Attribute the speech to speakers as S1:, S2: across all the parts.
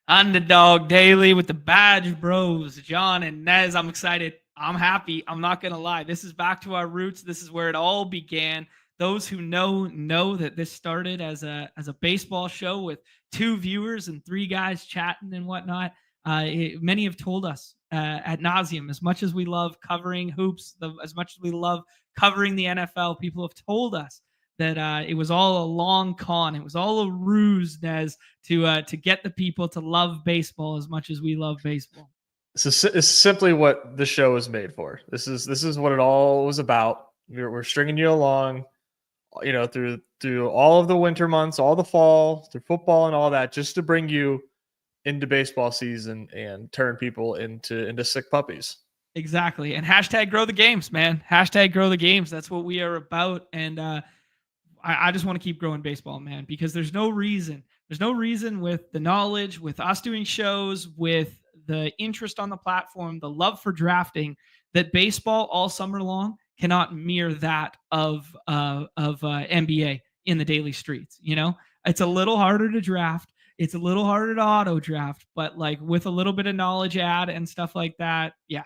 S1: Underdog Daily with the BadgeBros, Jon and Nez. I'm excited. I'm happy. I'm not going to lie. This is back to our roots. This is where it all began. Those who know that this started as a baseball show with two viewers and three guys chatting and whatnot. Many have told us ad nauseum, as much as we love covering hoops, as much as we love covering the NFL, people have told us that it was all a long con. It was all a ruse, Nez, to get the people to love baseball as much as we love baseball.
S2: This is simply what the show is made for. This is what it all was about. We're stringing you along, through all of the winter months, all the fall, through football and all that, just to bring you into baseball season and turn people into sick puppies.
S1: Exactly. And hashtag grow the games, man. Hashtag grow the games. That's what we are about. And I just want to keep growing baseball, man, because there's no reason with the knowledge, with us doing shows, with the interest on the platform, the love for drafting, that baseball all summer long cannot mirror that of NBA in the daily streets. It's a little harder to draft. It's a little harder to auto draft, but like with a little bit of knowledge add and stuff like that. Yeah.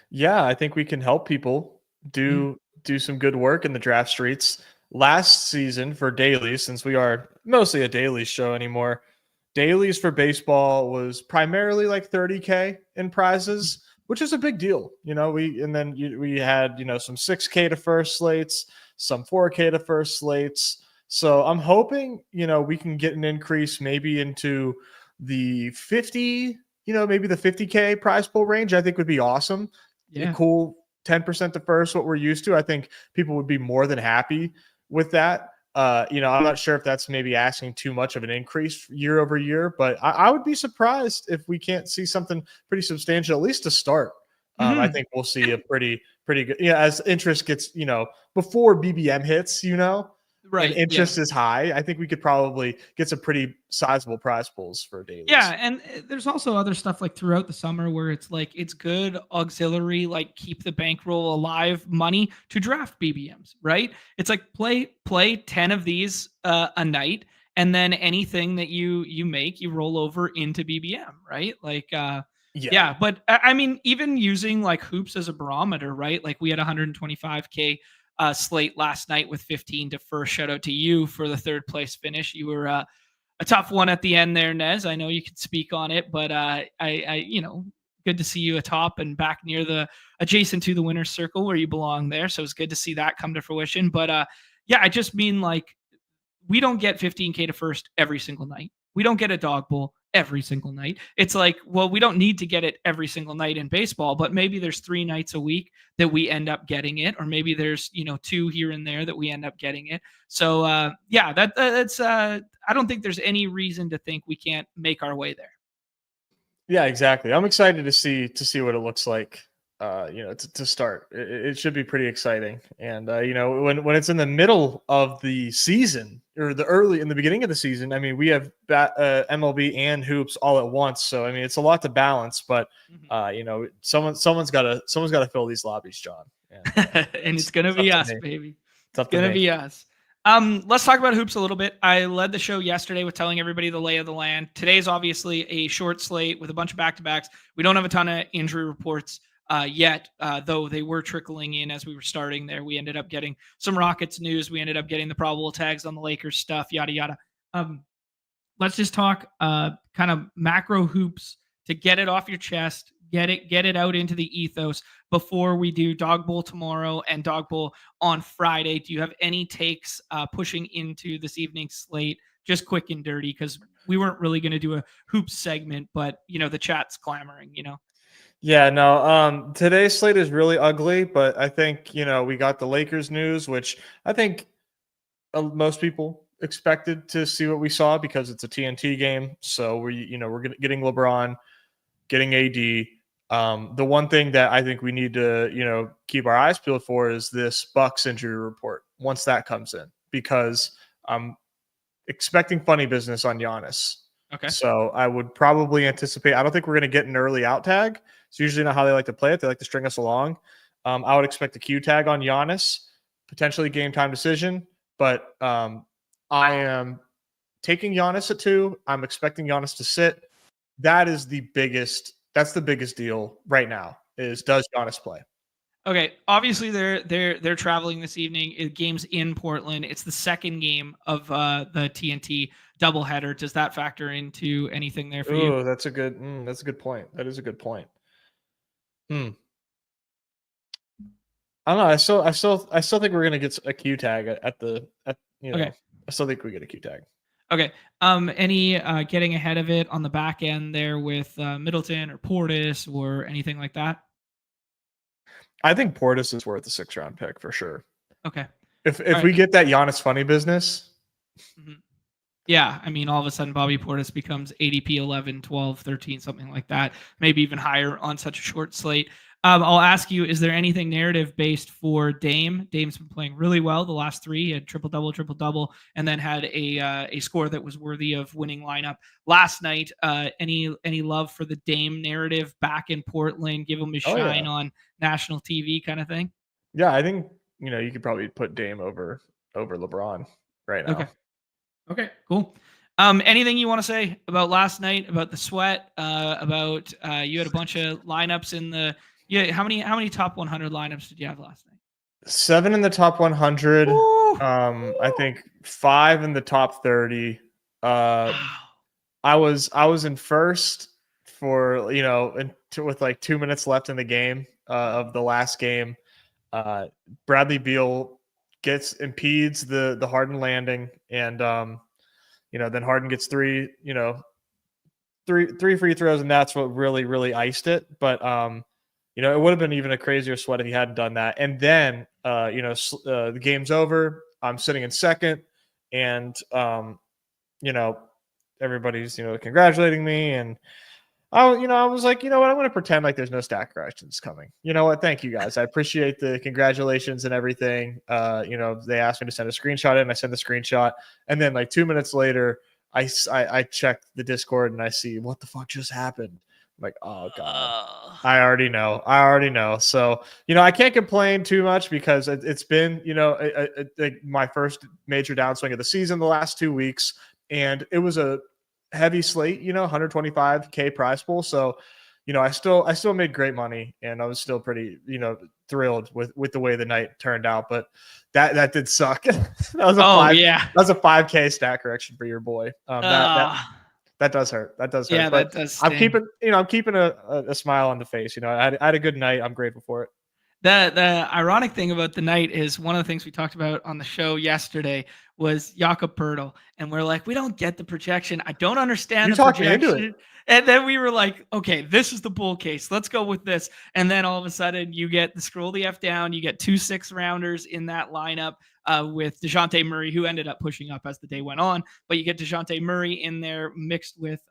S2: Yeah. I think we can help people do some good work in the draft streets. Last season for dailies, since we are mostly a daily show anymore, dailies for baseball was primarily like 30K in prizes, which is a big deal. We had, some 6K to first slates, some 4K to first slates. So I'm hoping, we can get an increase maybe into the 50, maybe the 50K prize pool range. I think would be awesome.
S1: Yeah.
S2: Cool. 10% to first, what we're used to. I think people would be more than happy with that. I'm not sure if that's maybe asking too much of an increase year over year, but I would be surprised if we can't see something pretty substantial, at least to start. I think we'll see a pretty good, as interest gets, before BBM hits,
S1: right,
S2: and interest is high. I think we could probably get some pretty sizable prize pools for dailies.
S1: Yeah, and there's also other stuff like throughout the summer where it's like it's good auxiliary, like keep the bankroll alive money to draft BBMs, right? It's like play 10 of these a night, and then anything that you make, you roll over into BBM, right? Like yeah, but I mean, even using like hoops as a barometer, right? Like we had 125K slate last night with 15 to first. Shout out to you for the third place finish. You were a tough one at the end there, Nez. I know you could speak on it, but good to see you atop and back near the adjacent to the winner's circle where you belong there. So it's good to see that come to fruition. But I just mean like we don't get 15K to first every single night. We don't get a dog bowl every single night. It's like, well, we don't need to get it every single night in baseball, but maybe there's 3 nights a week that we end up getting it, or maybe there's 2 here and there that we end up getting it. So that's I don't think there's any reason to think we can't make our way there.
S2: Yeah, exactly. I'm excited to see what it looks like. To start, it should be pretty exciting. And when it's in the middle of the season or in the beginning of the season, I mean, we have MLB and hoops all at once. So I mean, it's a lot to balance. But someone's got to fill these lobbies, Jon.
S1: And it's gonna be us, baby. It's gonna be us. Let's talk about hoops a little bit. I led the show yesterday with telling everybody the lay of the land. Today's obviously a short slate with a bunch of back-to-backs. We don't have a ton of injury reports yet, though they were trickling in as we were starting there. We ended up getting some Rockets news. We ended up getting the probable tags on the Lakers stuff, yada, yada. Let's just talk kind of macro hoops to get it off your chest, get it out into the ethos before we do Dog Bowl tomorrow and Dog Bowl on Friday. Do you have any takes pushing into this evening's slate? Just quick and dirty, because we weren't really going to do a hoops segment, but the chat's clamoring,
S2: Yeah, no. Today's slate is really ugly, but I think we got the Lakers news, which I think most people expected to see what we saw because it's a TNT game. So we're getting LeBron, getting AD. The one thing that I think we need to keep our eyes peeled for is this Bucks injury report once that comes in, because I'm expecting funny business on Giannis.
S1: Okay.
S2: So I would probably anticipate. I don't think we're going to get an early out tag. It's usually not how they like to play it. They like to string us along. I would expect a Q tag on Giannis, potentially game time decision. But I am taking Giannis at 2. I'm expecting Giannis to sit. that is the biggest. That's the biggest deal right now. Is does Giannis play?
S1: Okay, obviously they're traveling this evening. Game's in Portland. It's the second game of the TNT doubleheader. Does that factor into anything there for you?
S2: Oh, that's a good point. That is a good point. Hmm. I don't know. I still think we're gonna get a Q tag at
S1: Okay.
S2: I still think we get a Q tag.
S1: Okay. Any getting ahead of it on the back end there with Middleton or Portis or anything like that?
S2: I think Portis is worth a 6th round pick for sure.
S1: Okay.
S2: If
S1: All
S2: we
S1: right.
S2: get that Giannis funny business,
S1: Mhm. Yeah, I mean, all of a sudden, Bobby Portis becomes ADP 11, 12, 13, something like that, maybe even higher on such a short slate. I'll ask you, is there anything narrative based for Dame? Dame's been playing really well the last three. He had triple double, and then had a score that was worthy of winning lineup last night. Any love for the Dame narrative back in Portland? Give him his
S2: oh yeah,
S1: shine on national TV kind of thing.
S2: yeah. I think you could probably put Dame over LeBron right
S1: Okay.
S2: now.
S1: Okay, cool. Anything you want to say about last night, about the sweat, about you had a bunch of lineups in the yeah, how many top 100 lineups did you have last night?
S2: 7 in the top 100.
S1: Woo!
S2: I think 5 in the top 30.
S1: Wow.
S2: I was in first for with like 2 minutes left in the game of the last game. Bradley Beal impedes the Harden landing, and then Harden gets three free throws, and that's what really iced it. But it would have been even a crazier sweat if he hadn't done that. And then the game's over. I'm sitting in second, and you know everybody's congratulating me, and I was like, you know what? I'm going to pretend like there's no stack corrections coming. You know what? Thank you guys. I appreciate the congratulations and everything. They asked me to send a screenshot in. I sent the screenshot. And then like 2 minutes later, I checked the Discord and I see what the fuck just happened. I'm like, oh God. I already know. So, I can't complain too much because it's been, my first major downswing of the season the last 2 weeks. And it was a heavy slate, 125K prize pool. So, I still made great money, and I was still pretty, thrilled with the way the night turned out. But that did suck.
S1: Oh yeah.
S2: That was a 5K stat correction for your boy. That does hurt. That does hurt.
S1: Yeah,
S2: But
S1: that does
S2: I'm
S1: sting.
S2: keeping a smile on the face. I had a good night. I'm grateful for it.
S1: The ironic thing about the night is one of the things we talked about on the show yesterday was Jakob Poeltl, and we're like, we don't get the projection. I don't understand
S2: You
S1: the
S2: talked me into it.
S1: projection. And then we were like, okay, this is the bull case. Let's go with this. And then all of a sudden, you get the scroll the F down. You get 2 6-rounders in that lineup with DeJounte Murray, who ended up pushing up as the day went on. But you get DeJounte Murray in there mixed with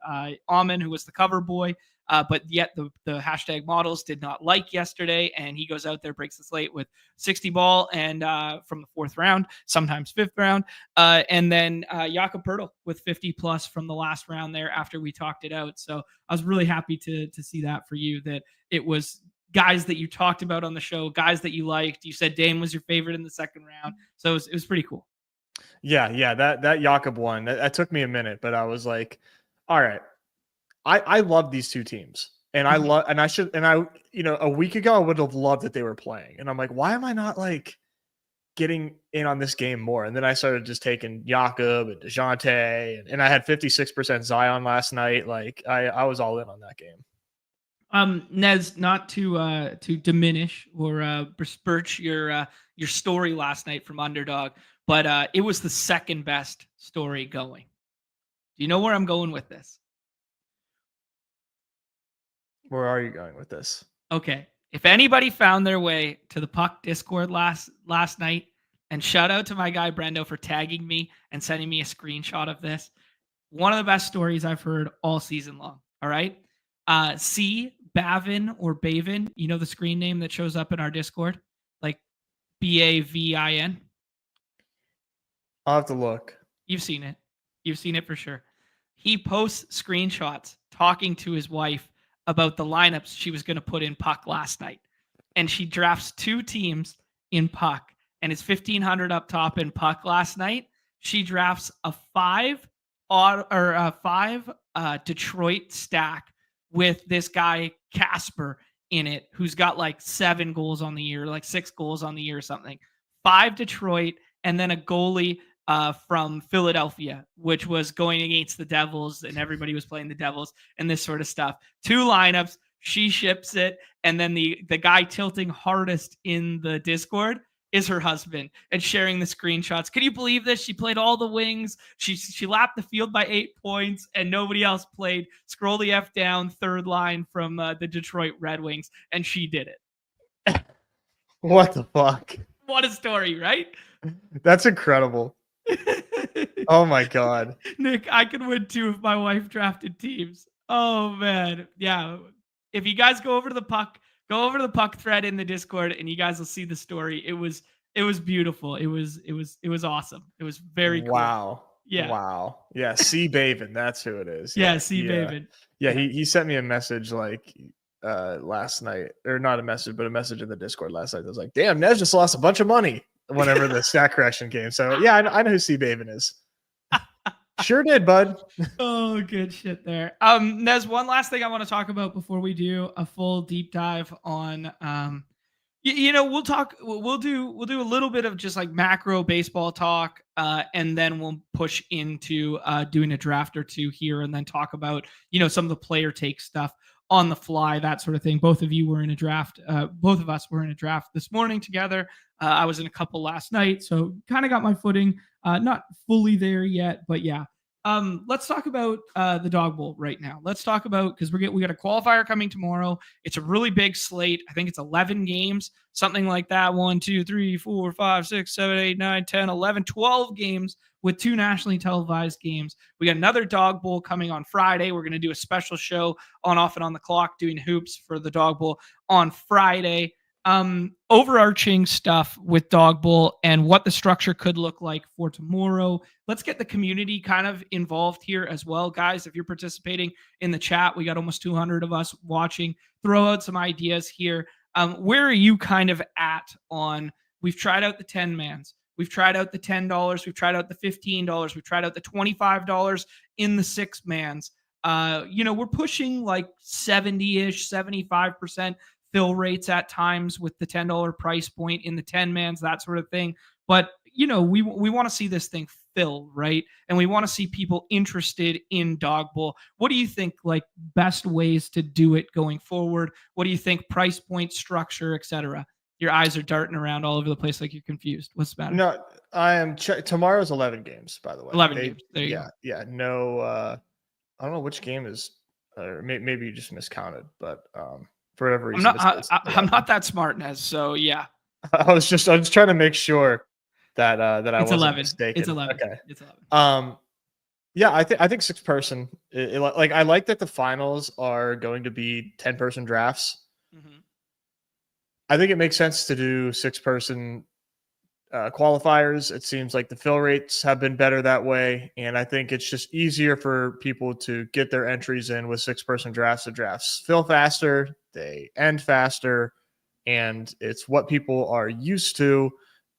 S1: Amon, who was the cover boy. But yet the hashtag models did not like yesterday, and he goes out there, breaks the slate with 60 ball and from the 4th round, sometimes 5th round, and then Jakob Poeltl with 50 plus from the last round there after we talked it out. So I was really happy to see that for you, that it was guys that you talked about on the show, guys that you liked. You said Dame was your favorite in the 2nd round, so it was pretty cool.
S2: Yeah, that Jakob one that took me a minute, but I was like, all right. I love these two teams, and I love, and I should, and I, a week ago I would have loved that they were playing, and I'm like, why am I not like getting in on this game more? And then I started just taking Jakob and DeJounte, and I had 56% Zion last night. Like I was all in on that game.
S1: Nez, not to diminish or besmirch your story last night from Underdog, but it was the 2nd best story going. Do you know where I'm going with this?
S2: Where are you going with this?
S1: Okay. If anybody found their way to the Puck Discord last night, and shout out to my guy Brendo for tagging me and sending me a screenshot of this. One of the best stories I've heard all season long. All right. C Bavin or Bavin, the screen name that shows up in our Discord, like Bavin.
S2: I'll have to look.
S1: You've seen it. You've seen it for sure. He posts screenshots talking to his wife about the lineups she was going to put in Puck last night. And she drafts 2 teams in Puck, and it's 1,500 up top in Puck last night. She drafts a 5, five Detroit stack with this guy Casper in it, who's got like 7 goals on the year, like 6 goals on the year or something. 5 Detroit, and then a goalie from Philadelphia, which was going against the Devils, and everybody was playing the Devils and this sort of stuff. 2 lineups. She ships it, and then the guy tilting hardest in the Discord is her husband and sharing the screenshots. Can you believe this? She played all the wings. She lapped the field by 8 points, and nobody else played. Scroll the F down, third line from the Detroit Red Wings, and she did it.
S2: What the fuck?
S1: What a story, right?
S2: That's incredible. Oh my god.
S1: Nick, I could win too if my wife drafted teams. Oh man. Yeah. If you guys go over to the puck thread in the Discord, and you guys will see the story. It was beautiful. It was awesome. It was very cool.
S2: Wow.
S1: Yeah.
S2: Wow. Yeah. C. Baven. That's who it is.
S1: Yeah. C. Baven.
S2: Yeah. He sent me a message like last night, or not a message, but a message in the Discord last night. I was like, damn, Nez just lost a bunch of money whenever the stat correction came. So yeah, I know who C. Baven is. Sure did, bud.
S1: Oh, good shit there. Nez, one last thing I want to talk about before we do a full deep dive on we'll do a little bit of just like macro baseball talk, and then we'll push into doing a draft or two here, and then talk about some of the player take stuff on the fly, that sort of thing. Both of you were in a draft. Both of us were in a draft this morning together. I was in a couple last night, so kind of got my footing. Not fully there yet, but yeah. Let's talk about the Dawg Bowl right now. Let's talk about, because we got a qualifier coming tomorrow. It's a really big slate. I think it's 11 games, something like that. 1, 2, 3, 4, 5, 6, 7, 8, 9, 10, 11, 12 games with 2 nationally televised games. We got another Dawg Bowl coming on Friday. We're going to do a special show on Off and On the Clock doing hoops for the Dawg Bowl on Friday. Overarching stuff with Dawg Bowl and what the structure could look like for tomorrow. Let's get the community kind of involved here as well, guys. If you're participating in the chat, we got almost 200 of us watching. Throw out some ideas here. Where are you kind of at on? We've tried out the 10 mans. We've tried out the $10. We've tried out the $15. We've tried out the $25 in the 6 mans. We're pushing like 70-ish, 75% fill rates at times with the $10 price point in the 10 mans, that sort of thing. But, we want to see this thing fill, right? And we want to see people interested in Dawg Bowl. What do you think, like, best ways to do it going forward? What do you think, price point, structure, etc.? Your eyes are darting around all over the place like you're confused. What's the matter?
S2: No, I am. Tomorrow's 11 games, by the way.
S1: 11 games. There you go.
S2: Yeah. No, I don't know which game is, or maybe you just miscounted, but for whatever reason,
S1: I'm not that smart, Nez. So yeah,
S2: I was just trying to make sure that I wasn't
S1: 11.
S2: mistaken.
S1: It's 11.
S2: Okay.
S1: It's 11.
S2: Yeah, I think 6-person. Like, I like that the finals are going to be 10-person drafts.
S1: Mm-hmm.
S2: I think it makes sense to do 6-person qualifiers. It seems like the fill rates have been better that way, and I think it's just easier for people to get their entries in with 6-person drafts. The drafts fill faster, they end faster, and it's what people are used to,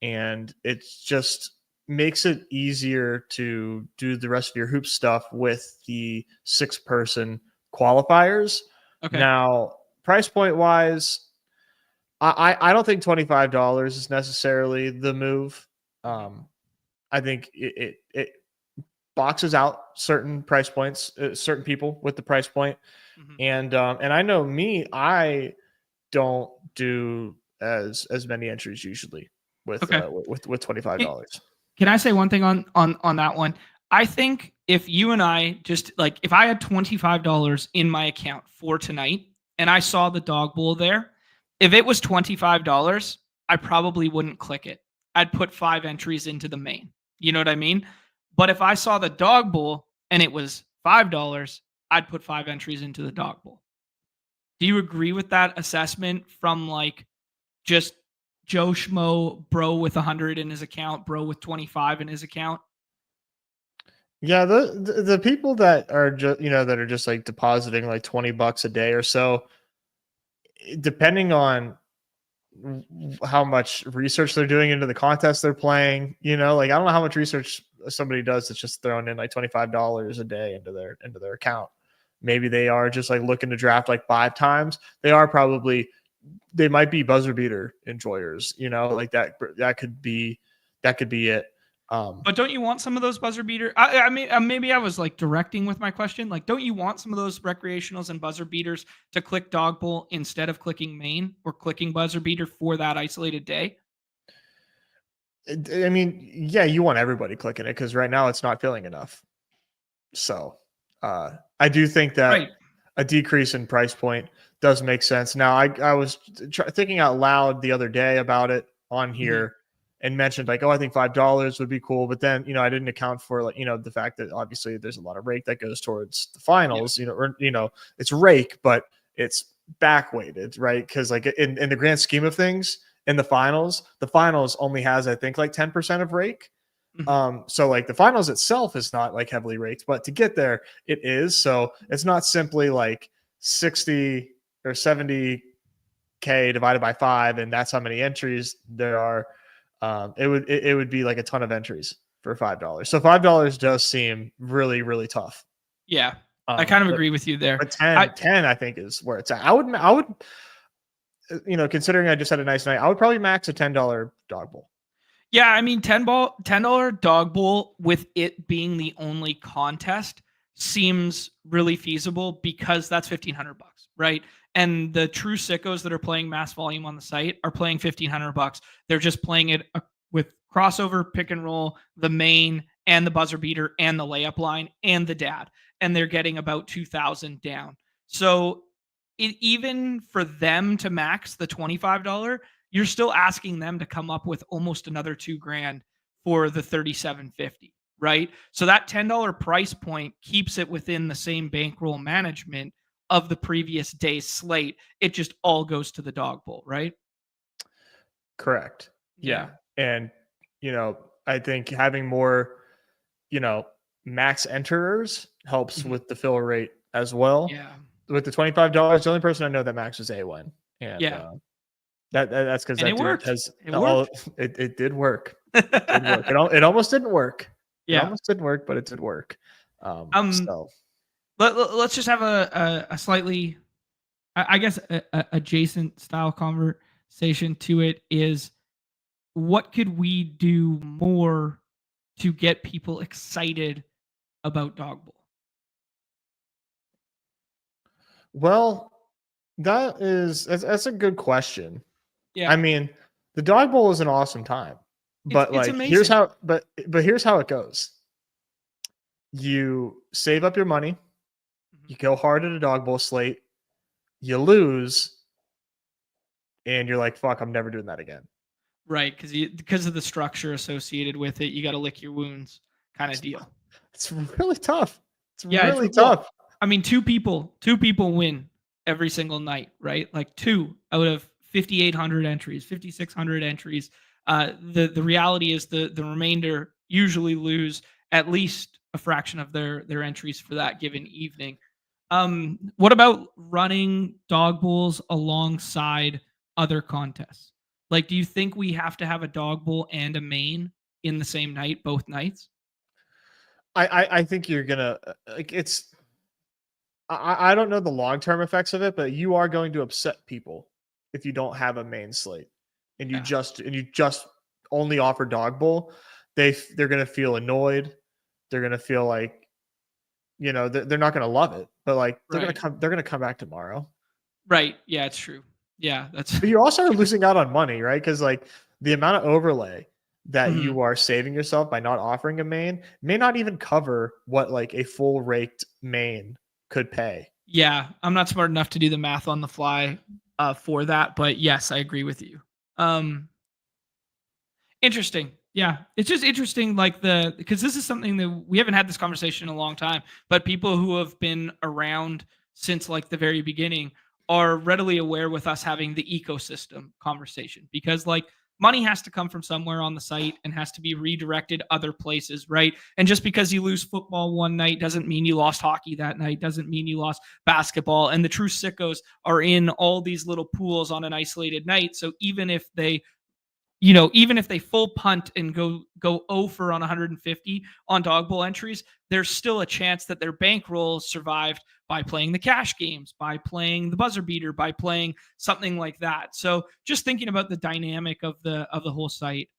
S2: and it just makes it easier to do the rest of your hoop stuff with the 6-person qualifiers.
S1: Okay.
S2: Now, price point wise, I don't think $25 is necessarily the move. I think it boxes out certain price points, certain people with the price point. Mm-hmm. And I know me, I don't do as many entries usually with $25.
S1: Can I say one thing on that one? I think if you and I just, like, if I had $25 in my account for tonight and I saw the Dawg Bowl there, if it was $25, I probably wouldn't click it. I'd put 5 entries into the main. You know what I mean? But if I saw the Dawg Bowl and it was $5, I'd put 5 entries into the Dawg Bowl. Do you agree with that assessment from, like, just Joe Schmo, bro with 100 in his account, bro with 25 in his account?
S2: Yeah, the people that are just like depositing like $20 a day or so, depending on how much research they're doing into the contest they're playing, like, I don't know how much research somebody does that's just throwing in like $25 a day into their account. Maybe they are just like looking to draft like 5 times. They might be buzzer beater enjoyers, like that could be it.
S1: But don't you want some of those buzzer beater? I mean, maybe I was like directing with my question. Like, don't you want some of those recreationals and buzzer beaters to click dog bowl instead of clicking main or clicking buzzer beater for that isolated day?
S2: I mean, yeah, you want everybody clicking it because right now it's not filling enough. So I do think that
S1: Right.
S2: a decrease in price point does make sense. Now, I was thinking out loud the other day about it on here and mentioned like, oh, I think $5 would be cool. But then, I didn't account for like, the fact that obviously there's a lot of rake that goes towards the finals, or, it's rake, but it's back weighted, right? Because like in the grand scheme of things, in the finals only has, I think, like 10% of rake. So like the finals itself is not like heavily raked, but to get there, it is. So it's not simply like 60 or 70K divided by 5, and that's how many entries there are. It would be like a ton of entries for $5. So $5 does seem really, really tough.
S1: Yeah. I kind of agree with you there.
S2: But 10, I think is where it's at. I would, considering I just had a nice night, I would probably max a $10 dog bowl.
S1: Yeah, I mean, $10 dog bowl with it being the only contest seems really feasible because that's $1,500, right? And the true sickos that are playing mass volume on the site are playing $1,500. They're just playing it with crossover, pick and roll, the main, and the buzzer beater, and the layup line, and the dad, and they're getting about 2,000 down. So even for them to max the $25, you're still asking them to come up with almost another $2,000 for the 3750, right? So that $10 price point keeps it within the same bankroll management of the previous day's slate. It just all goes to the dog bowl, right?
S2: Correct. Yeah. And, I think having more, max enterers helps with the fill rate as well.
S1: Yeah.
S2: With the $25, the only person I know that maxes A1. And that's because that
S1: it
S2: dude
S1: worked.
S2: It did work. It almost didn't work.
S1: Yeah.
S2: It almost didn't work, but it did work. So
S1: let's just have a slightly, I guess, adjacent style conversation to it is, what could we do more to get people excited about dog bowl?
S2: Well, that's a good question.
S1: Yeah.
S2: I mean, the dog bowl is an awesome time, but
S1: it's
S2: like here's
S1: amazing.
S2: here's how it goes. You save up your money, you go hard at a dog bowl slate, you lose, and you're like, fuck, I'm never doing that again.
S1: Right, because of the structure associated with it, you got to lick your wounds, kind of deal.
S2: It's really tough. It's
S1: really
S2: tough.
S1: I mean, two people win every single night, right? Like 2 out of 5,800 entries, 5,600 entries. The reality is the remainder usually lose at least a fraction of their entries for that given evening. What about running dog bowls alongside other contests? Like, do you think we have to have a dog bowl and a main in the same night, both nights?
S2: I think you're gonna like it's. I don't know the long term effects of it, but you are going to upset people if you don't have a main slate and you just only offer dog bowl. They're gonna feel annoyed. They're gonna feel like, they're not gonna love it, but like they're gonna come back tomorrow.
S1: Right. Yeah, it's true. Yeah, that's.
S2: But you also are losing out on money, right? Because like the amount of overlay that you are saving yourself by not offering a main may not even cover what like a full raked main could pay.
S1: Yeah, I'm not smart enough to do the math on the fly for that, but yes, I agree with you. Interesting. Yeah, it's just interesting, like because this is something that we haven't had this conversation in a long time, but people who have been around since like the very beginning are readily aware with us having the ecosystem conversation, because like money has to come from somewhere on the site and has to be redirected other places, right? And just because you lose football one night doesn't mean you lost hockey that night, doesn't mean you lost basketball. And the true sickos are in all these little pools on an isolated night. So even if they even if they full punt and go over on 150 on dog bowl entries, there's still a chance that their bankroll survived by playing the cash games, by playing the buzzer beater, by playing something like that. So just thinking about the dynamic of the whole site.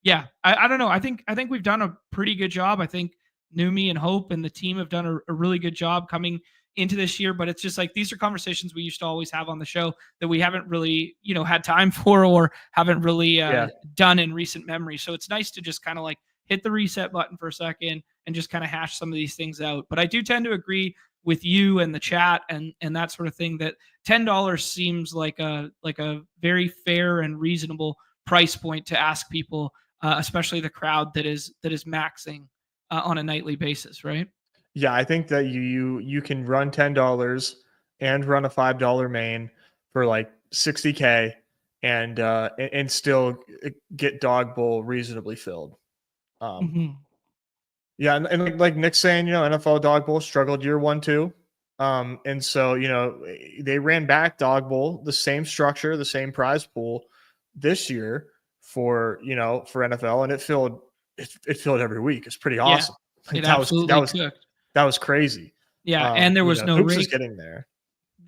S1: Yeah, I don't know. I think we've done a pretty good job. I think Numi and Hope and the team have done a really good job coming into this year, but it's just like these are conversations we used to always have on the show that we haven't really, had time for or haven't really
S2: Yeah.
S1: done in recent memory. So it's nice to just kind of like hit the reset button for a second and just kind of hash some of these things out. But I do tend to agree with you and the chat and that sort of thing that $10 seems like a very fair and reasonable price point to ask people, especially the crowd that is maxing on a nightly basis, right?
S2: Yeah, I think that you can run $10 and run a $5 main for like 60K and still get dog bowl reasonably filled.
S1: Mm-hmm.
S2: Yeah, and like Nick's saying, NFL dog bowl struggled year 1 too. And so, they ran back dog bowl, the same structure, the same prize pool this year for NFL, and it filled every week. It's pretty
S1: Yeah,
S2: awesome. Like
S1: it absolutely cooked.
S2: that was crazy.
S1: Yeah, and there was no
S2: Hoops is
S1: rake.
S2: getting there.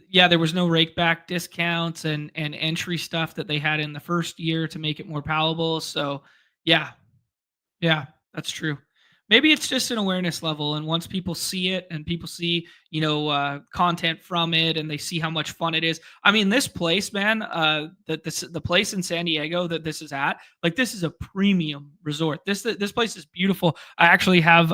S1: Yeah, there was no rake back discounts and entry stuff that they had in the first year to make it more palatable. So, yeah, yeah, that's true. Maybe it's just an awareness level, and once people see it and people see, content from it, and they see how much fun it is. I mean, this place, man, the place in San Diego that this is at, like this is a premium resort. This place is beautiful. I actually have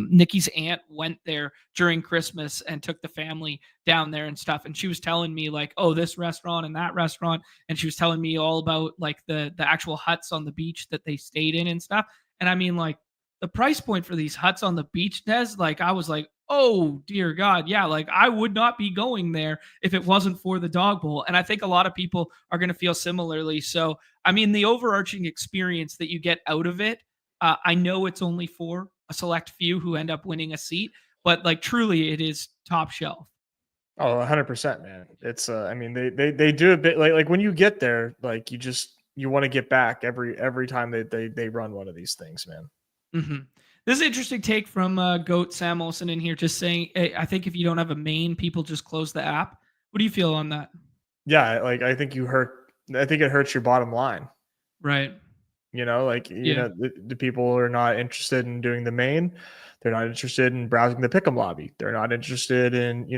S1: Nikki's aunt went there during Christmas and took the family down there and stuff, and she was telling me like, oh, this restaurant and that restaurant, and she was telling me all about like the actual huts on the beach that they stayed in and stuff. And I mean, like the price point for these huts on the beach, Des, like I was like, oh dear God, yeah, like I would not be going there if it wasn't for the dog bowl. And I think a lot of people are going to feel similarly. So, I mean, the overarching experience that you get out of it, I know it's only for a select few who end up winning a seat, but like truly, it is top shelf.
S2: Oh, 100%, man. It's I mean, they do a bit like when you get there, like you want to get back every time they run one of these things, man.
S1: Mm-hmm. This is an interesting take from Goat Sam Olsen in here, just saying, hey, I think if you don't have a main, people just close the app. What do you feel on that?
S2: Yeah, like I think it hurts your bottom line.
S1: Right. Yeah.
S2: The people are not interested in doing the main. They're not interested in browsing the pick'em lobby. They're not interested in,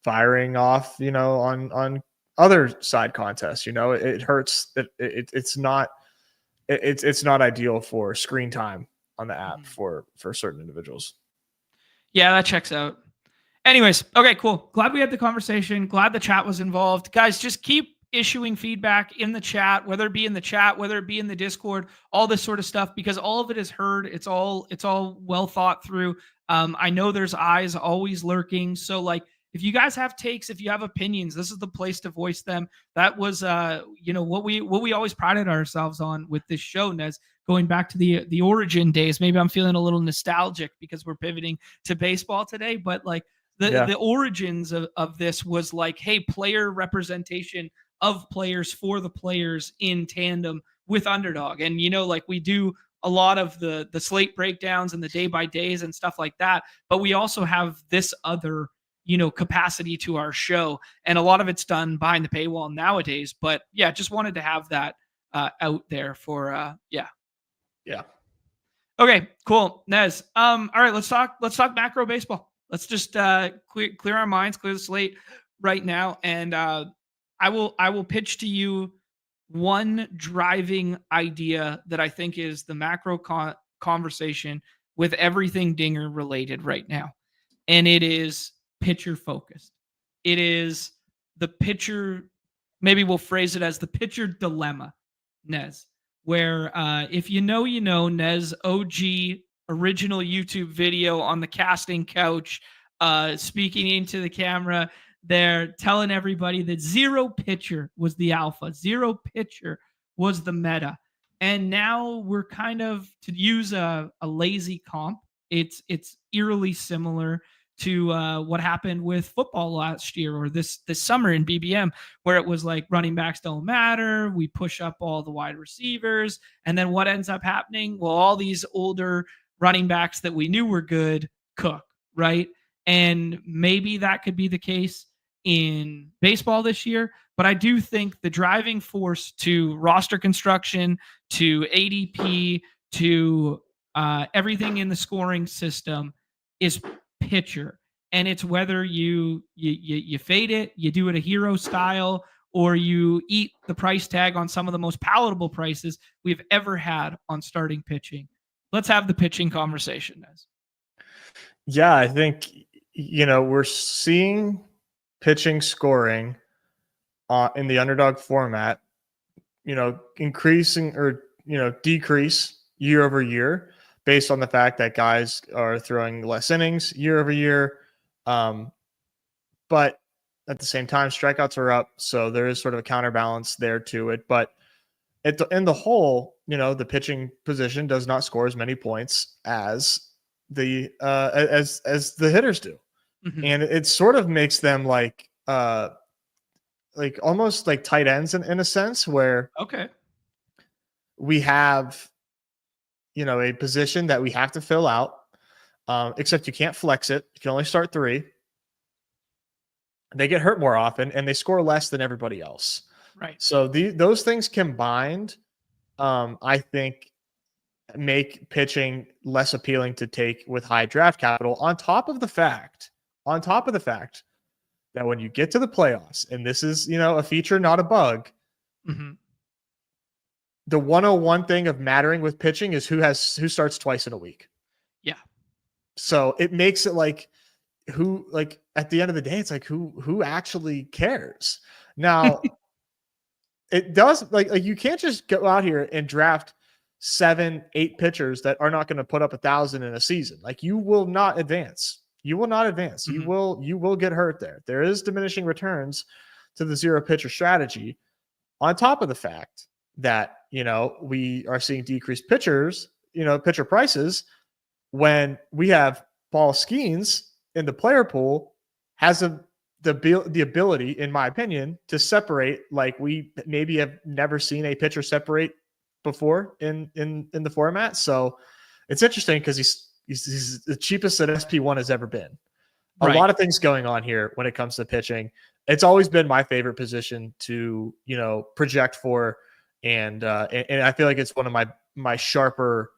S2: firing off, on other side contests. It hurts. It's not ideal for screen time on the app for certain individuals.
S1: Yeah, that checks out. Anyways, okay, cool. Glad we had the conversation. Glad the chat was involved. Guys, just keep issuing feedback in the chat, whether it be in the chat, whether it be in the Discord, all this sort of stuff, because all of it is heard. It's all well thought through. I know there's eyes always lurking. So like if you guys have takes, if you have opinions, this is the place to voice them. That was what we always prided ourselves on with this show, Nez, going back to the origin days. Maybe I'm feeling a little nostalgic because we're pivoting to baseball today, but like the origins of this was like, hey, player representation of players for the players in tandem with Underdog. And, like we do a lot of the slate breakdowns and the day by days and stuff like that. But we also have this other, capacity to our show. And a lot of it's done behind the paywall nowadays. But yeah, just wanted to have that out there for, yeah.
S2: Yeah.
S1: Okay, cool. Nez. All right, let's talk macro baseball. Let's just clear our minds, clear the slate right now. And I will pitch to you one driving idea that I think is the macro conversation with everything Dinger related right now. And it is pitcher focused. It is the pitcher, maybe we'll phrase it as the pitcher dilemma, Nez, where if you know, Nez OG original YouTube video on the casting couch, speaking into the camera, they're telling everybody that zero pitcher was the alpha, zero pitcher was the meta. And now we're kind of, to use a lazy comp, it's eerily similar to what happened with football last year or this summer in BBM, where it was like running backs don't matter. We push up all the wide receivers. And then what ends up happening? Well, all these older running backs that we knew were good cook, right? And maybe that could be the case in baseball this year. But I do think the driving force to roster construction, to ADP, to everything in the scoring system is pitcher. And it's whether you fade it, you do it a hero style, or you eat the price tag on some of the most palatable prices we've ever had on starting pitching. Let's have the pitching conversation, Nez.
S2: Yeah, I think, we're seeing pitching scoring in the underdog format, increasing or, decrease year over year based on the fact that guys are throwing less innings year over year. But at the same time, strikeouts are up. So there is sort of a counterbalance there to it. But in the whole, the pitching position does not score as many points as the hitters do. Mm-hmm. And it sort of makes them like almost like tight ends in a sense where we have, a position that we have to fill out, except you can't flex it. You can only start 3. They get hurt more often and they score less than everybody else.
S1: Right.
S2: So those things combined, I think, make pitching less appealing to take with high draft capital on top of the fact that when you get to the playoffs, and this is, a feature, not a bug, mm-hmm. The 101 thing of mattering with pitching is who starts twice in a week.
S1: Yeah.
S2: So it makes it like at the end of the day, it's like who actually cares? Now it does like you can't just go out here and draft 7-8 pitchers that are not going to put up 1,000 in a season. Like you will not advance. Mm-hmm. You will get hurt there. There is diminishing returns to the 0 pitcher strategy on top of the fact that, we are seeing decreased pitcher prices when we have Paul Skeens in the player pool has the ability, in my opinion, to separate like we maybe have never seen a pitcher separate before in the format. So it's interesting because he's the cheapest that SP1 has ever been. A lot of things going on here when it comes to pitching. It's always been my favorite position to, project for. And I feel like it's one of my sharper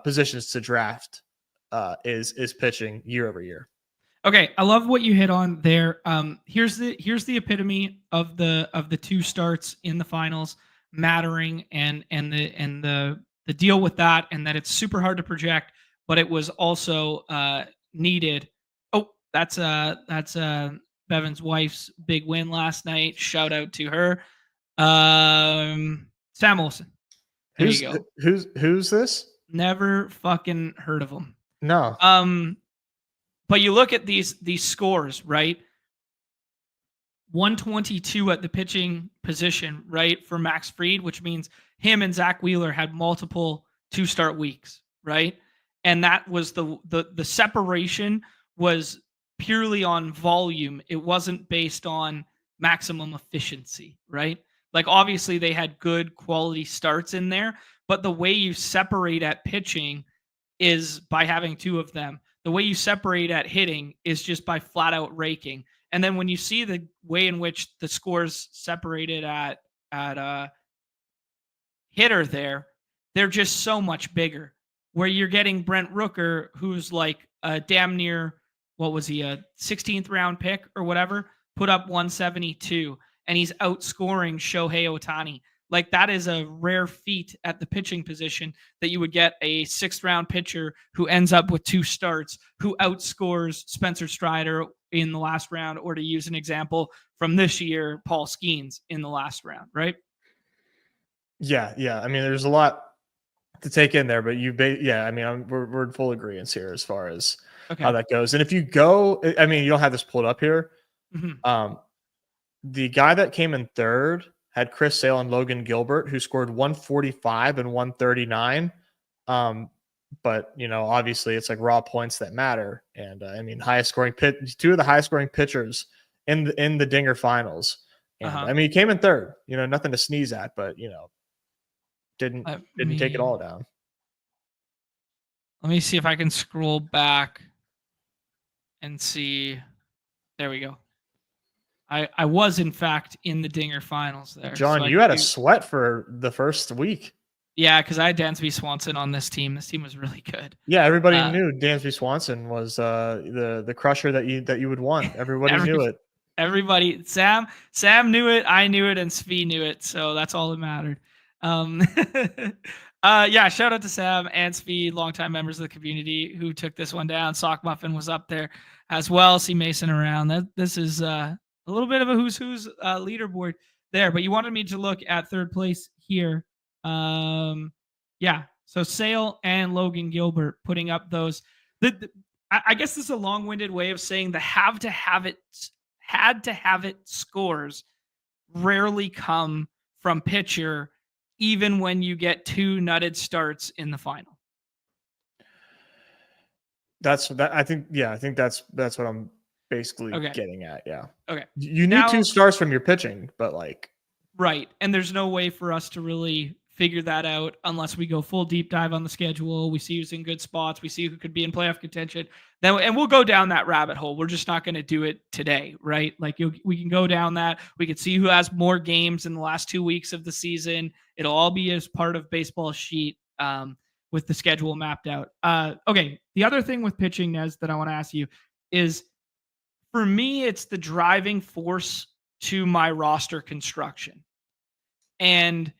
S2: positions to draft is pitching year over year.
S1: Okay, I love what you hit on there. Here's the epitome of the 2 starts in the finals mattering and the deal with that, and that it's super hard to project, but it was also needed. Oh, that's Bevan's wife's big win last night. Shout out to her. Sam Olsen. There you go.
S2: Who's this?
S1: Never fucking heard of him.
S2: No.
S1: But you look at these scores, right? 122 at the pitching position, right, for Max Fried, which means him and Zach Wheeler had multiple 2-start weeks, right? And that was the separation was purely on volume. It wasn't based on maximum efficiency, right? Like obviously they had good quality starts in there, but the way you separate at pitching is by having 2 of them. The way you separate at hitting is just by flat out raking. And then when you see the way in which the scores separated at hitter there, they're just so much bigger. Where you're getting Brent Rooker, who's like a damn near, what was he, a 16th round pick or whatever, put up 172, and he's outscoring Shohei Ohtani. Like that is a rare feat at the pitching position that you would get a 6th round pitcher who ends up with 2 starts, who outscores Spencer Strider in the last round, or to use an example from this year, Paul Skeens in the last round, right?
S2: Yeah. I mean, there's a lot to take in there, but we're in full agreement here as far as how that goes. And if you go, I mean, you don't have this pulled up here. Mm-hmm. The guy that came in 3rd had Chris Sale and Logan Gilbert, who scored 145 and 139. But obviously it's like raw points that matter. And I mean, highest scoring two of the highest scoring pitchers in the Dinger finals. And I mean, he came in third. Nothing to sneeze at, but didn't take it all down.
S1: Let me see if I can scroll back and see. There we go. I was in fact in the Dinger finals there.
S2: John,
S1: so
S2: you had a sweat for the first week.
S1: Yeah, because I had Dansby Swanson on this team. This team was really good.
S2: Yeah, everybody knew Dansby Swanson was the crusher that you would want. Everybody knew it.
S1: Everybody, Sam knew it, I knew it, and Svi knew it. So that's all that mattered. Yeah, shout out to Sam and Svi, longtime members of the community who took this one down. Sock Muffin was up there as well. See Mason around. This is a little bit of a who's leaderboard there. But you wanted me to look at third place here. Yeah. So Sale and Logan Gilbert putting up those. I guess this is a long-winded way of saying the had to have it scores rarely come from pitcher, even when you get two nutted starts in the final.
S2: I think that's what I'm basically getting at. Yeah.
S1: Okay.
S2: You need two stars from your pitching, but
S1: right. And there's no way for us to really figure that out unless we go full deep dive on the schedule. We see who's in good spots. We see who could be in playoff contention. And we'll go down that rabbit hole. We're just not going to do it today, right? Like we can go down that. We can see who has more games in the last 2 weeks of the season. It'll all be as part of baseball sheet with the schedule mapped out. Okay. The other thing with pitching, Nez, that I want to ask you is, for me, it's the driving force to my roster construction. And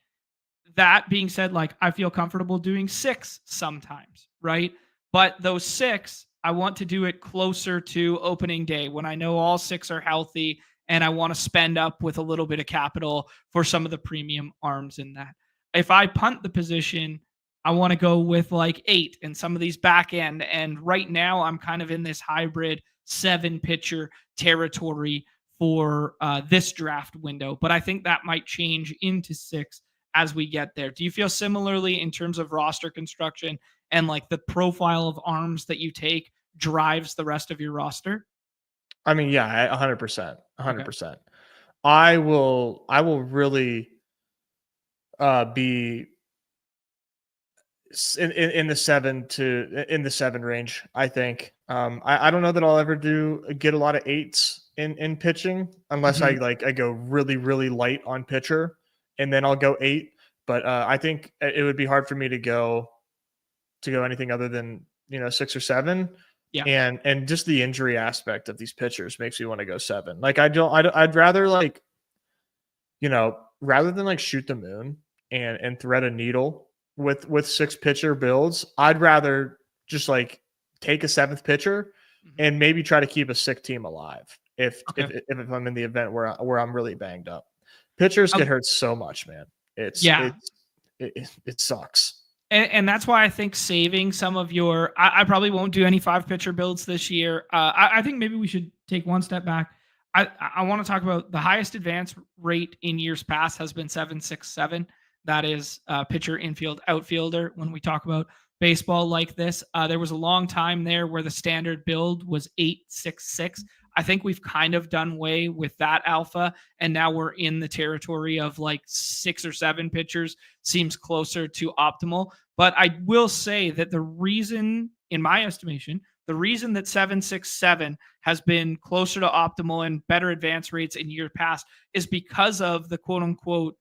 S1: that being said, I feel comfortable doing 6 sometimes, right? But those 6, I want to do it closer to opening day when I know all 6 are healthy and I want to spend up with a little bit of capital for some of the premium arms in that. If I punt the position, I want to go with 8 and some of these back end. And right now I'm kind of in this hybrid 7 pitcher territory for this draft window, but I think that might change into 6 as we get there. Do you feel similarly in terms of roster construction and the profile of arms that you take drives the rest of your roster?
S2: I mean, yeah, 100%, 100%. Okay. I will really be in the 7 range. I think. I don't know that I'll ever get a lot of 8s in pitching unless I go really, really light on pitcher, and then I'll go 8. But I think it would be hard for me to go anything other than 6 or 7.
S1: Yeah.
S2: And just the injury aspect of these pitchers makes me want to go 7. I'd rather rather than shoot the moon and thread a needle with 6 pitcher builds, I'd rather just take a 7th pitcher and maybe try to keep a sick team alive if I'm in the event where I'm really banged up. Pitchers get hurt so much, man. It sucks.
S1: And that's why I think saving some of your, I probably won't do any 5 pitcher builds this year. I think maybe we should take one step back. I want to talk about the highest advance rate in years past has been 7.67. That is pitcher, infield, outfielder. When we talk about baseball like this, there was a long time there where the standard build was 8.66. I think we've kind of done away with that alpha, and now we're in the territory of 6 or 7 pitchers seems closer to optimal. But I will say that the reason, in my estimation, the reason that 7.67 has been closer to optimal and better advance rates in years past is because of the quote unquote,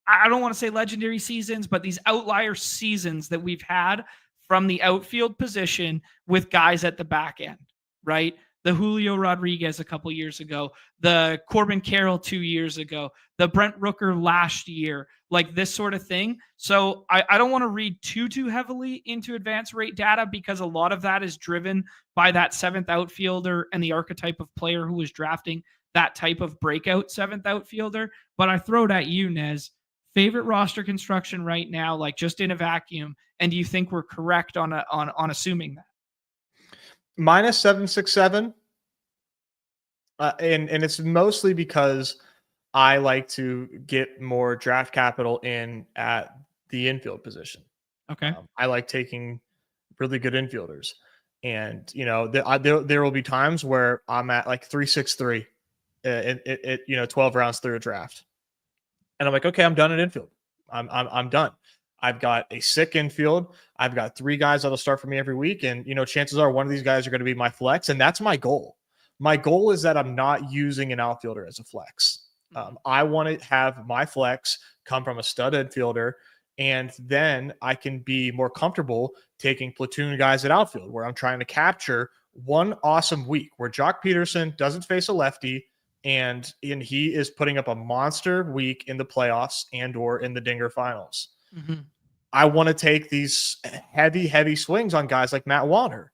S1: I don't want to say legendary seasons, but these outlier seasons that we've had from the outfield position with guys at the back end. Right? The Julio Rodriguez a couple years ago, the Corbin Carroll 2 years ago, the Brent Rooker last year, this sort of thing. So I don't want to read too heavily into advance rate data because a lot of that is driven by that 7th outfielder and the archetype of player who was drafting that type of breakout 7th outfielder. But I throw it at you, Nez. Favorite roster construction right now, just in a vacuum, and do you think we're correct on assuming that?
S2: Minus 7.67. And it's mostly because I like to get more draft capital in at the infield position.
S1: Okay.
S2: I like taking really good infielders. And, there will be times where I'm at like 363 12 rounds through a draft. And I'm like, okay, I'm done at infield. I'm done. I've got a sick infield. I've got 3 guys that'll start for me every week. And, chances are one of these guys are going to be my flex. And that's my goal. My goal is that I'm not using an outfielder as a flex. I want to have my flex come from a stud infielder. And then I can be more comfortable taking platoon guys at outfield where I'm trying to capture one awesome week where Jock Peterson doesn't face a lefty and he is putting up a monster week in the playoffs and or in the Dinger finals.
S1: Mm-hmm.
S2: I want to take these heavy swings on guys like Matt Warner,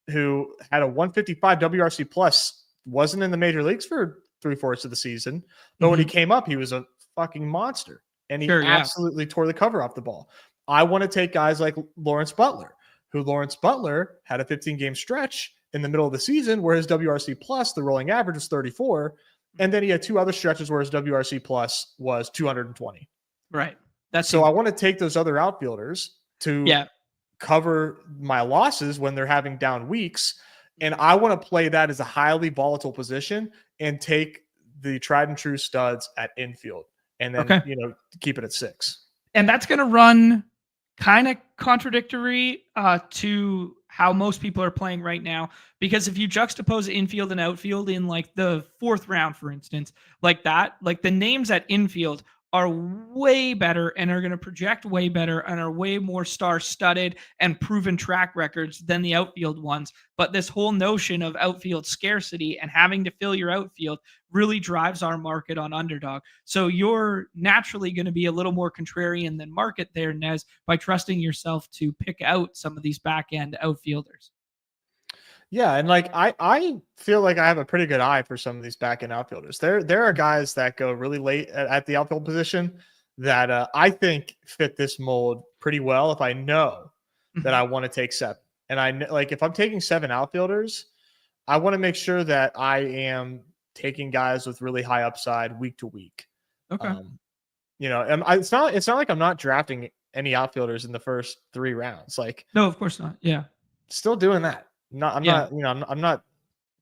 S2: who had a 155 WRC plus, wasn't in the major leagues for 3/4 of the season, but when he came up, he was a fucking monster, and he absolutely tore the cover off the ball. I want to take guys like Lawrence Butler, who Lawrence Butler had a 15-game stretch in the middle of the season where his WRC plus, the rolling average, was 34, and then he had 2 other stretches where his WRC plus was 220.
S1: Right.
S2: So I want to take those other outfielders to cover my losses when they're having down weeks. And I want to play that as a highly volatile position and take the tried and true studs at infield and then, keep it at 6.
S1: And that's going to run kind of contradictory to how most people are playing right now. Because if you juxtapose infield and outfield in like the 4th round, for instance, like that, like the names at infield are way better and are going to project way better and are way more star-studded and proven track records than the outfield ones. But this whole notion of outfield scarcity and having to fill your outfield really drives our market on Underdog. So you're naturally going to be a little more contrarian than market there, Nez, by trusting yourself to pick out some of these back-end outfielders.
S2: Yeah, and like I feel like I have a pretty good eye for some of these back end outfielders. There are guys that go really late at the outfield position that I think fit this mold pretty well. If I know that I want to take 7, and I like if I'm taking 7 outfielders, I want to make sure that I am taking guys with really high upside week to week.
S1: Okay.
S2: And it's not like I'm not drafting any outfielders in the first 3 rounds. Like,
S1: no, of course not. Yeah,
S2: still doing that. I'm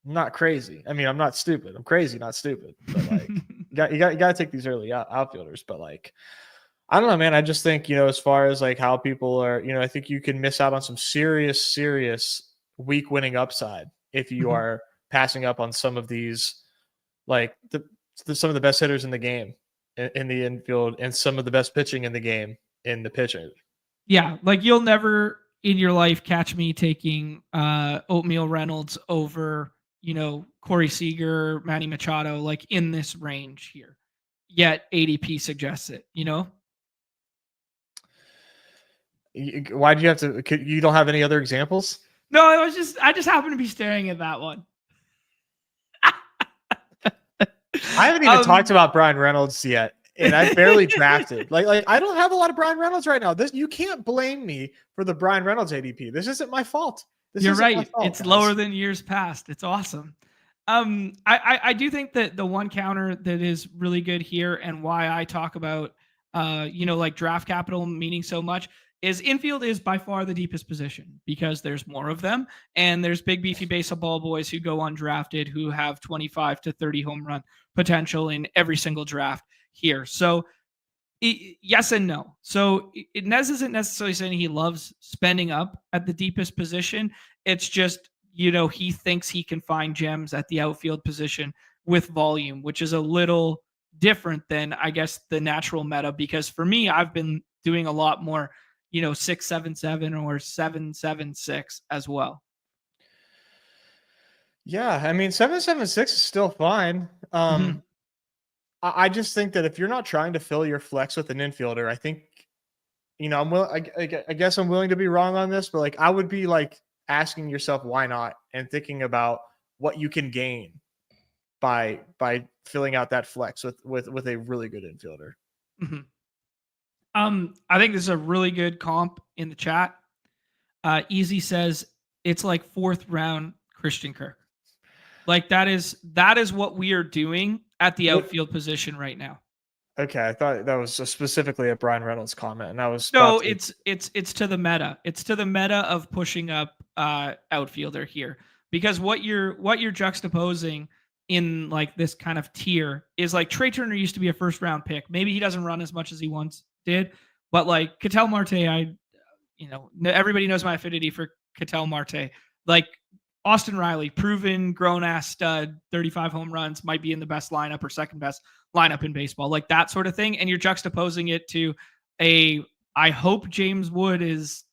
S2: not crazy. I mean, I'm not stupid. I'm crazy, not stupid. But like, you got to take these early outfielders. But like, I don't know, man. I just think, as far as like how people are, I think you can miss out on some serious week winning upside if you are passing up on some of these, like some of the best hitters in the game in the infield and some of the best pitching in the game in the pitching.
S1: Yeah, like you'll never in your life catch me taking Oatmeal Reynolds over, Corey Seager, Manny Machado, like in this range here. Yet ADP suggests it,
S2: Why do you have to? You don't have any other examples?
S1: No, I just happened to be staring at that one.
S2: I haven't even talked about Brian Reynolds yet. And I barely drafted. Like I don't have a lot of Brian Reynolds right now. You can't blame me for the Brian Reynolds ADP. This isn't my fault.
S1: You're right. It's guys. Lower than years past. It's awesome. I do think that the one counter that is really good here and why I talk about like draft capital meaning so much is infield is by far the deepest position because there's more of them and there's big beefy baseball boys who go undrafted who have 25 to 30 home run potential in every single draft here. So yes and no. So Nez isn't necessarily saying he loves spending up at the deepest position. It's just, he thinks he can find gems at the outfield position with volume, which is a little different than I guess the natural meta. Because for me, I've been doing a lot more, 6-7-7 or 7-7-6 as well.
S2: Yeah, I mean 7-7-6 is still fine. I just think that if you're not trying to fill your flex with an infielder, I think, I guess I'm willing to be wrong on this, but like I would be like asking yourself why not and thinking about what you can gain by filling out that flex with a really good infielder.
S1: I think this is a really good comp in the chat. Easy says it's like 4th round Christian Kirk. Like that is what we are doing at the outfield position right now.
S2: Okay, I thought that was specifically a Brian Reynolds comment, and I was about
S1: No,
S2: to.
S1: it's to the meta. It's to the meta of pushing up outfielder here, because what you're juxtaposing in like this kind of tier is like Trey Turner used to be a first round pick. Maybe he doesn't run as much as he once did, but like Ketel Marte, everybody knows my affinity for Ketel Marte. Like Austin Riley, proven grown ass stud, 35 home runs, might be in the best lineup or second best lineup in baseball, like that sort of thing. And you're juxtaposing it to a I hope James Wood is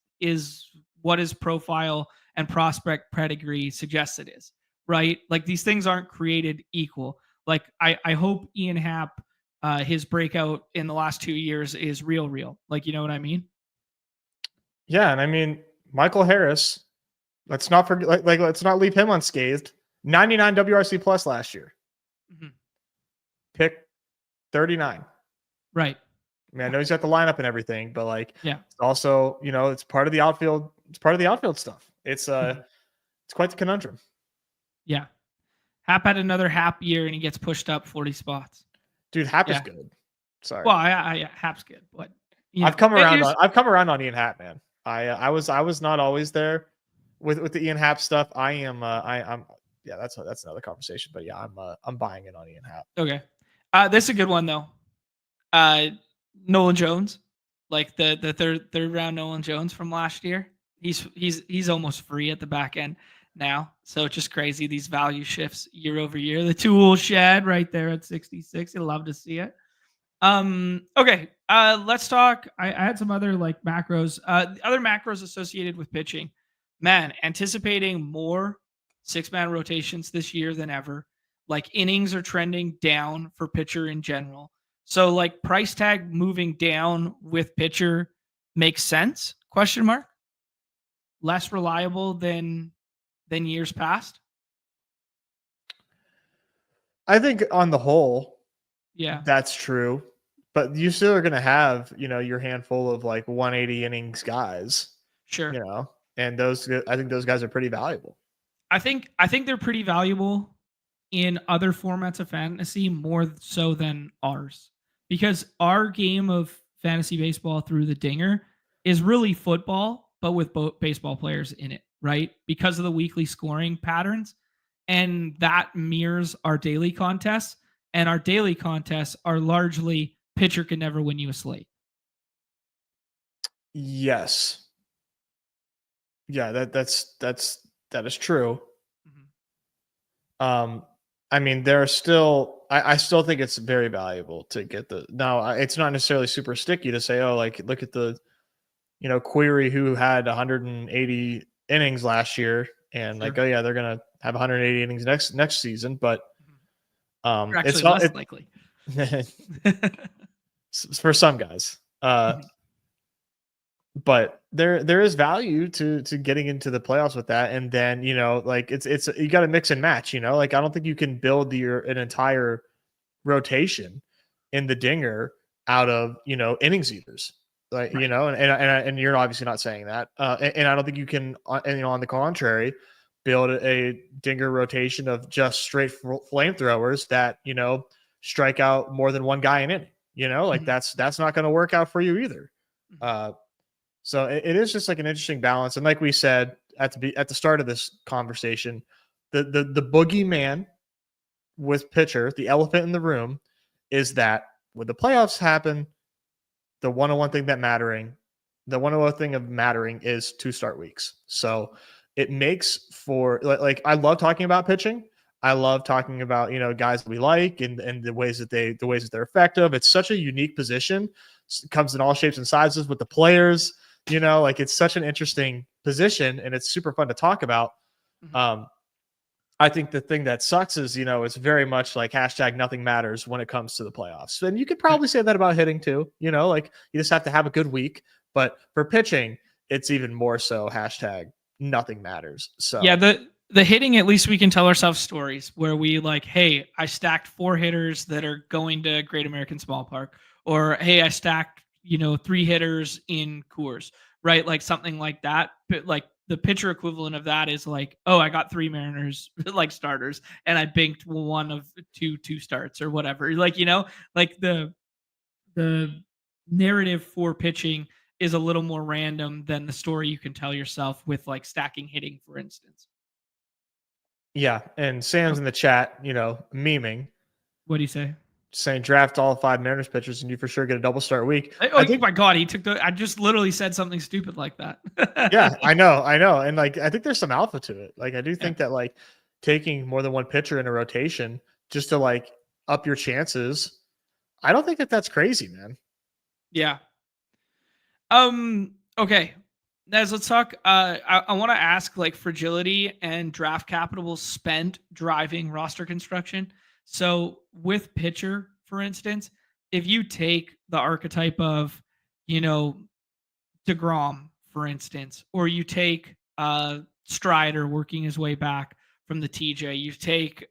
S1: what his profile and prospect pedigree suggests it is, right? Like these things aren't created equal. Like I hope Ian Happ, his breakout in the last 2 years is real. Like, you know what I mean?
S2: Yeah, and I mean Michael Harris. Let's not forget. Let's not leave him unscathed. 99 WRC plus last year.
S1: Mm-hmm.
S2: Pick 39.
S1: Right.
S2: I mean, I know he's got the lineup and everything, but like,
S1: yeah,
S2: it's also, it's part of the outfield. It's part of the outfield stuff. It's it's quite the conundrum.
S1: Yeah. Hap had another Hap year and he gets pushed up 40 spots.
S2: Dude, Hap is good. Sorry.
S1: Well, Hap's good, but
S2: I've come around on Ian Happ, man. I was not always there with the Ian Happ stuff. I'm that's another conversation, but yeah, I'm buying it on Ian Happ.
S1: Okay. This is a good one though. Nolan Jones, like the third round Nolan Jones from last year. He's almost free at the back end now. So it's just crazy, these value shifts year over year. The tool shed right there at 66. You'll love to see it. Okay. Let's talk. I had some other like macros. Other macros associated with pitching. Man, anticipating more 6-man rotations this year than ever. Like innings are trending down for pitcher in general. So like price tag moving down with pitcher makes sense? Question mark. Less reliable than years past.
S2: I think on the whole,
S1: yeah,
S2: that's true. But you still are going to have, your handful of like 180 innings guys.
S1: Sure.
S2: And I think those guys are pretty valuable.
S1: I think they're pretty valuable in other formats of fantasy more so than ours, because our game of fantasy baseball through the Dinger is really football, but with both baseball players in it, right? Because of the weekly scoring patterns, and that mirrors our daily contests, and our daily contests are largely pitcher can never win you a slate.
S2: Yes. Yeah, that is true. Mm-hmm. I mean, there are still, I still think it's very valuable to get it's not necessarily super sticky to say, oh, like look at the, Query who had 180 innings last year, and like, oh yeah, they're gonna have 180 innings next season, but
S1: it's less likely
S2: for some guys. But there is value to getting into the playoffs with that, and then like it's you got to mix and match. Like I don't think you can build an entire rotation in the Dinger out of innings eaters, like right. And you're obviously not saying that, and I don't think you can. And on the contrary, build a Dinger rotation of just straight flamethrowers that strike out more than one guy in inning. Like that's not going to work out for you either. So it is just like an interesting balance. And like we said at the start of this conversation, the boogeyman with pitcher, the elephant in the room, is that when the playoffs happen, the 101 thing of mattering is 2 start weeks. So it makes for like I love talking about pitching. I love talking about guys that we like and the ways that they're effective. It's such a unique position. It comes in all shapes and sizes with the players. Like it's such an interesting position and it's super fun to talk about. Mm-hmm. I think the thing that sucks is, it's very much like hashtag nothing matters when it comes to the playoffs. And you could probably say that about hitting too, like you just have to have a good week. But for pitching, it's even more so hashtag nothing matters. So
S1: yeah, the hitting, at least we can tell ourselves stories where we like, hey, I stacked 4 hitters that are going to Great American Small Park, or hey, I stacked 3 hitters in Coors, right? Like something like that. But like the pitcher equivalent of that is like, oh, I got 3 Mariners like starters and I banked one of two starts or whatever. Like, like the the narrative for pitching is a little more random than the story you can tell yourself with like stacking hitting, for instance.
S2: Yeah, and Sam's
S1: Oh,
S2: in the chat, memeing,
S1: what do you say?
S2: saying draft all 5 Mariners pitchers and you for sure get a double start week.
S1: Oh
S2: I think
S1: my god, he took the. I just literally said something stupid like that.
S2: yeah, I know. And like I think there's some alpha to it. Like I do
S1: Yeah.
S2: think that like taking more than one pitcher in a rotation just to like up your chances, I don't think that that's crazy, man.
S1: Yeah. Okay. Nez, let's talk. I want to ask like fragility and draft capital spent driving roster construction. So with pitcher, for instance, if you take the archetype of, you know, DeGrom, for instance, or you take Strider working his way back from the TJ, you take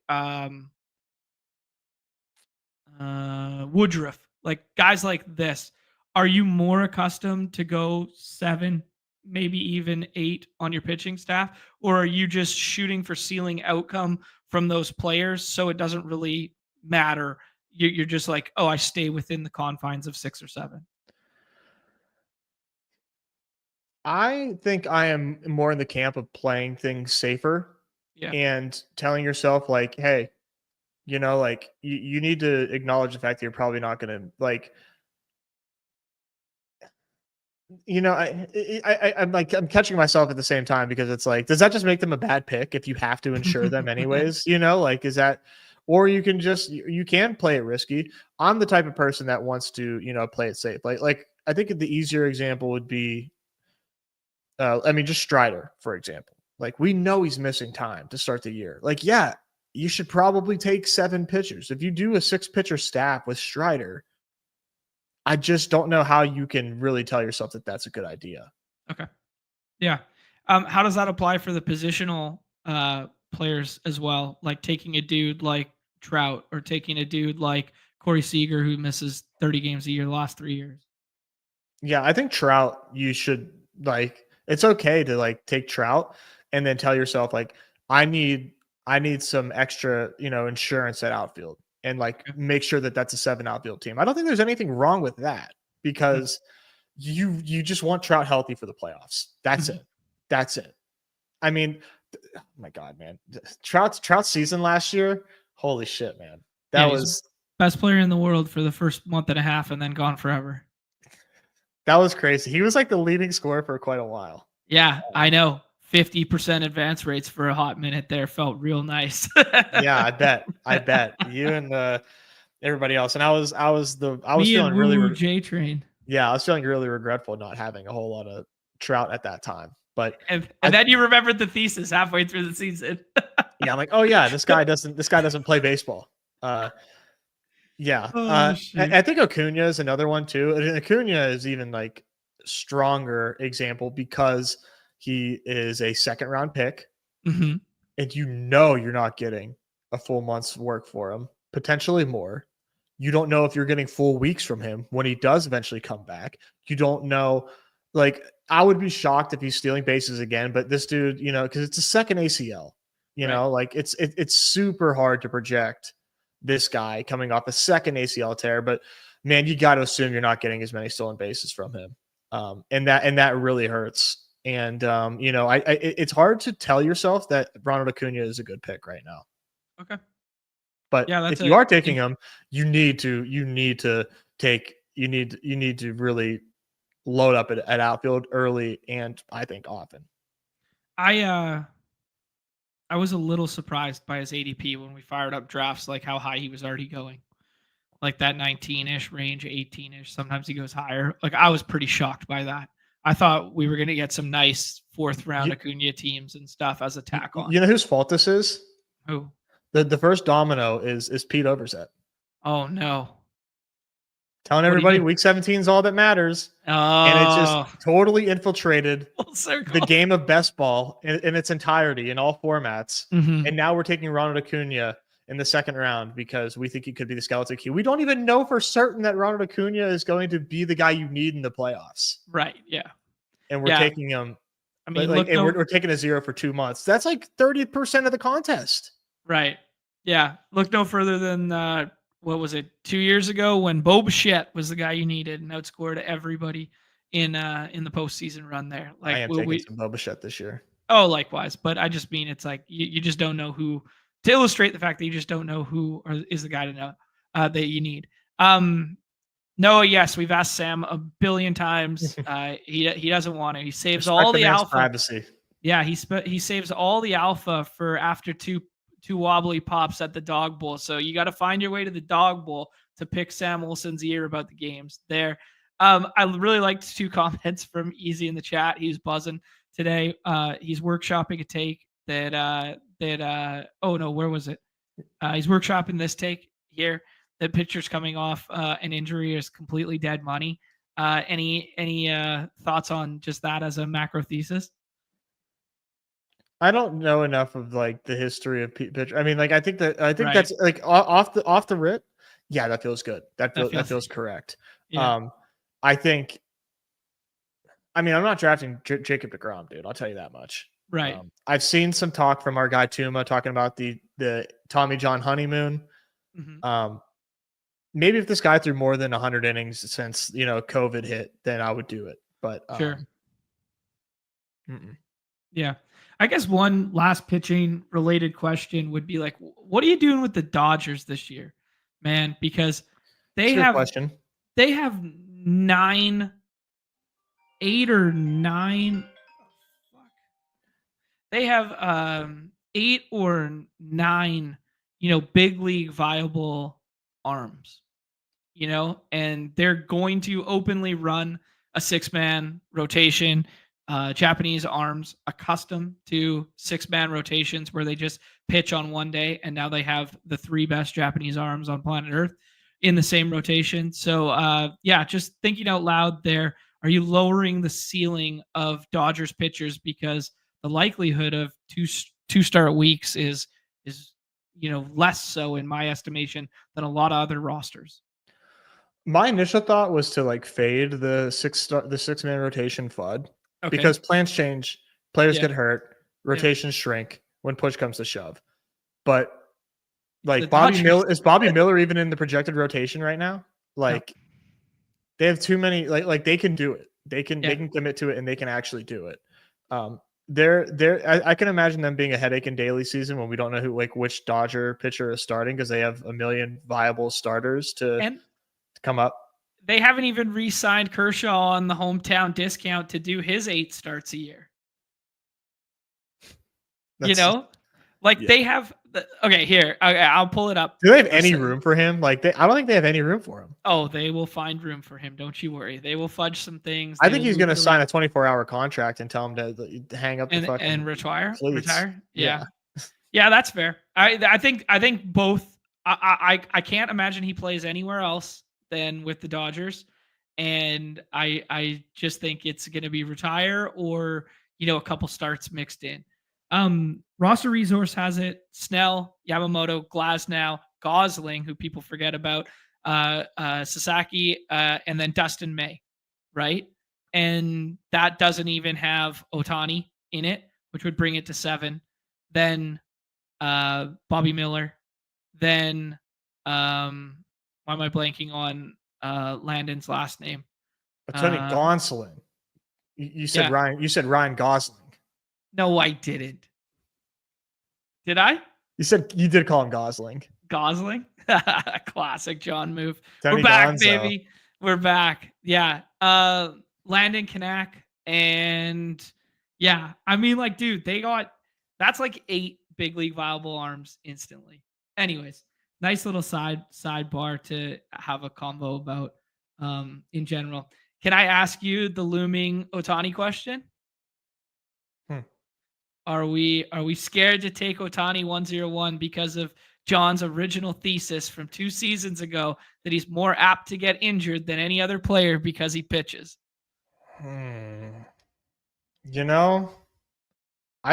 S1: Woodruff, like guys like this, are you more accustomed to go 7, maybe even 8 on your pitching staff, or are you just shooting for ceiling outcome from those players so it doesn't really matter? You're just like, oh, I stay within the confines of 6 or 7.
S2: I think I am more in the camp of playing things safer
S1: Yeah.
S2: and telling yourself like, hey, like you need to acknowledge the fact that you're probably not going to like, I'm catching myself at the same time because it's like, does that just make them a bad pick if you have to insure them anyways? Like, is that, or you can just, you can play it risky. I'm the type of person that wants to, play it safe. Like I think the easier example would be, just Strider, for example. Like we know he's missing time to start the year. Like, yeah, you should probably take 7 pitchers. If you do a 6 pitcher staff with Strider, I just don't know how you can really tell yourself that that's a good idea.
S1: Okay. Yeah. How does that apply for the positional players as well? Like taking a dude like Trout or taking a dude like Corey Seager who misses 30 games a year the last 3 years.
S2: Yeah, I think Trout, you should like, it's okay to like take Trout and then tell yourself like, I need some extra, insurance at outfield and like
S1: Okay.
S2: make sure that that's a 7 outfield team. I don't think there's anything wrong with that because you just want Trout healthy for the playoffs. That's
S1: Mhm.
S2: it. That's it. I mean, oh my God, man. Trout's season last year, holy shit, man. That
S1: Yeah, he's
S2: was
S1: best player in the world for the first month and a half and then gone forever.
S2: crazy. He was like the leading scorer for quite a while.
S1: Yeah, I know. 50% advance rates for a hot minute there felt real nice.
S2: Yeah, I bet. You and everybody else. And I was
S1: Me and
S2: feeling
S1: Woo
S2: really
S1: Woo J Train.
S2: yeah, I was feeling really regretful not having a whole lot of Trout at that time. But
S1: And
S2: I
S1: then you remembered the thesis halfway through the season.
S2: yeah, I'm like, oh yeah, this guy doesn't play baseball. Yeah.
S1: Oh shoot.
S2: I think Acuna is another one too. And Acuna is even like stronger example because he is a second round pick.
S1: Mm-hmm.
S2: And you're not getting a full month's work for him, potentially more. You don't know if you're getting full weeks from him when he does eventually come back. You don't know. Like, I would be shocked if he's stealing bases again, but this dude, because it's a second ACL, like it's super hard to project this guy coming off a second ACL tear. But man, you got to assume you're not getting as many stolen bases from him, and that really hurts. And it's hard to tell yourself that Ronald Acuna is a good pick right now.
S1: Okay.
S2: But
S1: Yeah,
S2: if you are taking him, you need to really load up at outfield early and I think often.
S1: I was a little surprised by his ADP when we fired up drafts, like how high he was already going. Like that 19-ish range, 18-ish. Sometimes he goes higher. Like I was pretty shocked by that. I thought we were going to get some nice 4th round Acuna teams and stuff as a tack on.
S2: You know whose fault this is?
S1: Who?
S2: The first domino is Pete Overzet.
S1: Oh no.
S2: Telling everybody week 17 is all that matters.
S1: Oh.
S2: And it just totally infiltrated
S1: the
S2: game of best ball in its entirety in all formats.
S1: Mm-hmm.
S2: And now we're taking Ronald Acuna in the 2nd round because we think he could be the skeleton key. We don't even know for certain that Ronald Acuna is going to be the guy you need in the playoffs.
S1: Right. Yeah.
S2: And we're taking him.
S1: I mean,
S2: we're taking a 0 for 2 months. That's like 30% of the contest.
S1: Right. Yeah. Look no further than what was it, 2 years ago when Bo Bichette was the guy you needed and outscored everybody in the postseason run there.
S2: I
S1: Like
S2: am taking some Bo Bichette this year.
S1: oh, likewise, but I just mean it's like you just don't know who to illustrate the fact that you just don't know who is the guy to know that you need. Noah, yes, we've asked Sam a billion times. He doesn't want to. He saves
S2: Respect
S1: all
S2: the
S1: the
S2: man's
S1: alpha.
S2: privacy.
S1: Yeah, he saves all the alpha for after two wobbly pops at the Dawg Bowl. So you got to find your way to the Dawg Bowl to pick Sam Olson's ear about the games there. I really liked 2 comments from Easy in the chat. He's buzzing today. He's workshopping a take oh no, where was it? He's workshopping this take here. The pitcher's coming off an injury is completely dead money. Any thoughts on just that as a macro thesis?
S2: I don't know enough of like the history of pitcher. I mean, like I think
S1: Right.
S2: that's like off the rip. Yeah, that feels good. That feels correct.
S1: Yeah.
S2: I think. I mean, I'm not drafting Jacob deGrom, dude. I'll tell you that much.
S1: Right.
S2: I've seen some talk from our guy Tuma talking about the Tommy John honeymoon.
S1: Mm-hmm.
S2: Maybe if this guy threw more than 100 innings since COVID hit, then I would do it. But
S1: Sure.
S2: Mm-mm.
S1: Yeah. I guess one last pitching related question would be like, what are you doing with the Dodgers this year, man? Because they have
S2: question.
S1: They have 8 or 9. They have 8 or 9, big league viable arms, and they're going to openly run a 6-man rotation. Japanese arms accustomed to 6-man rotations where they just pitch on one day, and now they have the 3 best Japanese arms on planet Earth in the same rotation. So, just thinking out loud there, are you lowering the ceiling of Dodgers pitchers because the likelihood of two start weeks is less so in my estimation than a lot of other rosters?
S2: My initial thought was to like fade the 6-man rotation FUD because plans change, players get hurt, rotations shrink when push comes to shove. But like Bobby Miller even in the projected rotation right now? Like they have too many like they can do it. They can commit to it and they can actually do it. I can imagine them being a headache in daily season when we don't know which Dodger pitcher is starting because they have a million viable starters to come up.
S1: They haven't even re-signed Kershaw on the hometown discount to do his 8 starts a year. They have. Here, I'll pull it up.
S2: Do they have any room for him? I don't think they have any room for him.
S1: Oh, they will find room for him. Don't you worry. They will fudge some things.
S2: I think he's going to sign a 24-hour contract and tell him to hang up the fucking
S1: and retire.
S2: Please.
S1: Retire. Yeah. Yeah, that's fair. I think both. I can't imagine he plays anywhere else than with the Dodgers, and I just think it's going to be retire or a couple starts mixed in. Roster Resource has it. Snell, Yamamoto, Glasnow, Gosling, who people forget about, Sasaki, and then Dustin May, right? And that doesn't even have Ohtani in it, which would bring it to 7. Then Bobby Miller. Then why am I blanking on Landon's last name?
S2: Tony Gonsolin. You said Ryan. You said Ryan Gosling.
S1: No, I didn't. Did I?
S2: You did call him Gosling.
S1: Gosling? Classic John move.
S2: Tony
S1: We're back,
S2: Gonzo.
S1: baby. We're back. Yeah. Landon Kanak. And yeah, I mean, dude, that's 8 big league viable arms instantly. Anyways, nice little sidebar to have a combo about in general. Can I ask you the looming Ohtani question? Are we scared to take Ohtani 101 because of John's original thesis from 2 seasons ago that he's more apt to get injured than any other player because he pitches?
S2: I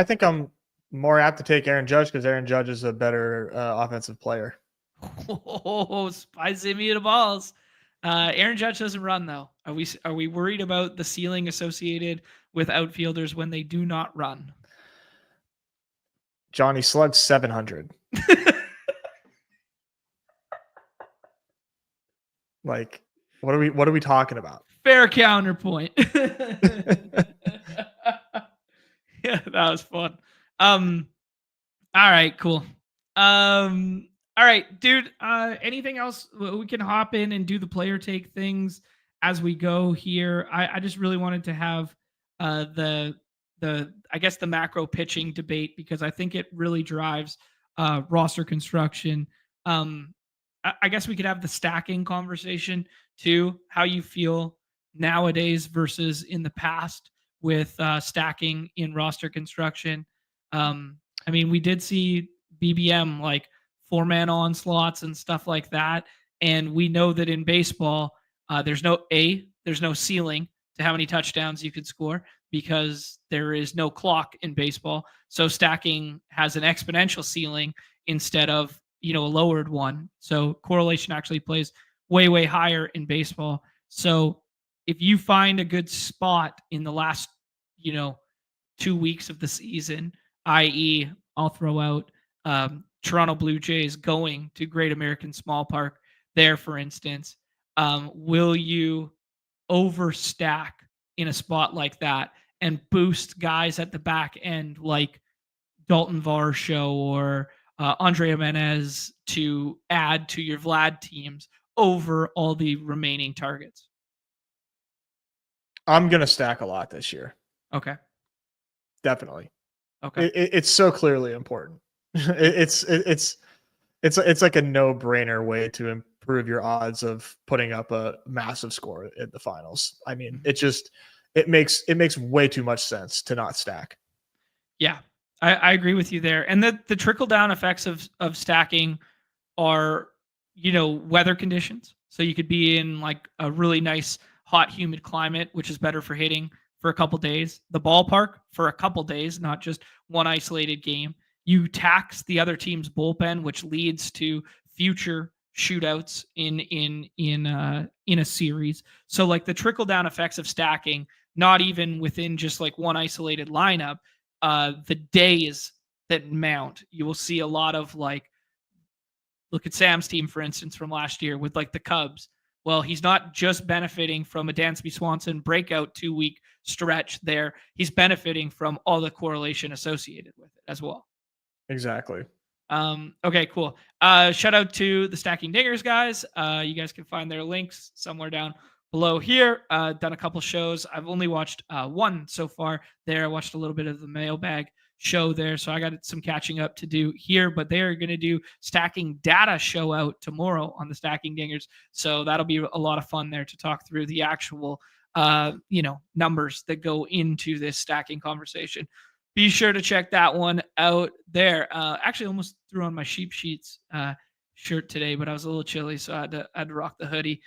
S2: think I'm more apt to take Aaron Judge because Aaron Judge is a better offensive player.
S1: Oh, spicy me the balls. Aaron Judge doesn't run though. Are we worried about the ceiling associated with outfielders when they do not run?
S2: Johnny slugs 700. Like, what are we talking about?
S1: Fair counterpoint. Yeah, that was fun. All right, cool. All right, dude. Anything else? We can hop in and do the player take things as we go here. I just really wanted to have the I guess the macro pitching debate because I think it really drives roster construction. I guess we could have the stacking conversation too. How you feel nowadays versus in the past with stacking in roster construction. I mean, we did see BBM like 4-man onslaughts and stuff like that. And we know that in baseball, there's no ceiling to how many touchdowns you could score because there is no clock in baseball. So stacking has an exponential ceiling instead of, a lowered one. So correlation actually plays way, way higher in baseball. So if you find a good spot in the last, 2 weeks of the season, i.e., I'll throw out Toronto Blue Jays going to Great American Small Park there, for instance. Will you overstack in a spot like that and boost guys at the back end like Dalton Varsho or Andre Jimenez to add to your Vlad teams over all the remaining targets?
S2: I'm gonna stack a lot this year.
S1: Okay.
S2: Definitely.
S1: Okay.
S2: It's so clearly important. It's like a no-brainer way to improve your odds of putting up a massive score in the finals. I mean, it makes way too much sense to not stack.
S1: Yeah, I agree with you there. And the trickle down effects of stacking are, weather conditions. So you could be in like a really nice, hot, humid climate, which is better for hitting for a couple days. The ballpark for a couple days, not just one isolated game. You tax the other team's bullpen, which leads to future shootouts in a series. So like the trickle down effects of stacking, not even within just like one isolated lineup, the days that mount, you will see a lot of like, look at Sam's team, for instance, from last year with like the Cubs. Well, he's not just benefiting from a Dansby Swanson breakout 2-week stretch there. He's benefiting from all the correlation associated with it as well.
S2: Exactly.
S1: Okay, cool. Shout out to the Stacking Dingers guys. You guys can find their links somewhere down below here. Done a couple shows. I've only watched one so far there. I watched a little bit of the mailbag show there, so I got some catching up to do here, but they are going to do stacking data show out tomorrow on the Stacking Dingers, so that'll be a lot of fun there to talk through the actual numbers that go into this stacking conversation. Be sure to check that one out there. Actually almost threw on my Sheep Sheets shirt today, but I was a little chilly, so I had to rock the hoodie.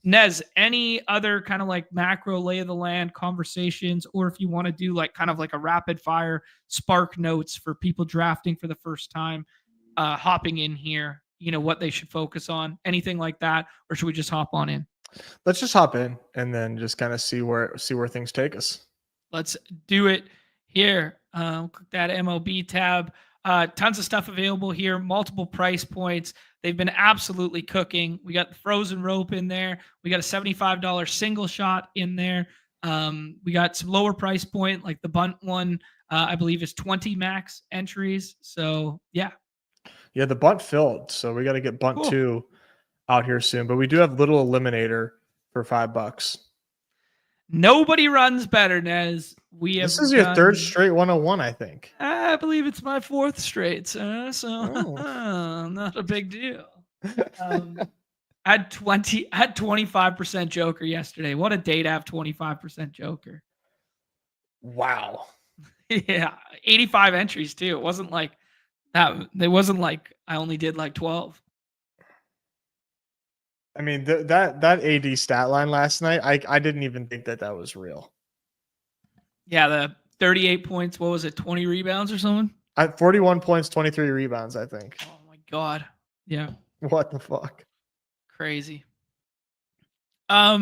S1: Nez, any other kind of like macro lay of the land conversations, or if you want to do like kind of like a rapid fire spark notes for people drafting for the first time, hopping in here, what they should focus on, anything like that, or should we just hop on in?
S2: Let's just hop in and then just kind of see where things take us.
S1: Let's do it here. Click that MLB tab. Tons of stuff available here, multiple price points. They've been absolutely cooking. We got the frozen rope in there. We got a $75 single shot in there. We got some lower price point, like the bunt one, I believe is 20 max entries. So yeah.
S2: Yeah, the bunt filled. So we got to get bunt 2 out here soon. But we do have little eliminator for $5.
S1: Nobody runs better, Nez.
S2: This is your third straight 101, I think.
S1: I believe it's my fourth straight, so not a big deal. I had 25% Joker yesterday. What a day to have 25% Joker.
S2: Wow.
S1: Yeah, 85 entries too. It wasn't like that. It wasn't like I only did like 12.
S2: I mean, that AD stat line last night, I didn't even think that was real.
S1: Yeah, the 38 points. What was it? 20 rebounds or something?
S2: 41 points, 23 rebounds, I think.
S1: Oh my God. Yeah.
S2: What the fuck?
S1: Crazy. All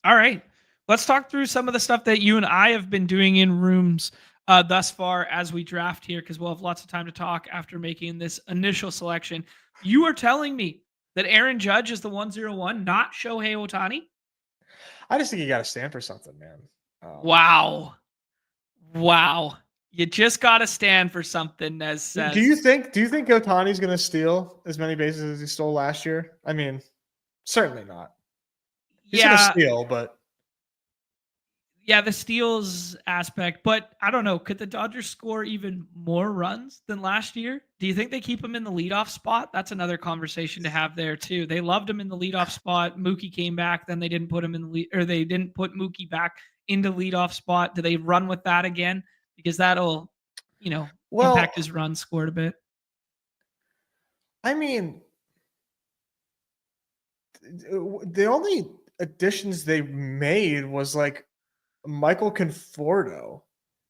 S1: right. Let's talk through some of the stuff that you and I have been doing in rooms thus far as we draft here, because we'll have lots of time to talk after making this initial selection. You are telling me that Aaron Judge is the 101, not Shohei Ohtani?
S2: I just think you got to stand for something, man.
S1: Wow. Wow. You just got to stand for something, Nez says.
S2: Do you think Otani's going to steal as many bases as he stole last year? I mean, certainly not. He's going to steal, but
S1: yeah, the steals aspect, but I don't know. Could the Dodgers score even more runs than last year? Do you think they keep him in the leadoff spot? That's another conversation to have there too. They loved him in the leadoff spot. Mookie came back, then they didn't put him in the lead, or they didn't put Mookie back into leadoff spot. Do they run with that again? Because that'll, impact his runs scored a bit.
S2: I mean, the only additions they made was like Michael Conforto,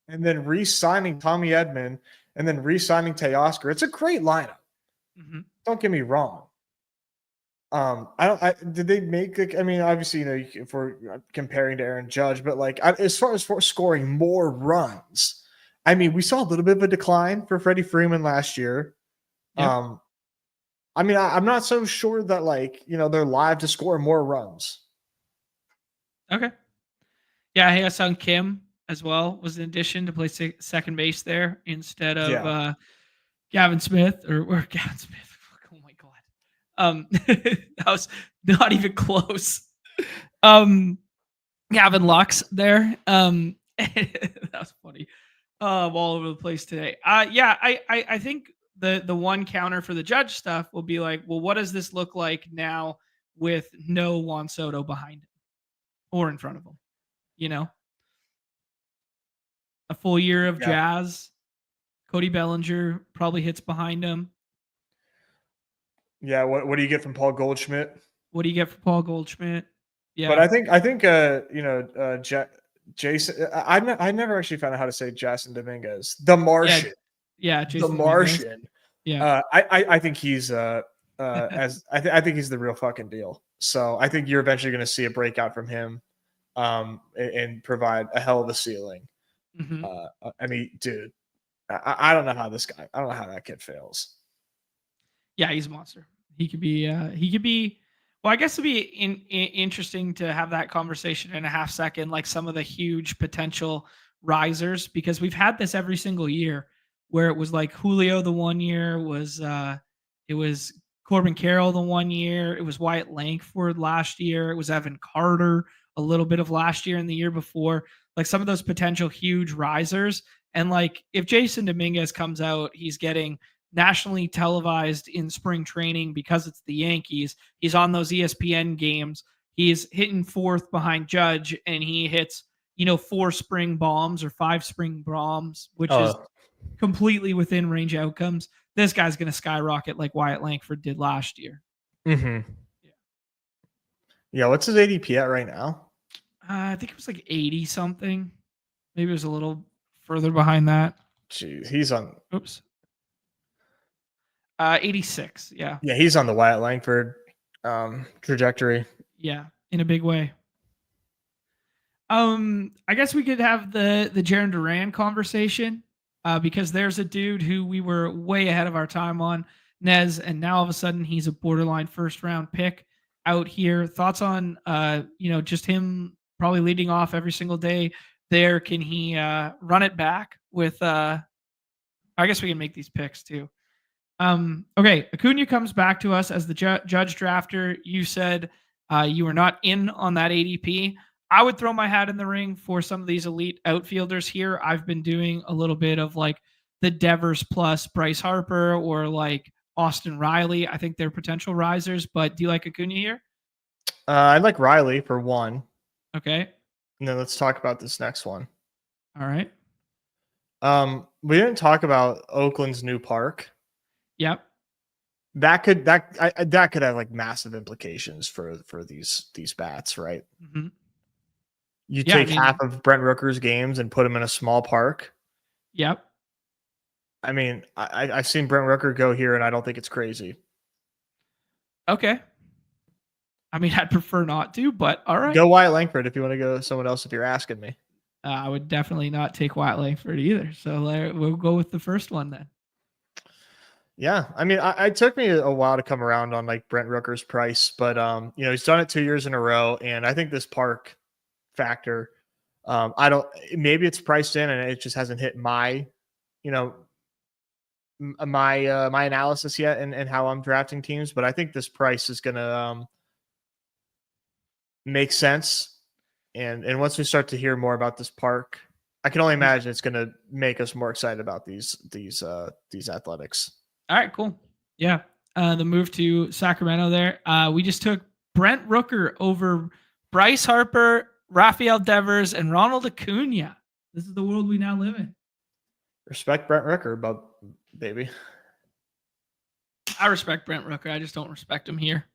S2: and then re-signing Tommy Edman, and then re-signing Teoscar. It's a great lineup.
S1: Mm-hmm.
S2: Don't get me wrong. Did they make? I mean, obviously, if we're comparing to Aaron Judge, but like as far as for scoring more runs, I mean, we saw a little bit of a decline for Freddie Freeman last year. Yep. I mean, I'm not so sure that they're live to score more runs.
S1: Okay. Yeah, Hae-Sung Kim as well was an addition to play second base there instead of Gavin Smith or Gavin Smith. Oh my god, that was not even close. Gavin Lux there. That was funny. All over the place today. I think the one counter for the Judge stuff will be like, well, what does this look like now with no Juan Soto behind him or in front of him? A full year of Jazz. Cody Bellinger probably hits behind him.
S2: Yeah, what do you get from Paul Goldschmidt?
S1: What do you get from Paul Goldschmidt? Yeah,
S2: but I think Jason. I never actually found out how to say Jason Dominguez, the Martian.
S1: Yeah, Jason
S2: the Martian.
S1: Dominguez. Yeah,
S2: I think he's I think he's the real fucking deal. So I think you're eventually going to see a breakout from him, and provide a hell of a ceiling.
S1: Mm-hmm.
S2: I mean, dude, I don't know how this guy. I don't know how that kid fails.
S1: Yeah, he's a monster. He could be. Well, I guess it'd be interesting to have that conversation in a half second, like some of the huge potential risers, because we've had this every single year, where it was like Julio the one year was it was Corbin Carroll the one year, it was Wyatt Langford last year, it was Evan Carter a little bit of last year and the year before, like some of those potential huge risers. And like if Jason Dominguez comes out, he's getting nationally televised in spring training because it's the Yankees. He's on those ESPN games. He's hitting fourth behind Judge, and he hits, 4 spring bombs or 5 spring bombs, which is completely within range outcomes. This guy's going to skyrocket like Wyatt Langford did last year.
S2: Mm-hmm. Yeah. What's his ADP at right now?
S1: I think it was like 80 something. Maybe it was a little further behind that.
S2: Jeez, he's on.
S1: Oops. 86. Yeah.
S2: Yeah, he's on the Wyatt Langford trajectory.
S1: Yeah, in a big way. I guess we could have the Jarren Duran conversation, because there's a dude who we were way ahead of our time on, Nez, and now all of a sudden he's a borderline first round pick out here. Thoughts on just him probably leading off every single day there? Can he run it back with I guess we can make these picks too. Okay, Acuna comes back to us as the judge drafter. You said you were not in on that ADP. I would throw my hat in the ring for some of these elite outfielders here. I've been doing a little bit of like the Devers plus Bryce Harper or like Austin Riley. I think they're potential risers, but do you like Acuna here?
S2: I like Riley for one.
S1: Okay.
S2: And then let's talk about this next one.
S1: All right.
S2: We didn't talk about Oakland's new park.
S1: Yep.
S2: That could have like massive implications for these bats, right?
S1: Mm-hmm.
S2: You take half of Brent Rooker's games and put him in a small park.
S1: Yep.
S2: I mean, I've seen Brent Rooker go here, and I don't think it's crazy.
S1: Okay. I mean, I'd prefer not to, but all right.
S2: Go Wyatt Langford if you want to go someone else if you're asking me.
S1: I would definitely not take Wyatt Langford either. So we'll go with the first one then.
S2: Yeah, I mean, it took me a while to come around on like Brent Rooker's price, but he's done it 2 years in a row, and I think this park factor, I don't, maybe it's priced in and it just hasn't hit my, you know, my analysis yet and how I'm drafting teams, but I think this price is gonna make sense, and once we start to hear more about this park, I can only imagine it's gonna make us more excited about these athletics.
S1: All right, cool. Yeah. The move to Sacramento there. We just took Brent Rooker over Bryce Harper, Rafael Devers, and Ronald Acuna. This is the world we now live in.
S2: Respect Brent Rooker, but baby.
S1: I respect Brent Rooker. I just don't respect him here.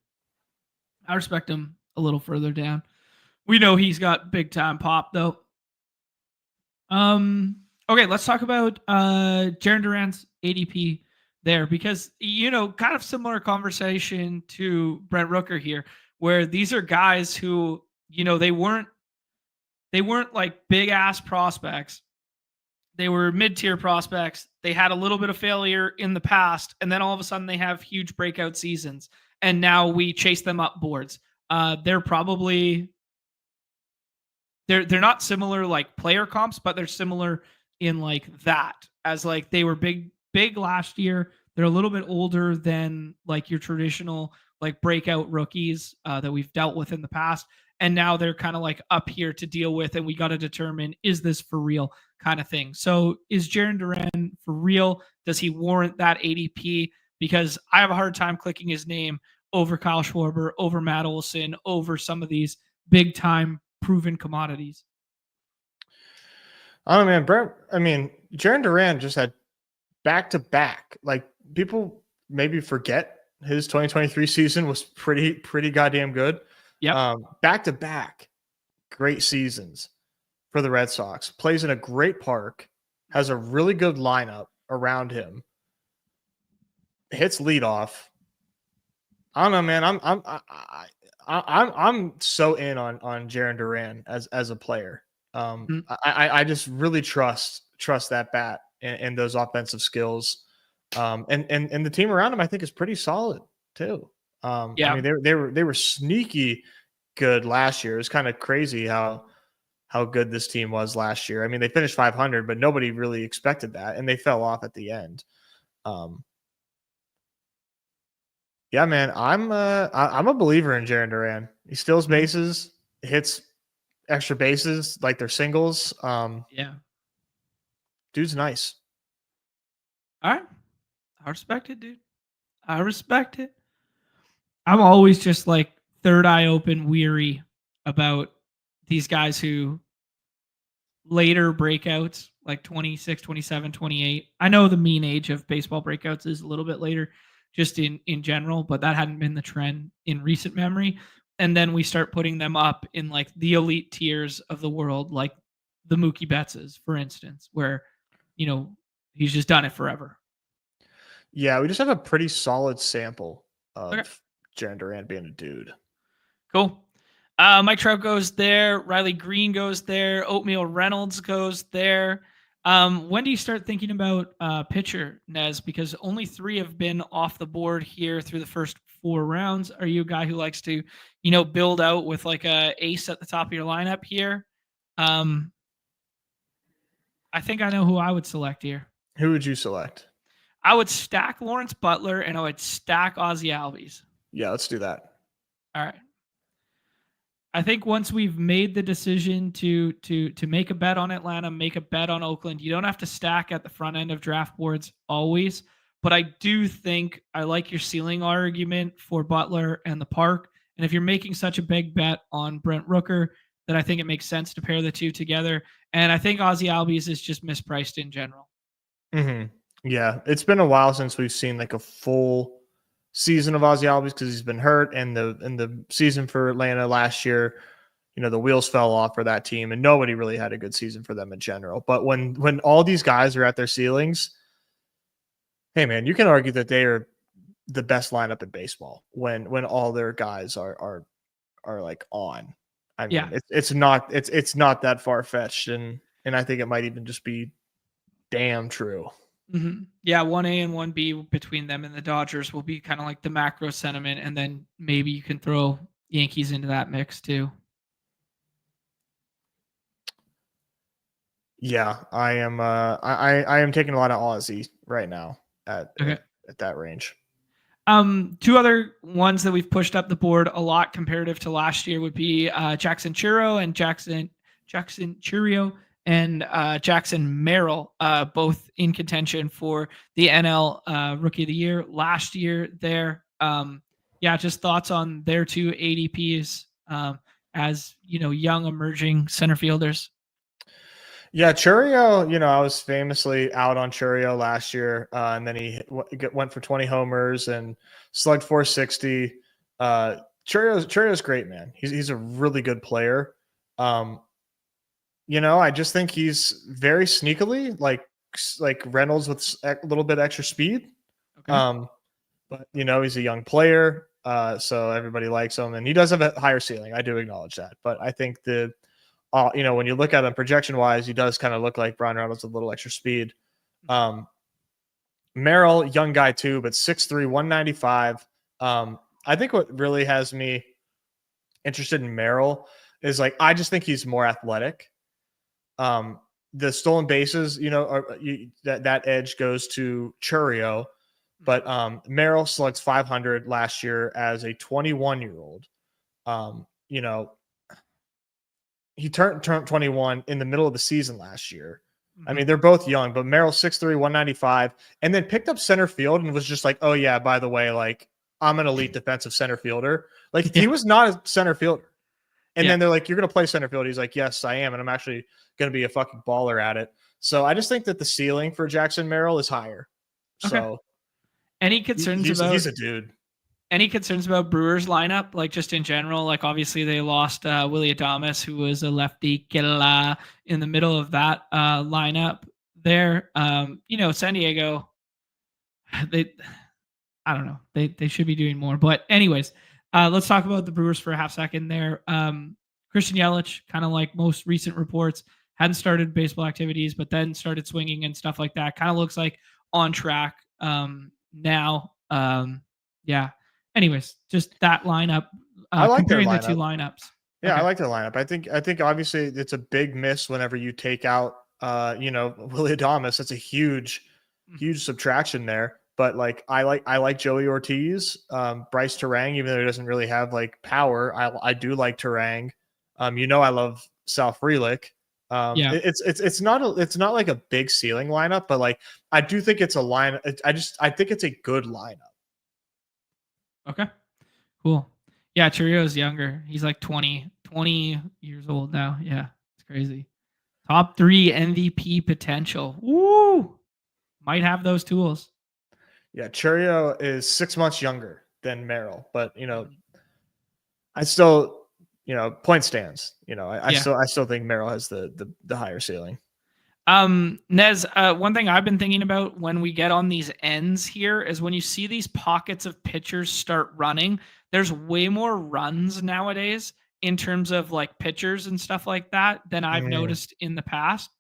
S1: I respect him a little further down. We know he's got big time pop though. Okay, let's talk about Jarren Duran's ADP there, because kind of similar conversation to Brent Rooker here, where these are guys who they weren't like big ass prospects. They were mid-tier prospects. They had a little bit of failure in the past, and then all of a sudden they have huge breakout seasons, and now we chase them up boards. They're probably they're not similar like player comps, but they're similar in like that, as like they were big last year. They're a little bit older than like your traditional like breakout rookies that we've dealt with in the past, and now they're kind of like up here to deal with, and we got to determine, is this for real kind of thing. So is Jarren Duran for real? Does he warrant that ADP? Because I have a hard time clicking his name over Kyle Schwarber, over Matt Olson, over some of these big time proven commodities.
S2: Oh man, Jarren Duran just had back to back. Like, people maybe forget his 2023 season was pretty goddamn good.
S1: Yeah.
S2: Back to back great seasons for the Red Sox. Plays in a great park, has a really good lineup around him. Hits leadoff. I don't know, man. I'm so in on Jarren Duran as a player. I just really trust that bat and those offensive skills. And the team around him, I think, is pretty solid too.
S1: Yeah.
S2: I mean, they were sneaky good last year. It's kind of crazy how good this team was last year. I mean, they finished 500, but nobody really expected that, and they fell off at the end. Yeah, man, I'm a believer in Jarren Duran. He steals bases, hits extra bases like they're singles.
S1: Yeah.
S2: Dude's nice.
S1: All right. I respect it, dude. I respect it. I'm always just like third eye open, weary about these guys who later breakouts, like 26, 27, 28. I know the mean age of baseball breakouts is a little bit later just in general, but that hadn't been the trend in recent memory. And then we start putting them up in like the elite tiers of the world, like the Mookie Bettses, for instance, where, he's just done it forever.
S2: Yeah, we just have a pretty solid sample of
S1: Okay.
S2: Jarren Duran being a dude.
S1: Cool. Mike Trout goes there. Riley Green goes there. Oatmeal Reynolds goes there. When do you start thinking about pitcher, Nez? Because only 3 have been off the board here through the first 4 rounds. Are you a guy who likes to, build out with like a ace at the top of your lineup here? I think I know who I would select here.
S2: Who would you select?
S1: I would stack Lawrence Butler and I would stack Ozzie Albies.
S2: Yeah, let's do that.
S1: All right. I think once we've made the decision to make a bet on Atlanta, make a bet on Oakland, you don't have to stack at the front end of draft boards always. But I do think I like your ceiling argument for Butler and the park. And if you're making such a big bet on Brent Rooker, then I think it makes sense to pair the two together. And I think Ozzie Albies is just mispriced in general.
S2: Mm-hmm. Yeah, it's been a while since we've seen like a full season of Ozzie Albies because he's been hurt, and the season for Atlanta last year, the wheels fell off for that team, and nobody really had a good season for them in general. But when all these guys are at their ceilings, hey man, you can argue that they are the best lineup in baseball when all their guys are like on. I mean,
S1: Yeah.
S2: it's not that far fetched, and I think it might even just be damn true.
S1: Yeah, 1A and 1B between them and the Dodgers will be kind of like the macro sentiment, and then maybe you can throw Yankees into that mix too.
S2: Yeah, I am. I am taking a lot of Aussie right now at,
S1: Okay.
S2: at at that range.
S1: Two other ones that we've pushed up the board a lot comparative to last year would be Jackson Churro and Jackson Churio and Jackson Merrill, both in contention for the NL Rookie of the Year last year. There, yeah, just thoughts on their two ADPs as young emerging center fielders.
S2: Yeah, Churio, I was famously out on Churio last year, and then he went for 20 homers and slugged 460. Churio's great, man. He's a really good player. Um, I just think he's very sneakily like Reynolds with a little bit extra speed.
S1: Okay.
S2: Um, but he's a young player, so everybody likes him, and he does have a higher ceiling. I do acknowledge that, but I think when you look at him projection wise, he does kind of look like Brian Reynolds with a little extra speed. Merrill, young guy too, but 6'3", 195. I think what really has me interested in Merrill is I just think he's more athletic. The stolen bases, that edge goes to Churio, but Merrill slugs 500 last year as a 21-year-old. He turned 21 in the middle of the season last year. I mean, they're both young, but Merrill 6'3", 195, and then picked up center field and was just like, oh yeah, by the way, I'm an elite defensive center fielder. He was not a center fielder. And then they're like, you're going to play center field. He's like, yes, I am. And I'm actually going to be a fucking baller at it. So I just think that the ceiling for Jackson Merrill is higher.
S1: Okay.
S2: So
S1: any concerns
S2: he's a dude.
S1: Any concerns about Brewers lineup, just in general? Obviously they lost Willie Adames, who was a lefty killer in the middle of that lineup there. San Diego, I don't know. They should be doing more. But anyways, let's talk about the Brewers for a half second there. Christian Yelich, kind of like most recent reports, hadn't started baseball activities, but then started swinging and stuff like that. Kind of looks like on track now. Yeah. Anyways, just that lineup.
S2: I like
S1: comparing
S2: their
S1: the two lineups.
S2: Yeah,
S1: Okay.
S2: I like their lineup. I think obviously it's a big miss whenever you take out Willie Adames. That's a huge subtraction there. But I like Joey Ortiz, Bryce Terang, even though he doesn't really have power. I do like Terang. I love Sal Frelick.
S1: Yeah.
S2: It's not like a big ceiling lineup, but I do think it's a line. I think it's a good lineup.
S1: Okay. Cool. Yeah, Churio's younger. He's like 20 years old now. Yeah, it's crazy. Top 3 MVP potential. Woo! Might have those tools.
S2: Yeah, Churio is 6 months younger than Merrill, but I still, point stands. I still think Merrill has the higher ceiling.
S1: Nez, one thing I've been thinking about when we get on these ends here is when you see these pockets of pitchers start running, there's way more runs nowadays in terms of pitchers and stuff like that than I've noticed in the past.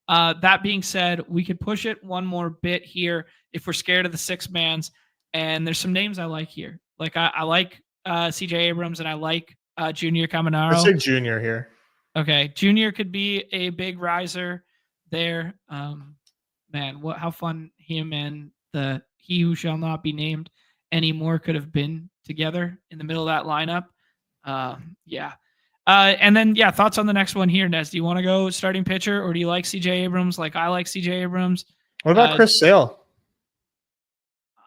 S1: That being said, we could push it one more bit here if we're scared of the six mans. And there's some names I like here. I like CJ Abrams and I like Junior Caminero.
S2: Let's say Junior here.
S1: Okay, Junior could be a big riser there. Man, how fun him and the he who shall not be named anymore could have been together in the middle of that lineup. Yeah. And then thoughts on the next one here, Nez. Do you want to go starting pitcher or do you like CJ Abrams? I like CJ Abrams.
S2: What about Chris Sale?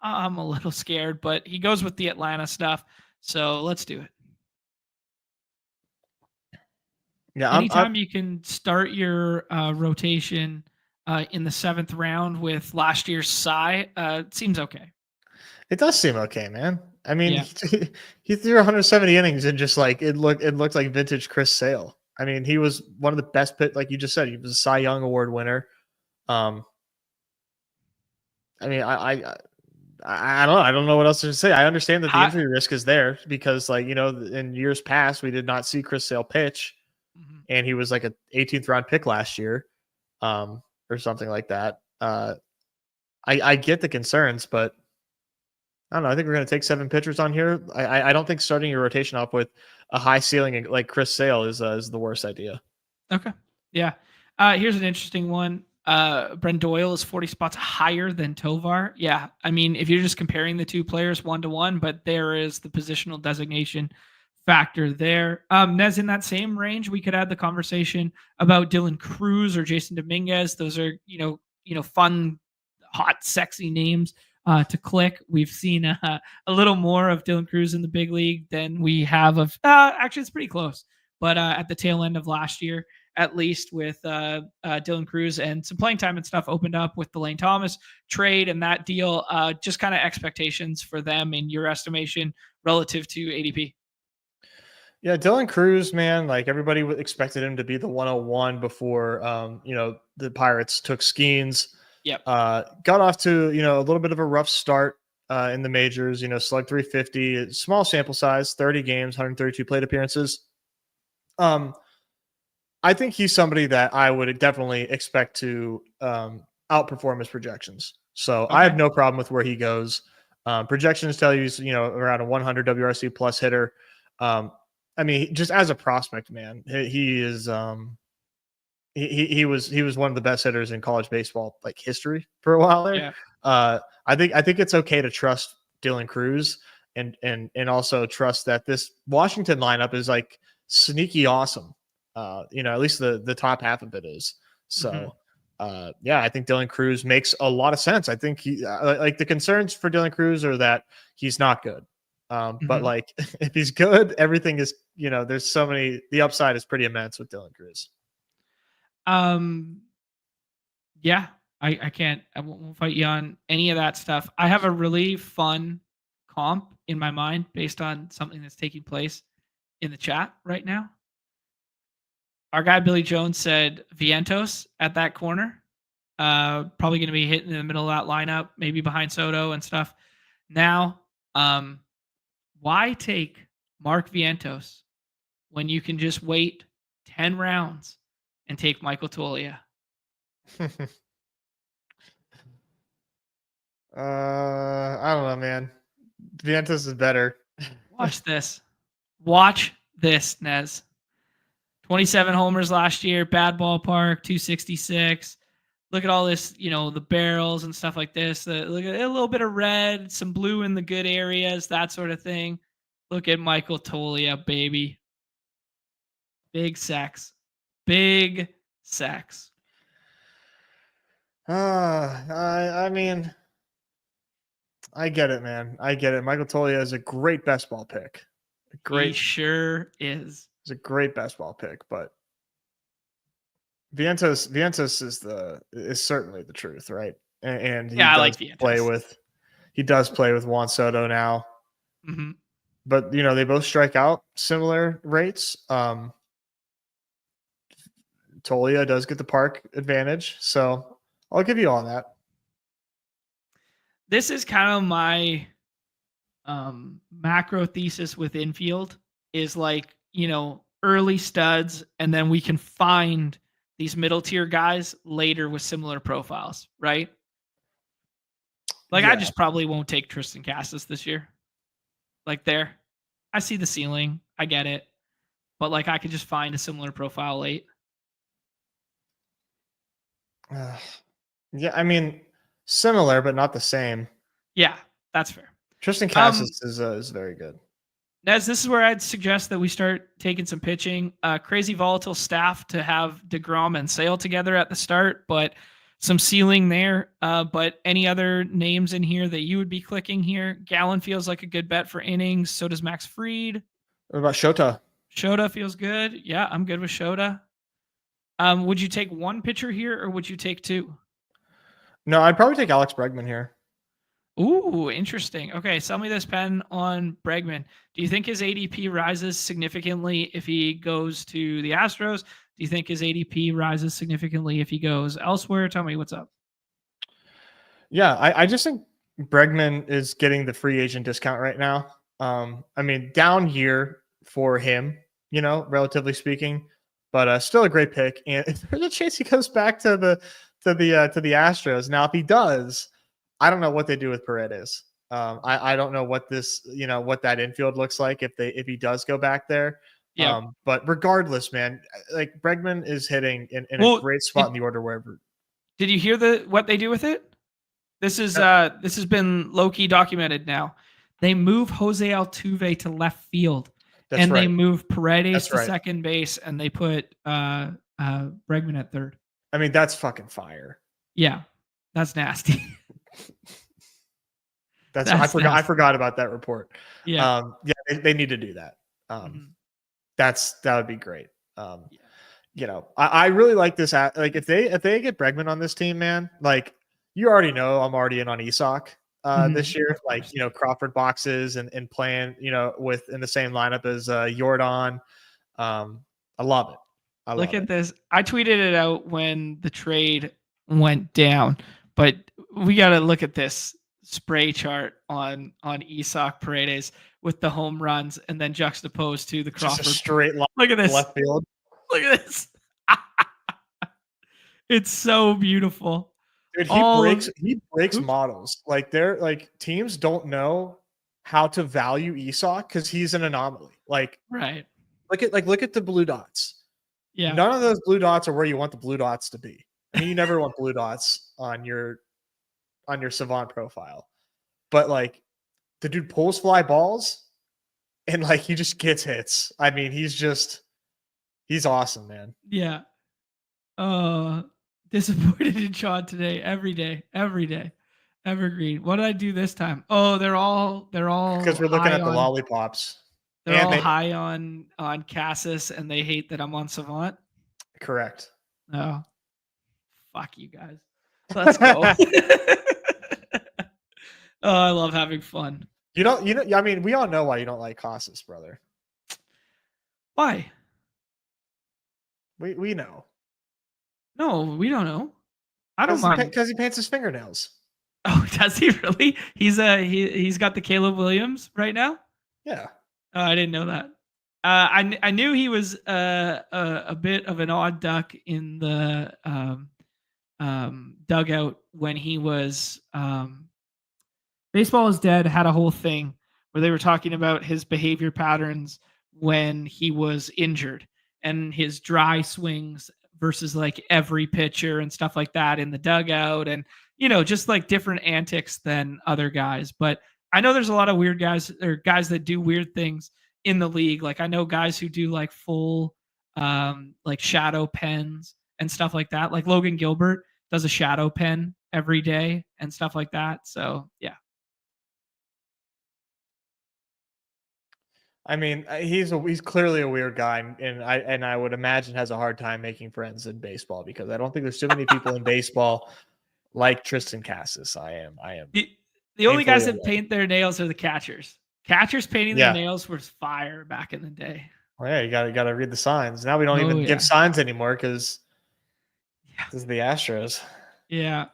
S1: I'm a little scared, but he goes with the Atlanta stuff. So let's do it. Yeah, anytime you can start your rotation in the 7th round with last year's Cy, it seems okay.
S2: It does seem okay, man. I mean, he threw 170 innings and just it looked like vintage Chris Sale. I mean, he was one of the best like you just said, he was a Cy Young Award winner. I mean, I don't know what else to say. I understand that the injury risk is there because in years past we did not see Chris Sale pitch. And he was like an 18th round pick last year, or something like that. I I get the concerns, but I don't know. I think we're going to take 7 pitchers on here. I don't think starting your rotation off with a high ceiling like Chris Sale is the worst idea.
S1: Okay. Yeah. Here's an interesting one. Brent Doyle is 40 spots higher than Tovar. Yeah. I mean, if you're just comparing the two players 1-to-1, but there is the positional designation factor there. Nez, in that same range, we could add the conversation about Dylan Cruz or Jason Dominguez. Those are, fun, hot, sexy names to click. We've seen a little more of Dylan Cruz in the big league than we have of, actually, it's pretty close, but at the tail end of last year, at least with Dylan Cruz, and some playing time and stuff opened up with the Lane Thomas trade and that deal. Just kind of expectations for them in your estimation relative to ADP.
S2: Yeah, Dylan Cruz, man, like everybody expected him to be the 101 before, the Pirates took Skeens.
S1: Yep.
S2: Got off to, a little bit of a rough start in the majors, slug 350, small sample size, 30 games, 132 plate appearances. I think he's somebody that I would definitely expect to outperform his projections. So okay. I have no problem with where he goes. Projections tell you he's, around a 100 WRC plus hitter. I mean, just as a prospect, man, he is he was one of the best hitters in college baseball like history for a while there.
S1: Yeah.
S2: I think it's okay to trust Dylan Cruz and also trust that this Washington lineup is like sneaky awesome. At least the top half of it is. So, I think Dylan Cruz makes a lot of sense. I think he like the concerns for Dylan Cruz are that he's not good. But like if he's good, everything is, there's so many, the upside is pretty immense with Dylan Cruz.
S1: Yeah, I won't fight you on any of that stuff. I have a really fun comp in my mind based on something that's taking place in the chat right now. Our guy Billy Jones said Vientos at that corner. Probably going to be hitting in the middle of that lineup, maybe behind Soto and stuff. Now, why take Mark Vientos when you can just wait 10 rounds and take Michael Toglia?
S2: I don't know, man. Vientos is better.
S1: Watch this, Nez. 27 homers last year, bad ballpark, 266. Look at all this, the barrels and stuff like this. Look at a little bit of red, some blue in the good areas, that sort of thing. Look at Michael Toglia, baby. Big sex. Big sex.
S2: I mean, I get it, man. I get it. Michael Toglia is a great best ball pick.
S1: He sure is.
S2: It's a great best ball pick, but Vientos is certainly the truth, right? And he
S1: I like Vientos.
S2: He does play with Juan Soto now.
S1: Mm-hmm.
S2: But they both strike out similar rates. Toglia does get the park advantage, so I'll give you all that.
S1: This is kind of my macro thesis with infield is like, early studs, and then we can find these middle tier guys later with similar profiles, right? Like I just probably won't take Tristan Casas this year. Like there, I see the ceiling. I get it. But like I could just find a similar profile late.
S2: I mean, similar, but not the same.
S1: Yeah, that's fair.
S2: Tristan Casas is very good.
S1: Nez, this is where I'd suggest that we start taking some pitching. Crazy volatile staff to have DeGrom and Sale together at the start, but some ceiling there. But any other names in here that you would be clicking here? Gallen feels like a good bet for innings. So does Max Fried.
S2: What about Shota?
S1: Shota feels good. Yeah, I'm good with Shota. Would you take one pitcher here or would you take two?
S2: No, I'd probably take Alex Bregman here.
S1: Ooh, interesting. Okay, sell me this pen on Bregman. Do you think his ADP rises significantly if he goes to the Astros? Do you think his ADP rises significantly if he goes elsewhere? Tell me what's up.
S2: Yeah, I just think Bregman is getting the free agent discount right now. I mean, down year for him, relatively speaking, but still a great pick. And there's a chance he goes back to the Astros. Now, if he does, I don't know what they do with Paredes. I don't know what what that infield looks like if he does go back there.
S1: Yeah.
S2: But regardless, man, like Bregman is hitting in a
S1: Well,
S2: great spot in the order wherever.
S1: did you hear what they do with it? This has been low key documented now. They move Jose Altuve to left field,
S2: That's
S1: and they
S2: right.
S1: move Paredes
S2: That's
S1: to
S2: right.
S1: second base, and they put Bregman at third.
S2: I mean, that's fucking fire.
S1: Yeah, that's nasty.
S2: I forgot about that report.
S1: Yeah.
S2: Yeah, they need to do that. That would be great. I really like this. Like if they get Bregman on this team, man, like you already know, I'm already in on Isak this year. Like Crawford boxes and playing with in the same lineup as Jordan. I love it.
S1: Look at this. I tweeted it out when the trade went down, but we got to look at this spray chart on Isak Paredes with the home runs and then juxtaposed to the Crawford.
S2: Just a straight line.
S1: Look at this.
S2: Left field.
S1: Look at this. It's so beautiful.
S2: Dude, he breaks models. Like teams don't know how to value Isak because he's an anomaly. Like
S1: right.
S2: Look at the blue dots.
S1: Yeah.
S2: None of those blue dots are where you want the blue dots to be. I mean, you never want blue dots on your Savant profile. But like the dude pulls fly balls and like he just gets hits. I mean, he's awesome, man.
S1: Yeah. Disappointed in Sean today. Every day. Evergreen. What did I do this time? Oh, they're all
S2: because we're looking at the lollipops.
S1: They're all high on Cassis, and they hate that I'm on Savant.
S2: Correct.
S1: Oh, fuck you guys. Let's go. Oh, I love having fun.
S2: I mean, we all know why you don't like Cassis, brother.
S1: Why?
S2: We know.
S1: No, we don't know. I don't mind
S2: because he paints his fingernails.
S1: Oh, does he really? He's got the Caleb Williams right now.
S2: Yeah.
S1: Oh, I didn't know that. I knew he was a bit of an odd duck in the dugout when he was Baseball is Dead had a whole thing where they were talking about his behavior patterns when he was injured and his dry swings versus like every pitcher and stuff like that in the dugout and just like different antics than other guys. But I know there's a lot of weird guys or guys that do weird things in the league. Like I know guys who do like full like shadow pens and stuff like that. Like Logan Gilbert does a shadow pen every day and stuff like that. So yeah.
S2: I mean, he's clearly a weird guy, and I would imagine has a hard time making friends in baseball because I don't think there's too many people in baseball like Tristan Cassis. I am.
S1: The only guys that paint their nails are the catchers. Catchers painting their nails was fire back in the day.
S2: Well, yeah, you got to read the signs. Now we don't even give signs anymore because this is the Astros.
S1: Yeah,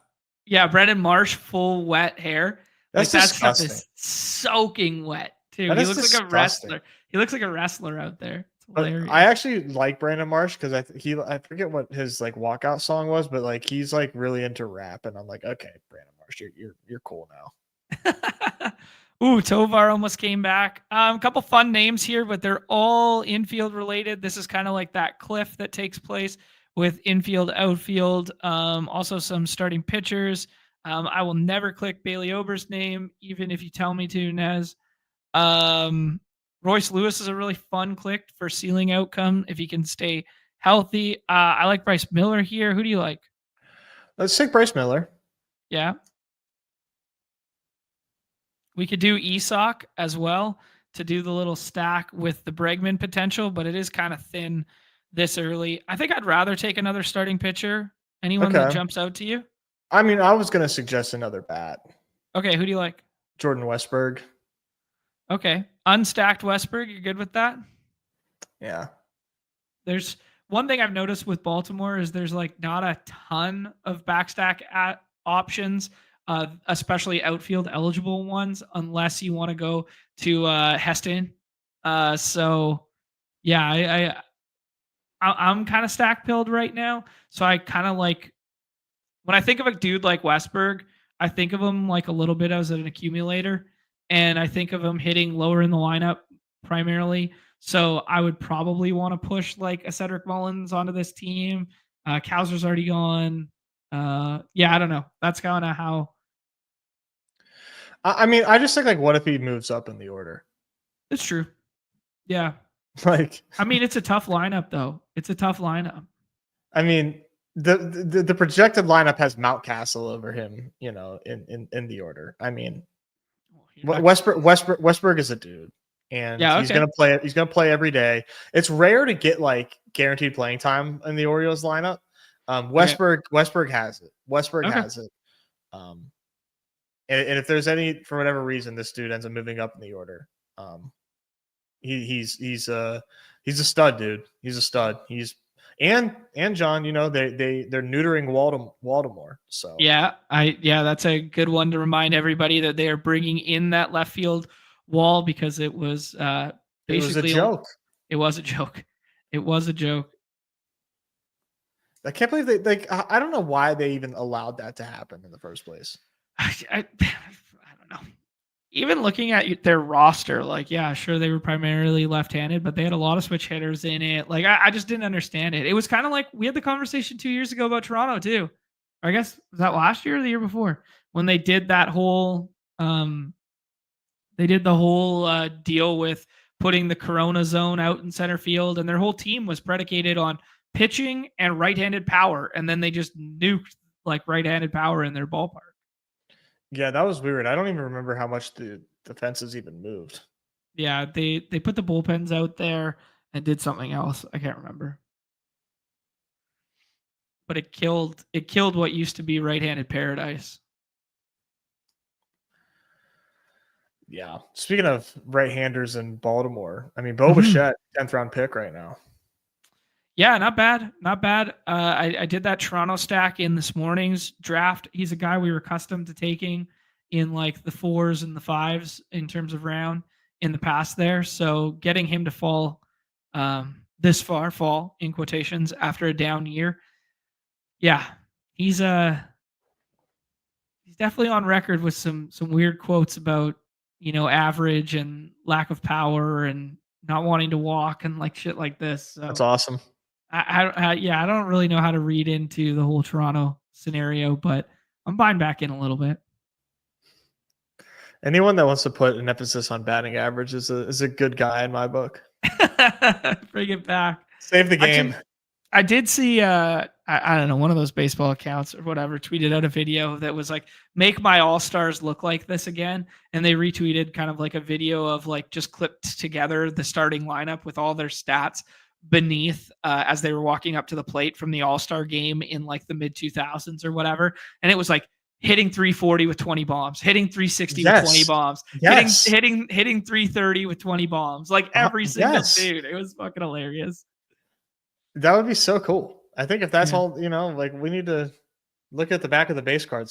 S1: yeah. Brendan Marsh, full wet hair.
S2: That's
S1: that
S2: disgusting.
S1: Stuff is soaking wet too. He looks like a wrestler. He looks like a wrestler out there.
S2: But I actually like Brandon Marsh because I forget what his like walkout song was, but like he's like really into rap, and I'm like, okay, Brandon Marsh, you're cool now.
S1: Ooh, Tovar almost came back. A couple fun names here, but they're all infield related. This is kind of like that cliff that takes place with infield, outfield. Also some starting pitchers. I will never click Bailey Ober's name, even if you tell me to, Nez. Royce Lewis is a really fun click for ceiling outcome if he can stay healthy. I like Bryce Miller here. Who do you like?
S2: Let's take Bryce Miller.
S1: Yeah. We could do Isak as well to do the little stack with the Bregman potential, but it is kind of thin this early. I think I'd rather take another starting pitcher. Anyone that jumps out to you?
S2: I mean, I was going to suggest another bat.
S1: Okay, who do you like?
S2: Jordan Westberg.
S1: Okay. Unstacked Westberg, you're good with that?
S2: Yeah.
S1: There's one thing I've noticed with Baltimore is there's like not a ton of backstack options, especially outfield eligible ones, unless you want to go to Heston. So yeah, I'm kind of stack pilled right now. So I kind of like when I think of a dude like Westberg, I think of him like a little bit as an accumulator, and I think of him hitting lower in the lineup primarily. So I would probably want to push like a Cedric Mullins onto this team. Kowser's already gone. Yeah, I don't know. That's kind of how.
S2: I mean, I just think like, what if he moves up in the order?
S1: It's true. Yeah.
S2: Like,
S1: I mean, it's a tough lineup though. It's a tough lineup.
S2: I mean, the projected lineup has Mountcastle over him, you know, in the order. I mean, Westberg is a dude, and
S1: Yeah,
S2: he's
S1: okay.
S2: gonna play. He's gonna play every day. It's rare to get like guaranteed playing time in the Orioles lineup. Westberg has it. Westberg
S1: Okay.
S2: has it. And if there's any, for whatever reason, this dude ends up moving up in the order, he's a stud, dude. He's a stud. He's and John, you know, they're neutering Waldemar. So
S1: yeah, that's a good one to remind everybody that they are bringing in that left field wall because it was basically
S2: it was a joke.
S1: It was a joke. It was a joke.
S2: I can't believe they like. I don't know why they even allowed that to happen in the first place.
S1: I don't know. Even looking at their roster, like, yeah, sure, they were primarily left-handed, but they had a lot of switch hitters in it. Like, I just didn't understand it. It was kind of like we had the conversation 2 years ago about Toronto too. Or I guess was that last year or the year before when they did that whole deal with putting the Corona zone out in center field, and their whole team was predicated on pitching and right-handed power, and then they just nuked like right-handed power in their ballpark.
S2: Yeah, that was weird. I don't even remember how much the fences even moved.
S1: Yeah, they put the bullpens out there and did something else. I can't remember. But it killed what used to be right-handed paradise.
S2: Yeah. Speaking of right-handers in Baltimore, I mean, Bo Bichette, 10th round pick right now.
S1: Yeah, not bad. Not bad. I did that Toronto stack in this morning's draft. He's a guy we were accustomed to taking in like the 4s and the 5s in terms of round in the past there. So getting him to fall this far, fall in quotations, after a down year. Yeah, he's definitely on record with some weird quotes about, you know, average and lack of power and not wanting to walk and like shit like this. So
S2: That's awesome.
S1: I don't really know how to read into the whole Toronto scenario, but I'm buying back in a little bit.
S2: Anyone that wants to put an emphasis on batting average is a good guy in my book.
S1: Bring it back.
S2: Save the game.
S1: Actually, I did see I don't know, one of those baseball accounts or whatever tweeted out a video that was like, make my all-stars look like this again, and they retweeted kind of like a video of like just clipped together the starting lineup with all their stats beneath as they were walking up to the plate from the all-star game in like the mid 2000s or whatever, and it was like hitting 340 with 20 bombs, hitting 360 with 20 bombs, hitting 330 with 20 bombs, like every single dude. It was fucking hilarious.
S2: That would be so cool. I think if that's all, you know, like we need to look at the back of the baseball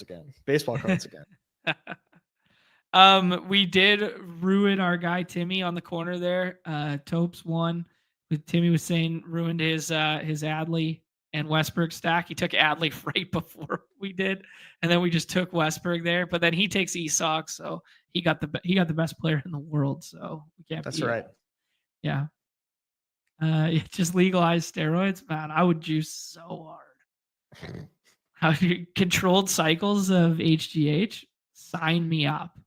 S2: cards again.
S1: We did ruin our guy Timmy on the corner there. Topes won. Timmy was saying ruined his Adley and Westberg stack. He took Adley right before we did, and then we just took Westberg there. But then he takes Esox, so he got the best player in the world. So we can't.
S2: That's right.
S1: Yeah. Just legalize steroids, man. I would juice so hard. How you controlled cycles of HGH? Sign me up.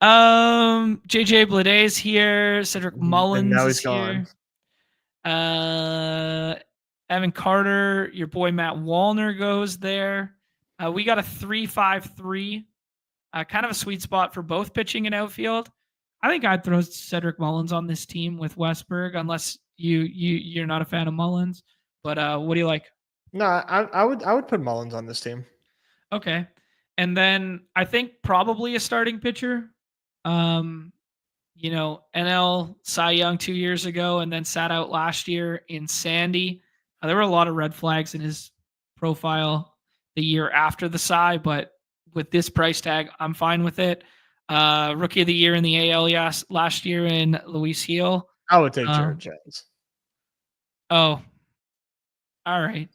S1: JJ Bleda's here. Cedric Mullins
S2: now
S1: is here. Evan Carter, your boy Matt Wallner goes there. We got a 3-5-3. Kind of a sweet spot for both pitching and outfield. I think I'd throw Cedric Mullins on this team with Westberg, unless you're not a fan of Mullins. But what do you like?
S2: No, I would put Mullins on this team.
S1: Okay, and then I think probably a starting pitcher. You know, NL Cy Young 2 years ago, and then sat out last year in Sandy. There were a lot of red flags in his profile the year after the Cy, but with this price tag, I'm fine with it. Rookie of the year in the AL last year in Luis Gil.
S2: I would take Jared Jones.
S1: Oh, all right,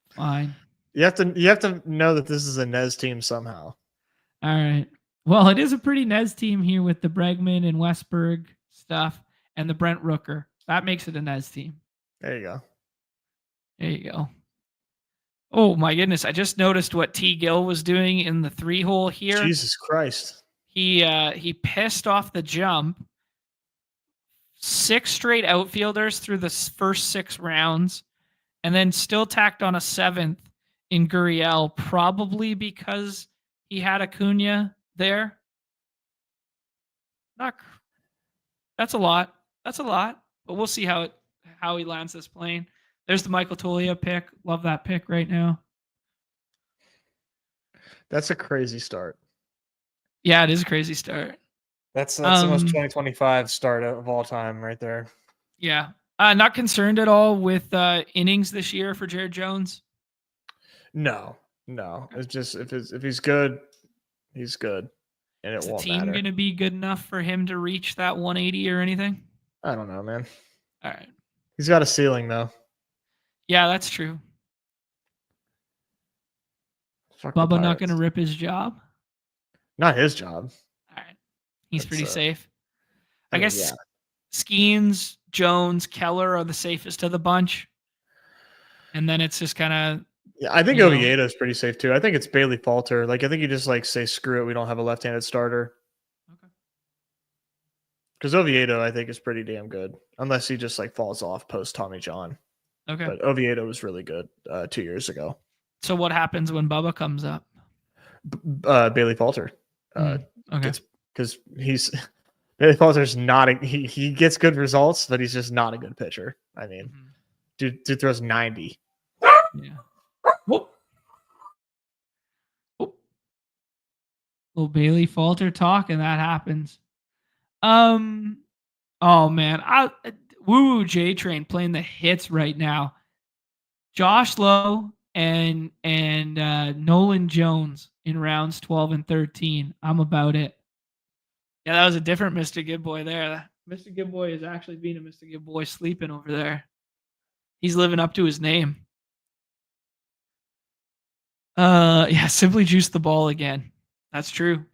S1: fine.
S2: You have to know that this is a Nez team somehow.
S1: All right. Well, it is a pretty Nez team here with the Bregman and Westberg stuff and the Brent Rooker. That makes it a Nez team.
S2: There you go.
S1: There you go. Oh my goodness! I just noticed what T. Gill was doing in the 3-hole here.
S2: Jesus Christ!
S1: He pissed off the jump. 6 straight outfielders through the first 6 rounds, and then still tacked on a 7th in Gurriel, probably because he had Acuna there. That's a lot. That's a lot. But we'll see how he lands this plane. There's the Michael Toglia pick. Love that pick right now.
S2: That's a crazy start.
S1: Yeah, it is a crazy start.
S2: That's the most 2025 start of all time right there.
S1: Yeah. Not concerned at all with innings this year for Jared Jones.
S2: No. It's just if he's good, he's good, and it won't matter. Is the team
S1: going to be good enough for him to reach that 180 or anything?
S2: I don't know, man.
S1: All right.
S2: He's got a ceiling though.
S1: Yeah, that's true.
S2: Fuck
S1: Bubba not going to rip his job?
S2: Not his job.
S1: All right. He's pretty safe. I guess Skeens, Jones, Keller are the safest of the bunch. And then it's just kind of...
S2: Yeah, I think Oviedo is pretty safe too. I think it's Bailey Falter. Like, I think you just like say, screw it, we don't have a left-handed starter. Okay. Because Oviedo, I think, is pretty damn good. Unless he just like falls off post Tommy John.
S1: Okay.
S2: But Oviedo was really good 2 years ago.
S1: So what happens when Bubba comes up?
S2: Bailey Falter.
S1: Okay.
S2: Because Bailey Falter's not he gets good results, but he's just not a good pitcher. I mean, dude throws 90.
S1: Yeah. Whoop. Whoop. Little Bailey Falter talk, and that happens. Oh man, Woo J Train playing the hits right now. Josh Lowe and Nolan Jones in rounds 12 and 13. I'm about it. Yeah, that was a different Mr. Good Boy there. Mr. Good Boy is actually being a Mr. Good Boy sleeping over there. He's living up to his name. Yeah, simply juice the ball again. That's true.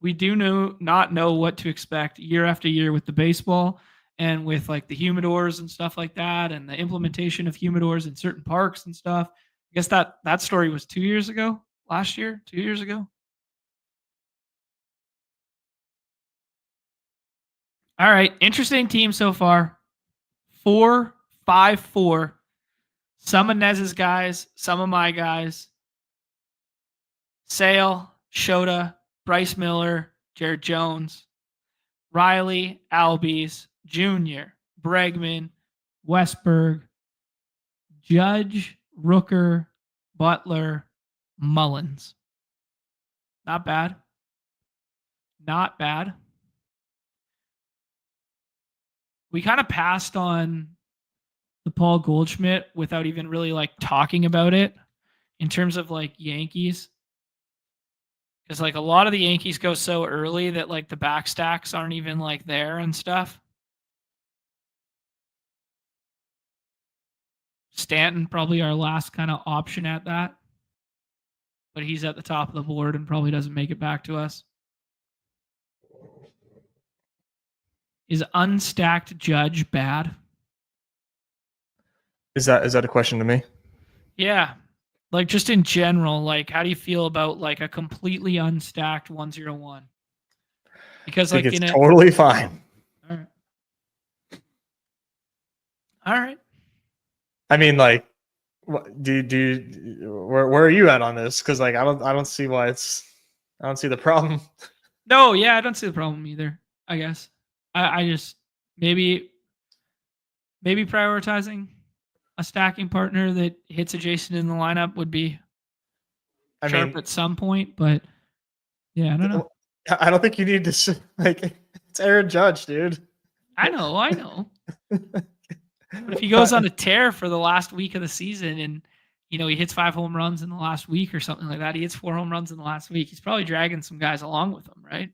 S1: We do not know what to expect year after year with the baseball and with like the humidors and stuff like that, and the implementation of humidors in certain parks and stuff. I guess that story was 2 years ago, last year, 2 years ago. All right, interesting team so far. 4-5-4. Some of Nez's guys, some of my guys. Sale, Shota, Bryce Miller, Jared Jones, Riley, Albies, Jr., Bregman, Westberg, Judge, Rooker, Butler, Mullins. Not bad. Not bad. We kind of passed on the Paul Goldschmidt without even really like talking about it in terms of like Yankees. Because like a lot of the Yankees go so early that like the back stacks aren't even like there and stuff. Stanton probably our last kind of option at that. But he's at the top of the board and probably doesn't make it back to us. Is unstacked Judge bad?
S2: Is that a question to me?
S1: Yeah. Like just in general, like how do you feel about like a completely unstacked 101? Because
S2: I think
S1: like
S2: it's totally fine.
S1: All right.
S2: I mean, like, where are you at on this? Because like I don't see why I don't see the problem.
S1: No, yeah, I don't see the problem either. I guess I just maybe prioritizing a stacking partner that hits adjacent in the lineup would be sharp at some point, but yeah, I don't know.
S2: I don't think you need to like it's Aaron Judge, dude.
S1: I know. But if he goes on a tear for the last week of the season and he hits 5 home runs in the last week or something like that, he hits 4 home runs in the last week, he's probably dragging some guys along with him, right?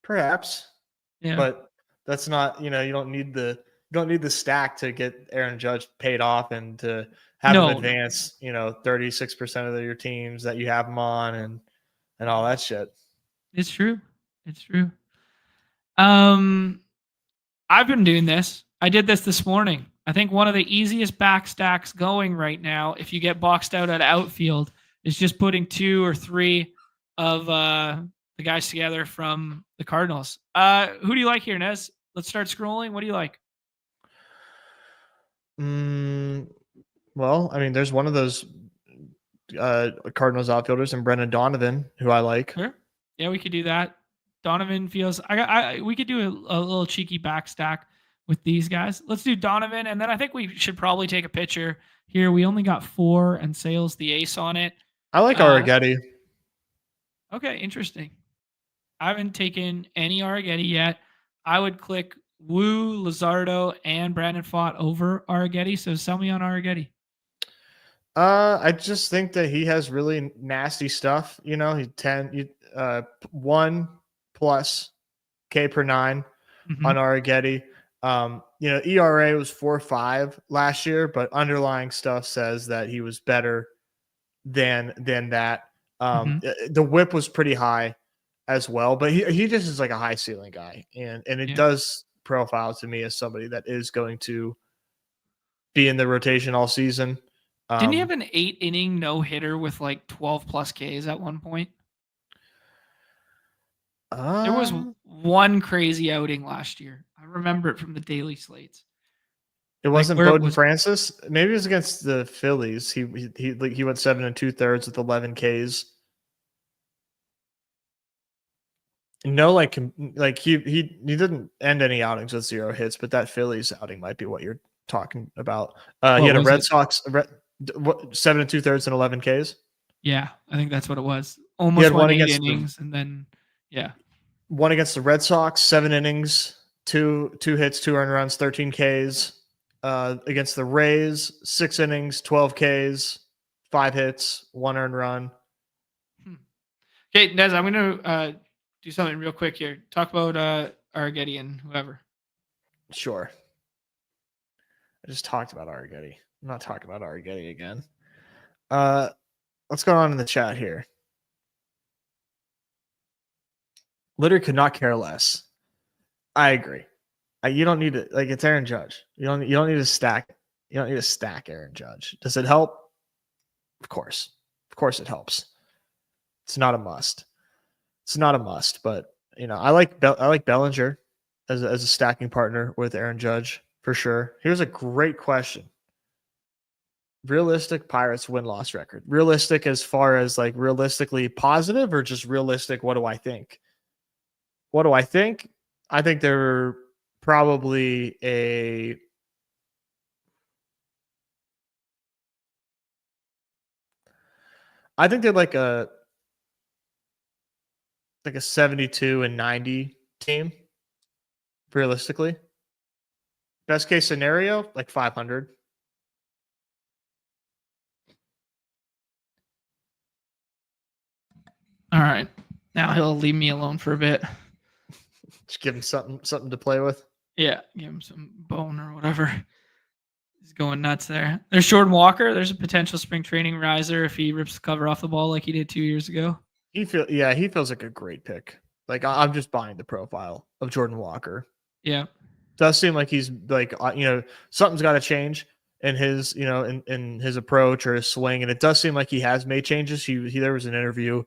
S2: Perhaps.
S1: Yeah.
S2: But that's not, you don't need the stack to get Aaron Judge paid off and to have them
S1: No,
S2: advance, 36% of your teams that you have them on and all that shit.
S1: it's true. It's true. Um, I've been doing this. I did this morning. I think one of the easiest back stacks going right now, if you get boxed out at outfield, is just putting 2 or 3 of the guys together from the Cardinals. Who do you like here, Nez? Let's start scrolling. What do you like?
S2: Well, I mean, there's one of those Cardinals outfielders and Brendan Donovan, who I like.
S1: Sure. Yeah, we could do that. Donovan feels. We could do a little cheeky back stack with these guys. Let's do Donovan, and then I think we should probably take a picture here. We only got 4, and Sale's the ace on it.
S2: I like Arrighetti.
S1: Okay, interesting. I haven't taken any Arrighetti yet. I would click Wu, Luzardo, and Brandon Pfaadt over Arrighetti. So sell me on Arrighetti.
S2: I just think that he has really nasty stuff. He's 1 plus K per 9 on Arrighetti. ERA was 4.5 last year, but underlying stuff says that he was better than that. The whip was pretty high as well, but he just is like a high ceiling guy, and it does profile to me as somebody that is going to be in the rotation all season.
S1: Didn't he have an 8-inning no-hitter with like 12 plus Ks at one point? There was one crazy outing last year. I remember it from the daily slates.
S2: It wasn't Bowden Francis. Maybe it was against the Phillies. He went 7 2/3 with 11 Ks. No, like he didn't end any outings with 0 hits, but that Phillies outing might be what you're talking about. He had a Red Sox 7 2/3 and 11 Ks.
S1: Yeah, I think that's what it was. Almost won 8 innings, and then
S2: one against the Red Sox, 7 innings, 2 hits, 2 earned runs, 13 Ks. Against the Rays, 6 innings, 12 Ks, 5 hits, 1 earned run.
S1: Okay, Nez, I'm going to do something real quick here. Talk about Arrighetti and whoever.
S2: Sure. I just talked about Arrighetti. I'm not talking about Arrighetti again. What's going on in the chat here? Literally could not care less. I agree. You don't need to, like, it's Aaron Judge. You don't need to stack. You don't need to stack Aaron Judge. Does it help? Of course. Of course it helps. It's not a must. It's not a must, but I like Bellinger as a stacking partner with Aaron Judge for sure. Here's a great question. Realistic Pirates win-loss record. Realistic as far as like realistically positive, or just realistic, what do I think? What do I think? I think they're probably I think they're like a 72 and 90 team, realistically. Best case scenario, like 500.
S1: All right. Now he'll leave me alone for a bit.
S2: Just give him something to play with.
S1: Yeah, give him some bone or whatever. He's going nuts there. There's Jordan Walker. There's a potential spring training riser if he rips the cover off the ball like he did 2 years ago.
S2: He feels like a great pick. Like, I'm just buying the profile of Jordan Walker.
S1: Yeah.
S2: Does seem like he's like, something's got to change in his, in his approach or his swing. And it does seem like he has made changes. There was an interview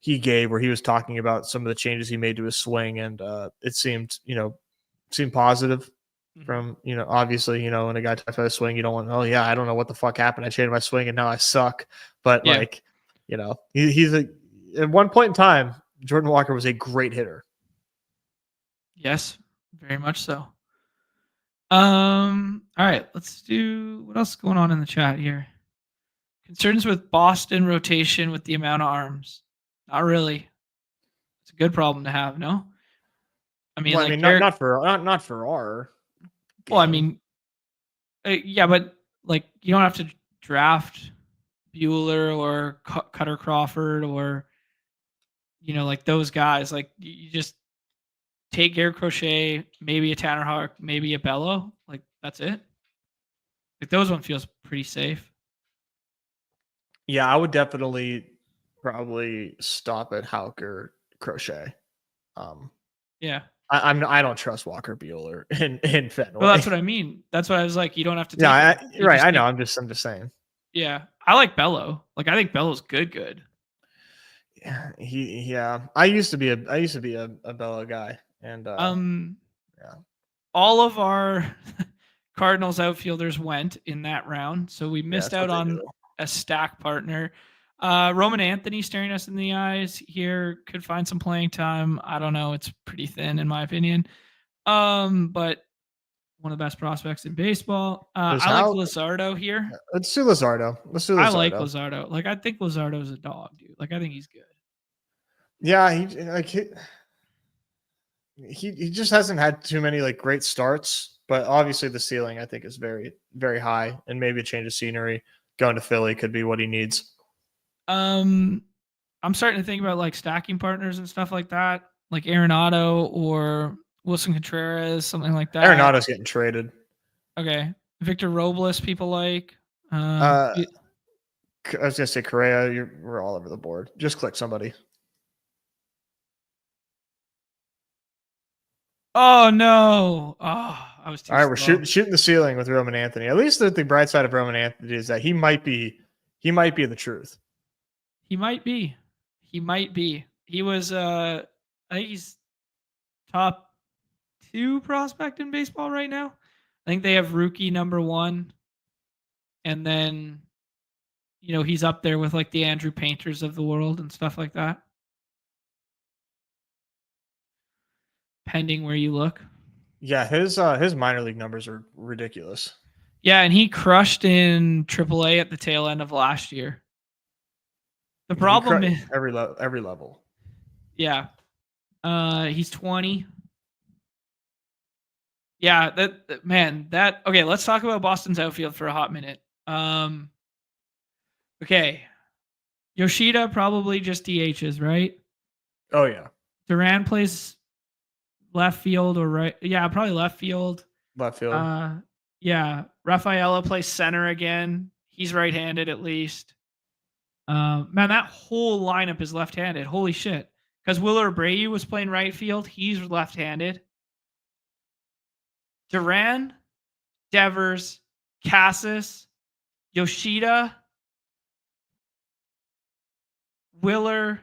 S2: he gave where he was talking about some of the changes he made to his swing. And it seemed positive from, obviously, when a guy talks about his swing, you don't want, oh yeah, I don't know what the fuck happened. I changed my swing and now I suck. But he's at one point in time, Jordan Walker was a great hitter.
S1: Yes, very much so. All right, let's do what else is going on in the chat here. Concerns with Boston rotation with the amount of arms. Not really. It's a good problem to have, no? I mean,
S2: not for our game.
S1: Well, I mean, yeah, but like you don't have to draft Bueller or Cutter Crawford or like those guys. Like you just take Garrett Crochet, maybe a Tanner Houck, maybe a Bello. Like that's it. Like those one feels pretty safe.
S2: Yeah, I would definitely probably stop at Houck or Crochet.
S1: Yeah.
S2: I don't trust Walker Bueller in Fenway.
S1: Well, that's what I mean. That's what I was like. You don't have to take
S2: Yeah,
S1: him. You
S2: right.
S1: just
S2: I know.
S1: take.
S2: I'm just saying.
S1: Yeah, I like Bello. Like I think Bello's good.
S2: Yeah, yeah. I used to be a Bello guy, and yeah.
S1: All of our Cardinals outfielders went in that round, so we
S2: Yeah,
S1: missed
S2: that's what
S1: out
S2: they
S1: on
S2: do.
S1: a stack partner. Roman Anthony staring us in the eyes here could find some playing time. I don't know. It's pretty thin in my opinion. But one of the best prospects in baseball.
S2: There's
S1: I like
S2: how
S1: Luzardo here.
S2: let's do Luzardo.
S1: I like Luzardo. Like I think Luzardo's a dog, dude. Like I think he's good.
S2: Yeah, he just hasn't had too many like great starts, but obviously the ceiling I think is very, very high, and maybe a change of scenery going to Philly could be what he needs.
S1: I'm starting to think about like stacking partners and stuff like that, like Arenado or Wilson Contreras, something like that.
S2: Arenado's getting traded.
S1: Okay, Victor Robles, people like.
S2: I was gonna say Correa. We're all over the board. Just click somebody.
S1: Oh no! Oh, I was too.
S2: All right,
S1: slow.
S2: we're shooting the ceiling with Roman Anthony. At least the bright side of Roman Anthony is that he might be the truth.
S1: He might be. He might be. He was. I think he's top 2 prospect in baseball right now. I think they have rookie number 1, and then he's up there with like the Andrew Painters of the world and stuff like that. Pending where you look.
S2: Yeah, his minor league numbers are ridiculous.
S1: Yeah, and he crushed in AAA at the tail end of last year. The problem is
S2: every level.
S1: Yeah. He's 20. Yeah, that okay, let's talk about Boston's outfield for a hot minute. Okay. Yoshida probably just DHs, right?
S2: Oh yeah.
S1: Duran plays left field or right. Yeah, probably left field.
S2: Left field.
S1: Yeah. Rafaela plays center again. He's right-handed at least. Man, that whole lineup is left-handed. Holy shit. Because Willer Abreu was playing right field. He's left-handed. Duran, Devers, Cassis, Yoshida, Willer,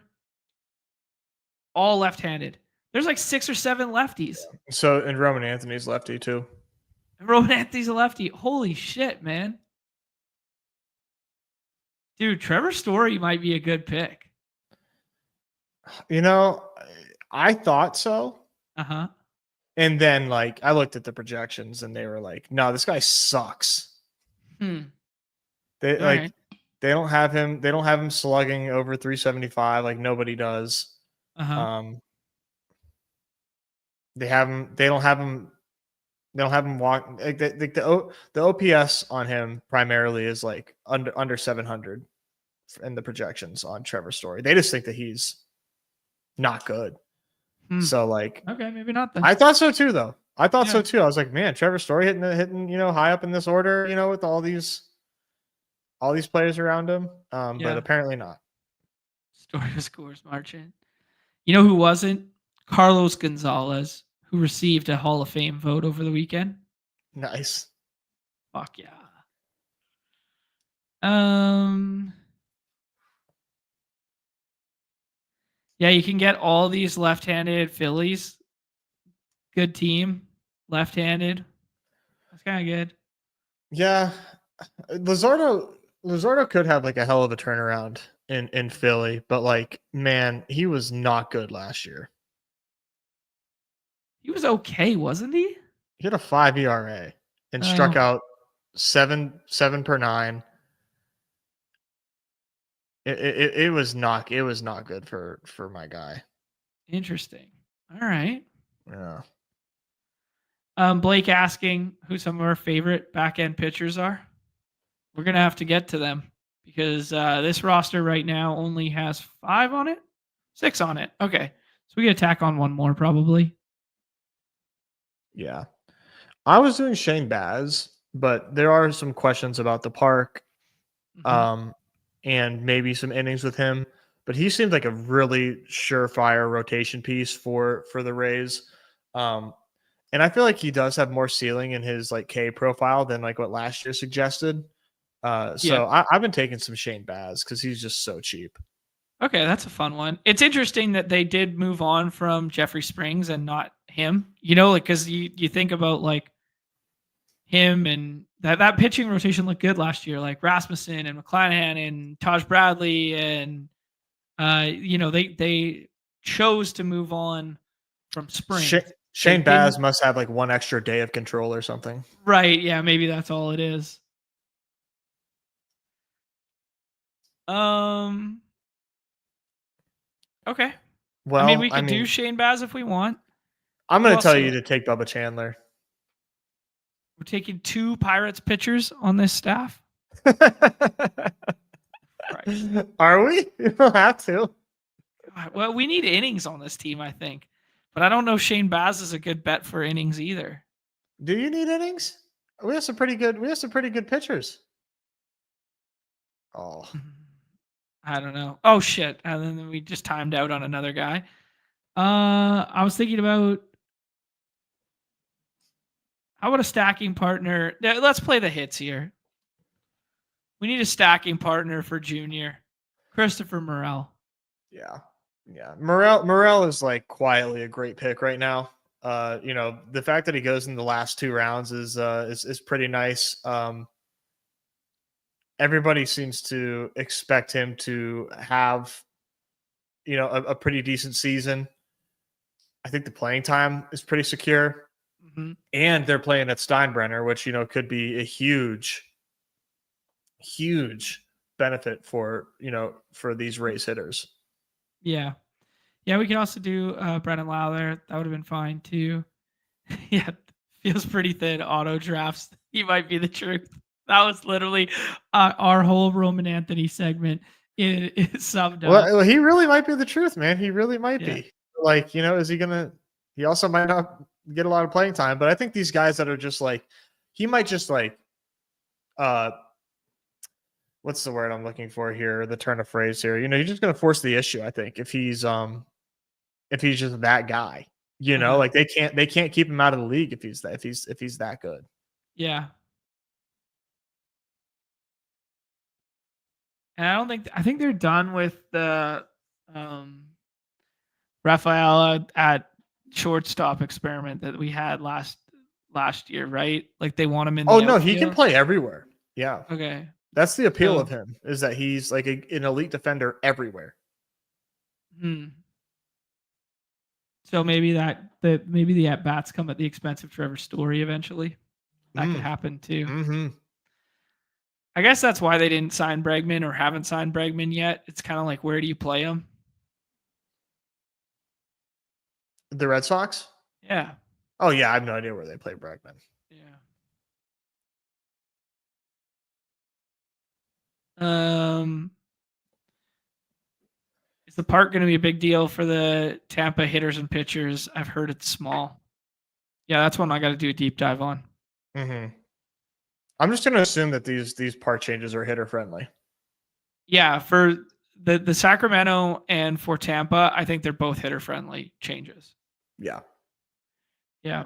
S1: all left-handed. There's like 6 or 7 lefties.
S2: So, and Roman Anthony's lefty too.
S1: And Roman Anthony's a lefty. Holy shit, man. Dude, Trevor Story might be a good pick.
S2: I thought so.
S1: Uh-huh.
S2: And then like I looked at the projections and they were like, no, this guy sucks. They
S1: right.
S2: they don't have him slugging over 375 like nobody does.
S1: Uh-huh.
S2: They don't have him walk like the OPS on him primarily is like under 700 in the projections on Trevor Story. They just think that he's not good. So like,
S1: okay, maybe not then.
S2: I thought so too, though. I thought so too. I was like, man, Trevor Story hitting high up in this order, with all these players around him. But apparently not.
S1: Story scores marching. You know who wasn't? Carlos Gonzalez, who received a Hall of Fame vote over the weekend.
S2: Nice.
S1: Fuck yeah. Yeah, you can get all these left-handed Phillies. Good team, left-handed. That's kind of good.
S2: Yeah, Luzardo could have like a hell of a turnaround in Philly, but like, man, he was not good last year.
S1: He was okay, wasn't he?
S2: He had a 5 ERA and struck out 7 per 9. It was not good for my guy.
S1: Interesting. All right.
S2: Yeah.
S1: Blake asking who some of our favorite back end pitchers are. We're gonna have to get to them because this roster right now only has 5 on it, 6 on it. Okay, so we get to tack on one more probably.
S2: Yeah, I was doing Shane Baz but there are some questions about the park,
S1: Mhm.
S2: and maybe some innings with him. But he seems like a really surefire rotation piece for the Rays. Um, and I feel like he does have more ceiling in his like K profile than like what last year suggested.
S1: Yeah.
S2: So I've been taking some Shane Baz because he's just so cheap.
S1: Okay, that's a fun one. It's interesting that they did move on from Jeffrey Springs and not him. Like because you think about like him and that pitching rotation looked good last year, like Rasmussen and McClanahan and Taj Bradley and they chose to move on from
S2: Sh-
S1: Springs. They
S2: Shane
S1: didn't.
S2: Baz must have like one extra day of control or something.
S1: Right, yeah, maybe that's all it is. Um okay. I mean,
S2: Well,
S1: we
S2: I
S1: could do
S2: mean,
S1: Shane Baz if we want.
S2: I'm
S1: Who
S2: going to
S1: else?
S2: tell you to take Bubba Chandler.
S1: We're taking 2 Pirates pitchers on this staff. Christ.
S2: Are we? You don't have to.
S1: God, well, we need innings on this team, I think. But I don't know if Shane Baz is a good bet for innings either.
S2: Do you need innings? We have some pretty good. We have some pretty good pitchers. Oh,
S1: I don't know. Oh shit. And then we just timed out on another guy. I was thinking about how about a stacking partner? Let's play the hits here. We need a stacking partner for Junior. Christopher Morel.
S2: yeah, yeah. Morel is like quietly a great pick right now. The fact that he goes in the last 2 rounds is pretty nice. Everybody seems to expect him to have a pretty decent season. I think the playing time is pretty secure,
S1: Mm-hmm.
S2: and they're playing at Steinbrenner, which could be a huge benefit for these race hitters.
S1: Yeah. Yeah, we can also do Brennan Lowther. That would have been fine too. Yeah, feels pretty thin. Auto drafts. He might be the truth. That was literally our whole Roman Anthony segment is summed up.
S2: Well, he really might be the truth, man. He really might
S1: Yeah.
S2: be. Like, is he gonna? He also might not get a lot of playing time, but I think these guys that are just like, he might just like, what's the word I'm looking for here? The turn of phrase here. You're just gonna force the issue. I think if he's just that guy,
S1: Uh-huh.
S2: like they can't keep him out of the league if he's that good.
S1: Yeah. And I think they're done with the um Rafaela at shortstop experiment that we had last year, right? Like they want him in
S2: Oh
S1: the
S2: no, he can
S1: outfield.
S2: play everywhere. Yeah,
S1: Okay.
S2: that's the appeal of
S1: So,
S2: him is that he's like an elite defender everywhere.
S1: hmm. So maybe maybe the at bats come at the expense of Trevor Story eventually. That could
S2: Mm.
S1: happen too.
S2: Mm-hmm.
S1: I guess that's why they didn't sign Bregman or haven't signed Bregman yet. It's kind of like, where do you play him?
S2: The Red Sox?
S1: Yeah.
S2: Oh yeah, I have no idea where they play Bregman.
S1: Yeah. Um, is the park going to be a big deal for the Tampa hitters and pitchers? I've heard it's small. Yeah, that's one I got to do a deep dive on.
S2: Mm-hmm. I'm just going to assume that these park changes are hitter friendly.
S1: Yeah, for the Sacramento and for Tampa, I think they're both hitter friendly changes.
S2: Yeah.
S1: Yeah.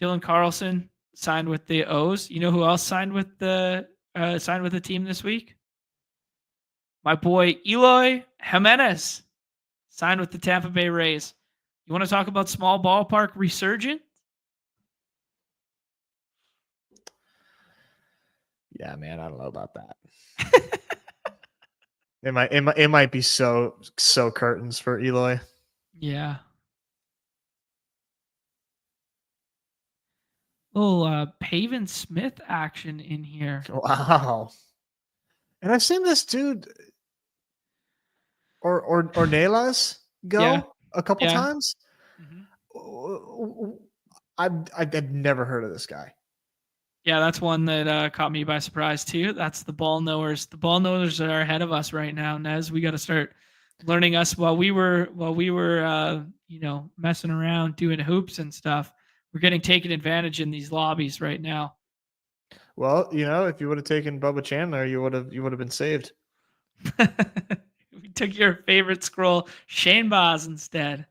S1: Dylan Carlson signed with the O's. You know who else signed with the team this week? My boy Eloy Jimenez signed with the Tampa Bay Rays. You want to talk about small ballpark resurgent?
S2: Yeah, man, I don't know about that. It might be so curtains for Eloy.
S1: Yeah. Little Pavin Smith action in here.
S2: Wow. And I've seen this dude or Nelas go
S1: Yeah.
S2: a couple
S1: Yeah.
S2: times.
S1: Mm-hmm.
S2: I've never heard of this guy.
S1: Yeah, that's one that caught me by surprise too. That's the ball knowers. The ball knowers are ahead of us right now, Nez. We got to start learning us while we were messing around doing hoops and stuff. We're getting taken advantage in these lobbies right now.
S2: Well, if you would have taken Bubba Chandler, you would have been saved.
S1: We took your favorite scroll, Shane Baz, instead.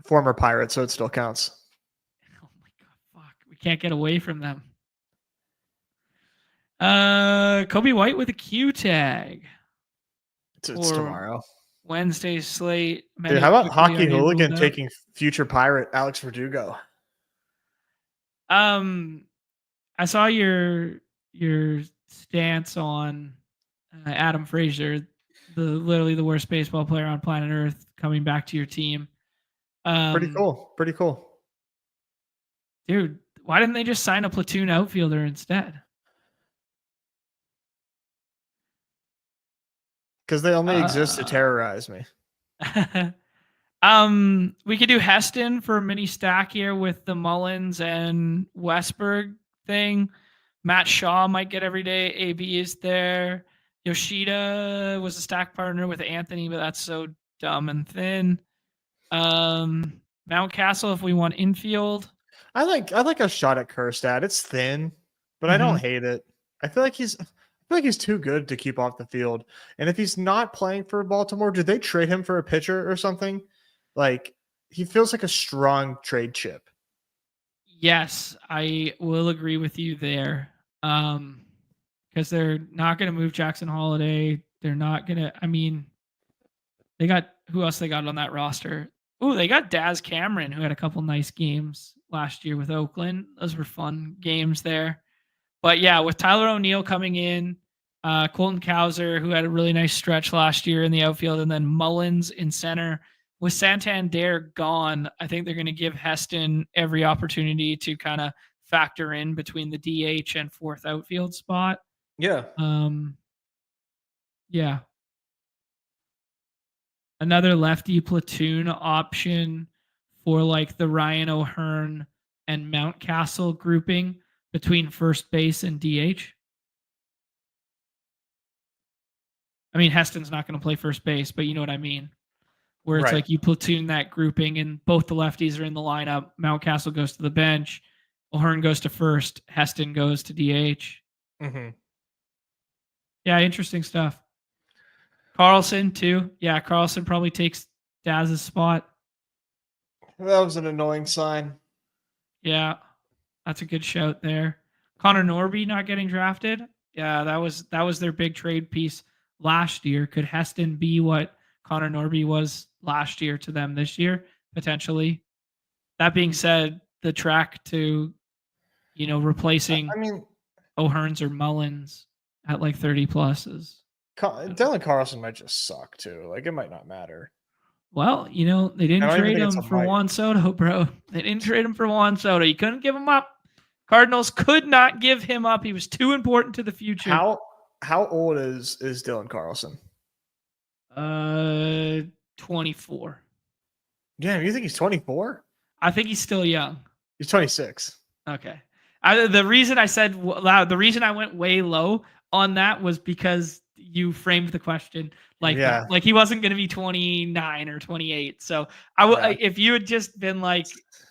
S2: Former Pirate, so it still counts.
S1: Oh my god, fuck. We can't get away from them. Kobe White with a Q tag.
S2: It's tomorrow.
S1: Wednesday's slate.
S2: Dude, how about Hockey Hooligan taking future Pirate Alex Verdugo?
S1: I saw your stance on Adam Frazier, literally the worst baseball player on planet Earth, coming back to your team.
S2: Pretty cool.
S1: Dude, why didn't they just sign a platoon outfielder instead?
S2: Because they only exist to terrorize me.
S1: We could do Heston for a mini stack here with the Mullins and Westberg thing. Matt Shaw might get every day. AB is there. Yoshida was a stack partner with Anthony, but that's so dumb and thin. Mountcastle if we want infield.
S2: I like a shot at Kerstad. It's thin, but I don't hate it. I feel like he's too good to keep off the field. And if he's not playing for Baltimore, did they trade him for a pitcher or something? Like, he feels like a strong trade chip.
S1: Yes, I will agree with you there. Because they're not going to move Jackson Holiday. They're not going to, they got, who else they got on that roster? Oh, they got Daz Cameron, who had a couple nice games last year with Oakland. Those were fun games there. But yeah, with Tyler O'Neill coming in, Colton Cowser, who had a really nice stretch last year in the outfield, and then Mullins in center. With Santander gone, I think they're going to give Heston every opportunity to kind of factor in between the DH and fourth outfield spot.
S2: Yeah.
S1: Yeah. Another lefty platoon option for like the Ryan O'Hearn and Mountcastle grouping between first base and DH. Heston's not going to play first base, but you know what I mean. Where it's like you platoon that grouping and both the lefties are in the lineup. Mountcastle goes to the bench. O'Hearn goes to first. Heston goes to DH.
S2: Mm-hmm.
S1: Yeah, interesting stuff. Carlson, too. Yeah, Carlson probably takes Daz's spot.
S2: That was an annoying sign.
S1: Yeah, that's a good shout there. Connor Norby not getting drafted. Yeah, that was their big trade piece last year. Could Heston be what Connor Norby was last year to them this year? Potentially. That being said, the track to, replacing O'Hearn's or Mullins at like 30 plus is.
S2: Dylan Carlson might just suck too. Like, it might not matter.
S1: Well, they didn't trade him for Juan Soto, bro. They didn't trade him for Juan Soto. You couldn't give him up. Cardinals could not give him up. He was too important to the future.
S2: How old is Dylan Carlson?
S1: 24.
S2: Damn, you think he's 24?
S1: I think he's still young.
S2: He's 26.
S1: Okay. The reason I went way low on that was because you framed the question like that. Like he wasn't going to be 29 or 28. So if you had just been like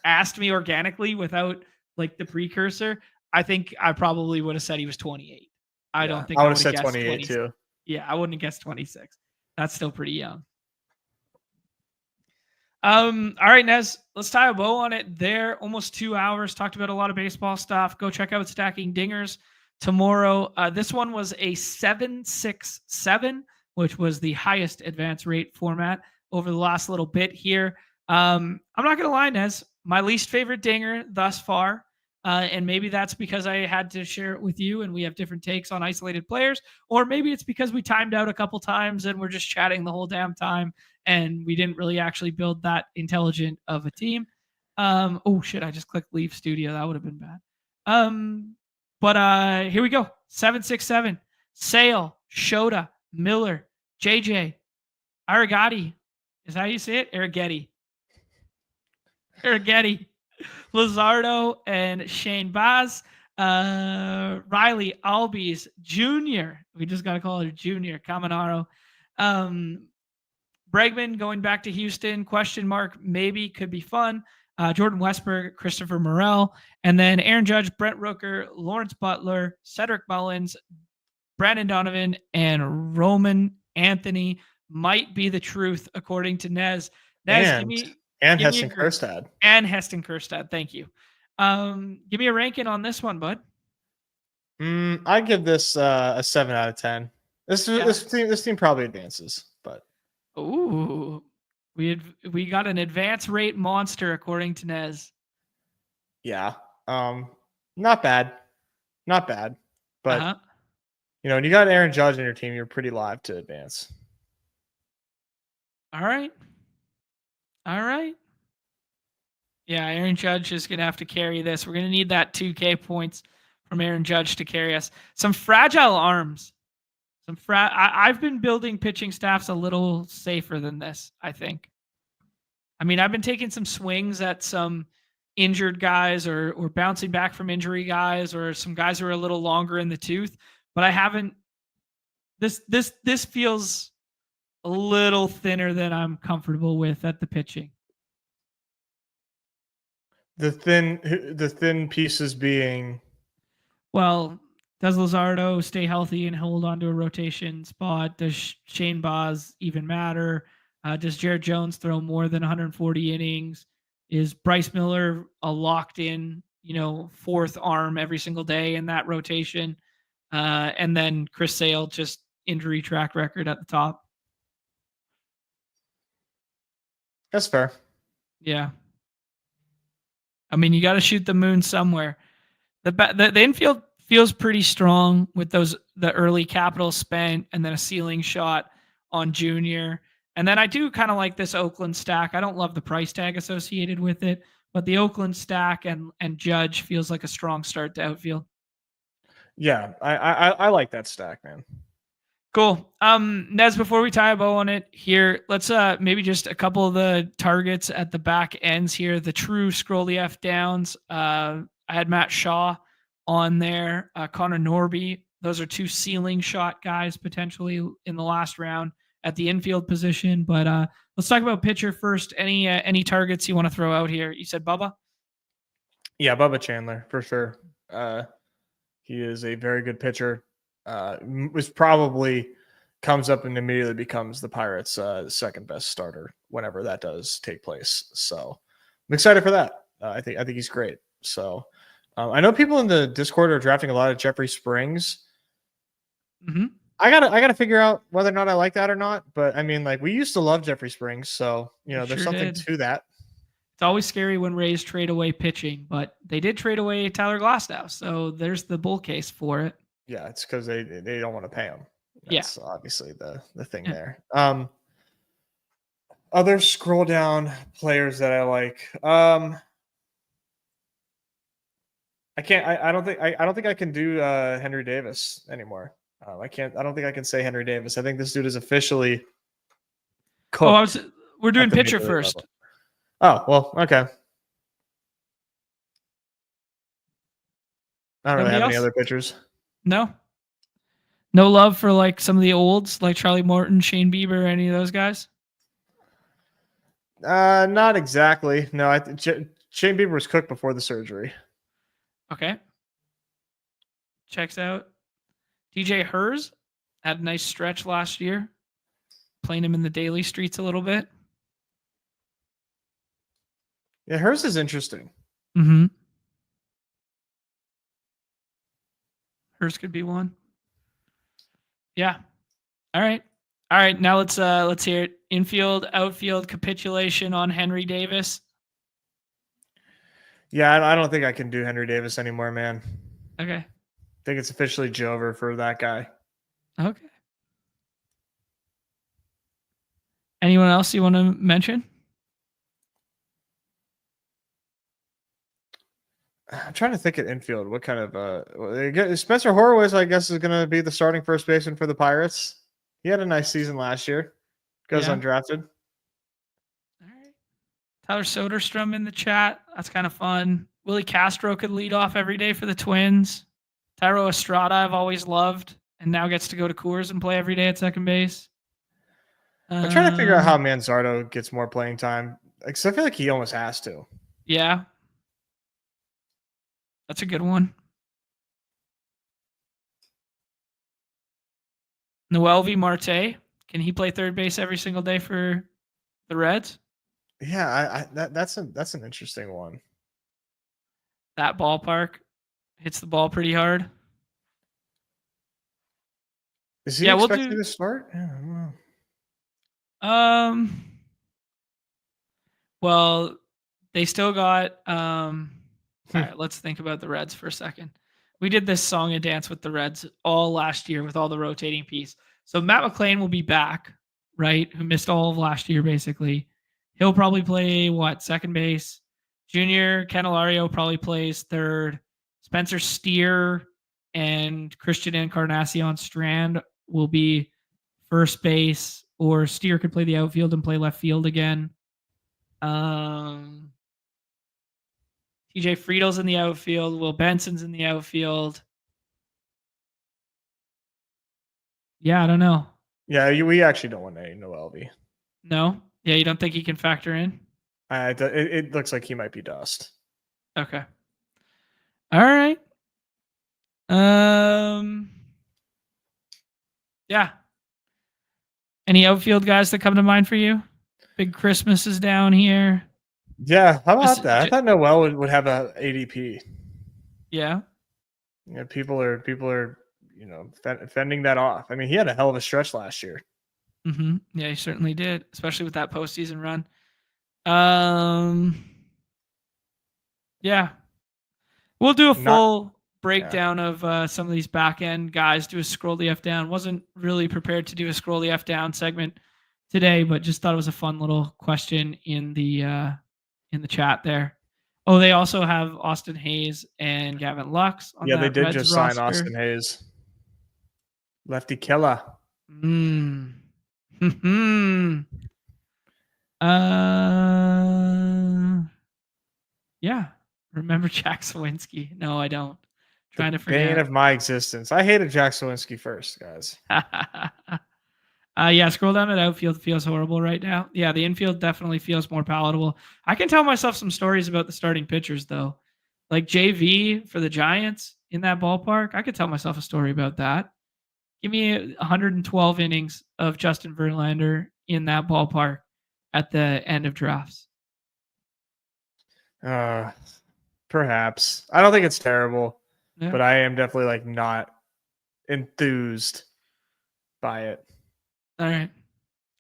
S1: asked me organically without like the precursor, I think I probably would have said he was 28. I don't think I would have said 28 too. Yeah, I wouldn't have guessed 26. That's still pretty young. All right, Nez, let's tie a bow on it there. Almost 2 hours. Talked about a lot of baseball stuff. Go check out Stacking Dingers tomorrow. This one was a 767, which was the highest advance rate format over the last little bit here. I'm not going to lie, Nez, my least favorite dinger thus far. And maybe that's because I had to share it with you and we have different takes on isolated players, or maybe it's because we timed out a couple times and we're just chatting the whole damn time and we didn't really actually build that intelligent of a team. Oh shit, I just clicked leave studio. That would have been bad. But here we go. 767. Sale, Shota, Miller, JJ, Arrigati. Is that how you say it? Arrighetti. Luzardo and Shane Baz. Riley Albies Jr. We just got to call her Junior. Caminaro. Bregman going back to Houston. Question mark. Maybe could be fun. Jordan Westberg, Christopher Morel, and then Aaron Judge, Brent Rooker, Lawrence Butler, Cedric Mullins, Brandon Donovan, and Roman Anthony might be the truth, according to Nez. Nez,
S2: and
S1: give me
S2: Heston
S1: a grade.
S2: Kjerstad.
S1: And Heston Kjerstad, thank you. Give me a ranking on this one, bud.
S2: I give this a 7 out of 10. This team probably advances, but
S1: ooh, we got an advance rate monster according to Nez.
S2: Yeah, not bad, but when you got Aaron Judge on your team, you're pretty live to advance.
S1: All right. Yeah, Aaron Judge is going to have to carry this. We're going to need that 2K points from Aaron Judge to carry us. Some fragile arms. I've been building pitching staffs a little safer than this, I think. I mean, I've been taking some swings at some injured guys or bouncing back from injury guys or some guys who are a little longer in the tooth, but I haven't. This feels a little thinner than I'm comfortable with at the pitching.
S2: The thin pieces being,
S1: well, does Luzardo stay healthy and hold on to a rotation spot? Does Shane Baz even matter? Does Jared Jones throw more than 140 innings? Is Bryce Miller a locked in, fourth arm every single day in that rotation? And then Chris Sale, just injury track record at the top.
S2: That's fair.
S1: Yeah. I mean, you got to shoot the moon somewhere. The infield feels pretty strong with the early capital spent and then a ceiling shot on Junior. And then I do kind of like this Oakland stack. I don't love the price tag associated with it, but the Oakland stack and Judge feels like a strong start to outfield.
S2: Yeah, I like that stack, man.
S1: Cool. Nez, before we tie a bow on it here, let's maybe just a couple of the targets at the back ends here. The true Scrolly F downs. I had Matt Shaw on there, Connor Norby. Those are two ceiling shot guys potentially in the last round at the infield position. But let's talk about pitcher first. Any targets you want to throw out here? You said Bubba?
S2: Yeah, Bubba Chandler for sure. He is a very good pitcher. Was probably comes up and immediately becomes the Pirates' second best starter whenever that does take place. So I'm excited for that. I think he's great. So I know people in the Discord are drafting a lot of Jeffrey Springs.
S1: Mm-hmm.
S2: I gotta figure out whether or not I like that or not. But I mean, like, we used to love Jeffrey Springs, so there's something to that.
S1: It's always scary when Rays trade away pitching, but they did trade away Tyler Glasnow, so there's the bull case for it.
S2: Yeah, it's because they don't want to pay him. That's obviously the thing there. Other scroll down players that I like. I don't think I can do Henry Davis anymore. I don't think I can say Henry Davis. I think this dude is officially cooked.
S1: We're doing pitcher first.
S2: Level. Oh, well, okay. I don't really have any other pitchers.
S1: No love for like some of the olds, like Charlie Morton, Shane Bieber, any of those guys?
S2: Not exactly. No, Shane Bieber was cooked before the surgery.
S1: Okay. Checks out. DJ Hers had a nice stretch last year, playing him in the daily streets a little bit.
S2: Yeah, Hers is interesting.
S1: Mm-hmm. Hers could be one. Yeah. All right. Now let's hear it. Infield, outfield capitulation on Henry Davis.
S2: Yeah, I don't think I can do Henry Davis anymore, man.
S1: Okay.
S2: I think it's officially Jover for that guy.
S1: Okay. Anyone else you want to mention?
S2: I'm trying to think at infield. What kind of Spencer Horwitz, I guess, is going to be the starting first baseman for the Pirates. He had a nice season last year. Goes undrafted.
S1: All right. Tyler Soderstrom in the chat. That's kind of fun. Willie Castro could lead off every day for the Twins. Tyro Estrada I've always loved and now gets to go to Coors and play every day at second base.
S2: I'm trying to figure out how Manzardo gets more playing time. Because I feel like he almost has to.
S1: Yeah. That's a good one. Noelvi Marte. Can he play third base every single day for the Reds?
S2: Yeah, that's an interesting one.
S1: That ballpark hits the ball pretty hard.
S2: Is he
S1: Yeah, we'll
S2: expected
S1: do.
S2: to start? Yeah, I don't know.
S1: Well, they still got. All
S2: Hmm.
S1: right, let's think about the Reds for a second. We did this song and dance with the Reds all last year with all the rotating piece. So Matt McClain will be back, right? Who missed all of last year, basically. He'll probably play second base. Junior Candelario probably plays third. Spencer Steer and Christian Encarnacion Strand will be first base, or Steer could play the outfield and play left field again. TJ Friedel's in the outfield. Will Benson's in the outfield. Yeah, I don't know.
S2: Yeah, we actually don't want any Noelvi.
S1: No? Yeah, you don't think he can factor in?
S2: It looks like he might be dust.
S1: Okay. All right. Yeah. Any outfield guys that come to mind for you? Big Christmas is down here.
S2: Yeah, how about
S1: Just,
S2: that? I thought Noel would have a ADP.
S1: Yeah.
S2: Yeah, people are fending that off. I mean, he had a hell of a stretch last year.
S1: Mm-hmm. Yeah, he certainly did, especially with that postseason run. Yeah. We'll do a full breakdown of some of these back end guys. Do a scroll the F down. Wasn't really prepared to do a scroll the F down segment today, but just thought it was a fun little question in the chat there. Oh, they also have Austin Hayes and Gavin Lux on
S2: Yeah, they
S1: that
S2: did
S1: Reds
S2: just
S1: roster.
S2: sign Austin Hayes. Lefty killer.
S1: Yeah. Remember Jack Sawinski? No, I don't. Trying to forget.
S2: Bane of my existence. I hated Jack Sawinski first, guys.
S1: Yeah, scroll down at outfield. Feels horrible right now. Yeah, the infield definitely feels more palatable. I can tell myself some stories about the starting pitchers, though. Like JV for the Giants in that ballpark. I could tell myself a story about that. Give me 112 innings of Justin Verlander in that ballpark at the end of drafts.
S2: Perhaps. I don't think it's terrible,
S1: Yeah.
S2: but I am definitely like not enthused by it.
S1: All right.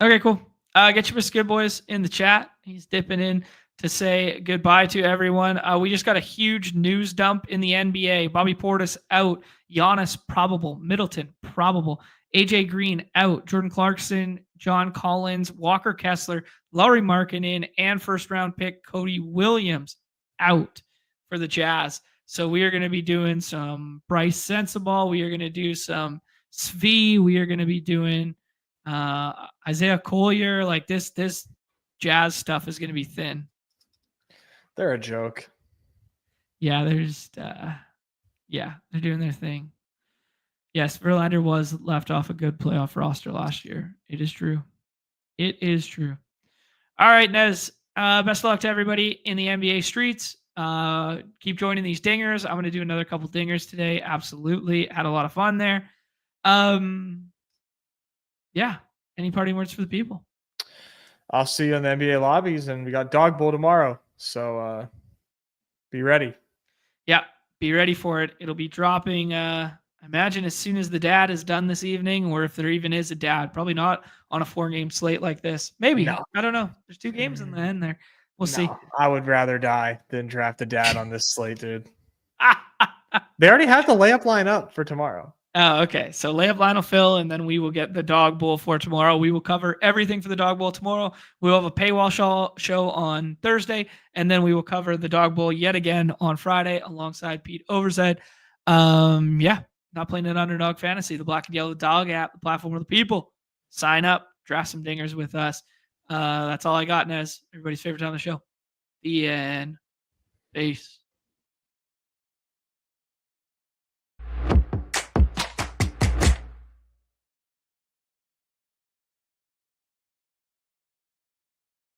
S1: Okay, cool. Get your Good Boys in the chat. He's dipping in to say goodbye to everyone. We just got a huge news dump in the NBA. Bobby Portis out. Giannis probable. Middleton probable. AJ Green out. Jordan Clarkson, John Collins, Walker Kessler, Lauri Markkanen, and first round pick Cody Williams out for the Jazz. So we are going to be doing some Bryce Sensabaugh. We are going to do some Svi. We are going to be doing Isaiah Collier. Like this Jazz stuff is going to be thin.
S2: They're a joke.
S1: Yeah, they're doing their thing. Yes, Verlander was left off a good playoff roster last year. It is true. It is true. All right, Nez. Best of luck to everybody in the NBA streets. Keep joining these dingers. I'm going to do another couple dingers today. Absolutely. Had a lot of fun there. Yeah. Any parting words for the people?
S2: I'll see you in the NBA lobbies, and we got Dawg Bowl tomorrow. So be ready.
S1: Yeah, be ready for it. It'll be dropping, I imagine, as soon as the dad is done this evening, or if there even is a dad. Probably not on a 4-game slate like this. Maybe. No. I don't know. There's 2 games in the end there. We'll see.
S2: I would rather die than draft a dad on this slate, dude. They already have the layup line up for tomorrow.
S1: Oh, okay. So layup line will fill, and then we will get the Dawg Bowl for tomorrow. We will cover everything for the Dawg Bowl tomorrow. We will have a paywall show on Thursday, and then we will cover the Dawg Bowl yet again on Friday alongside Pete Overzed. Yeah, not playing an Underdog Fantasy, the Black and Yellow Dog app, the platform of the people. Sign up, draft some dingers with us. That's all I got, Nez. Everybody's favorite time on the show. The end. Peace.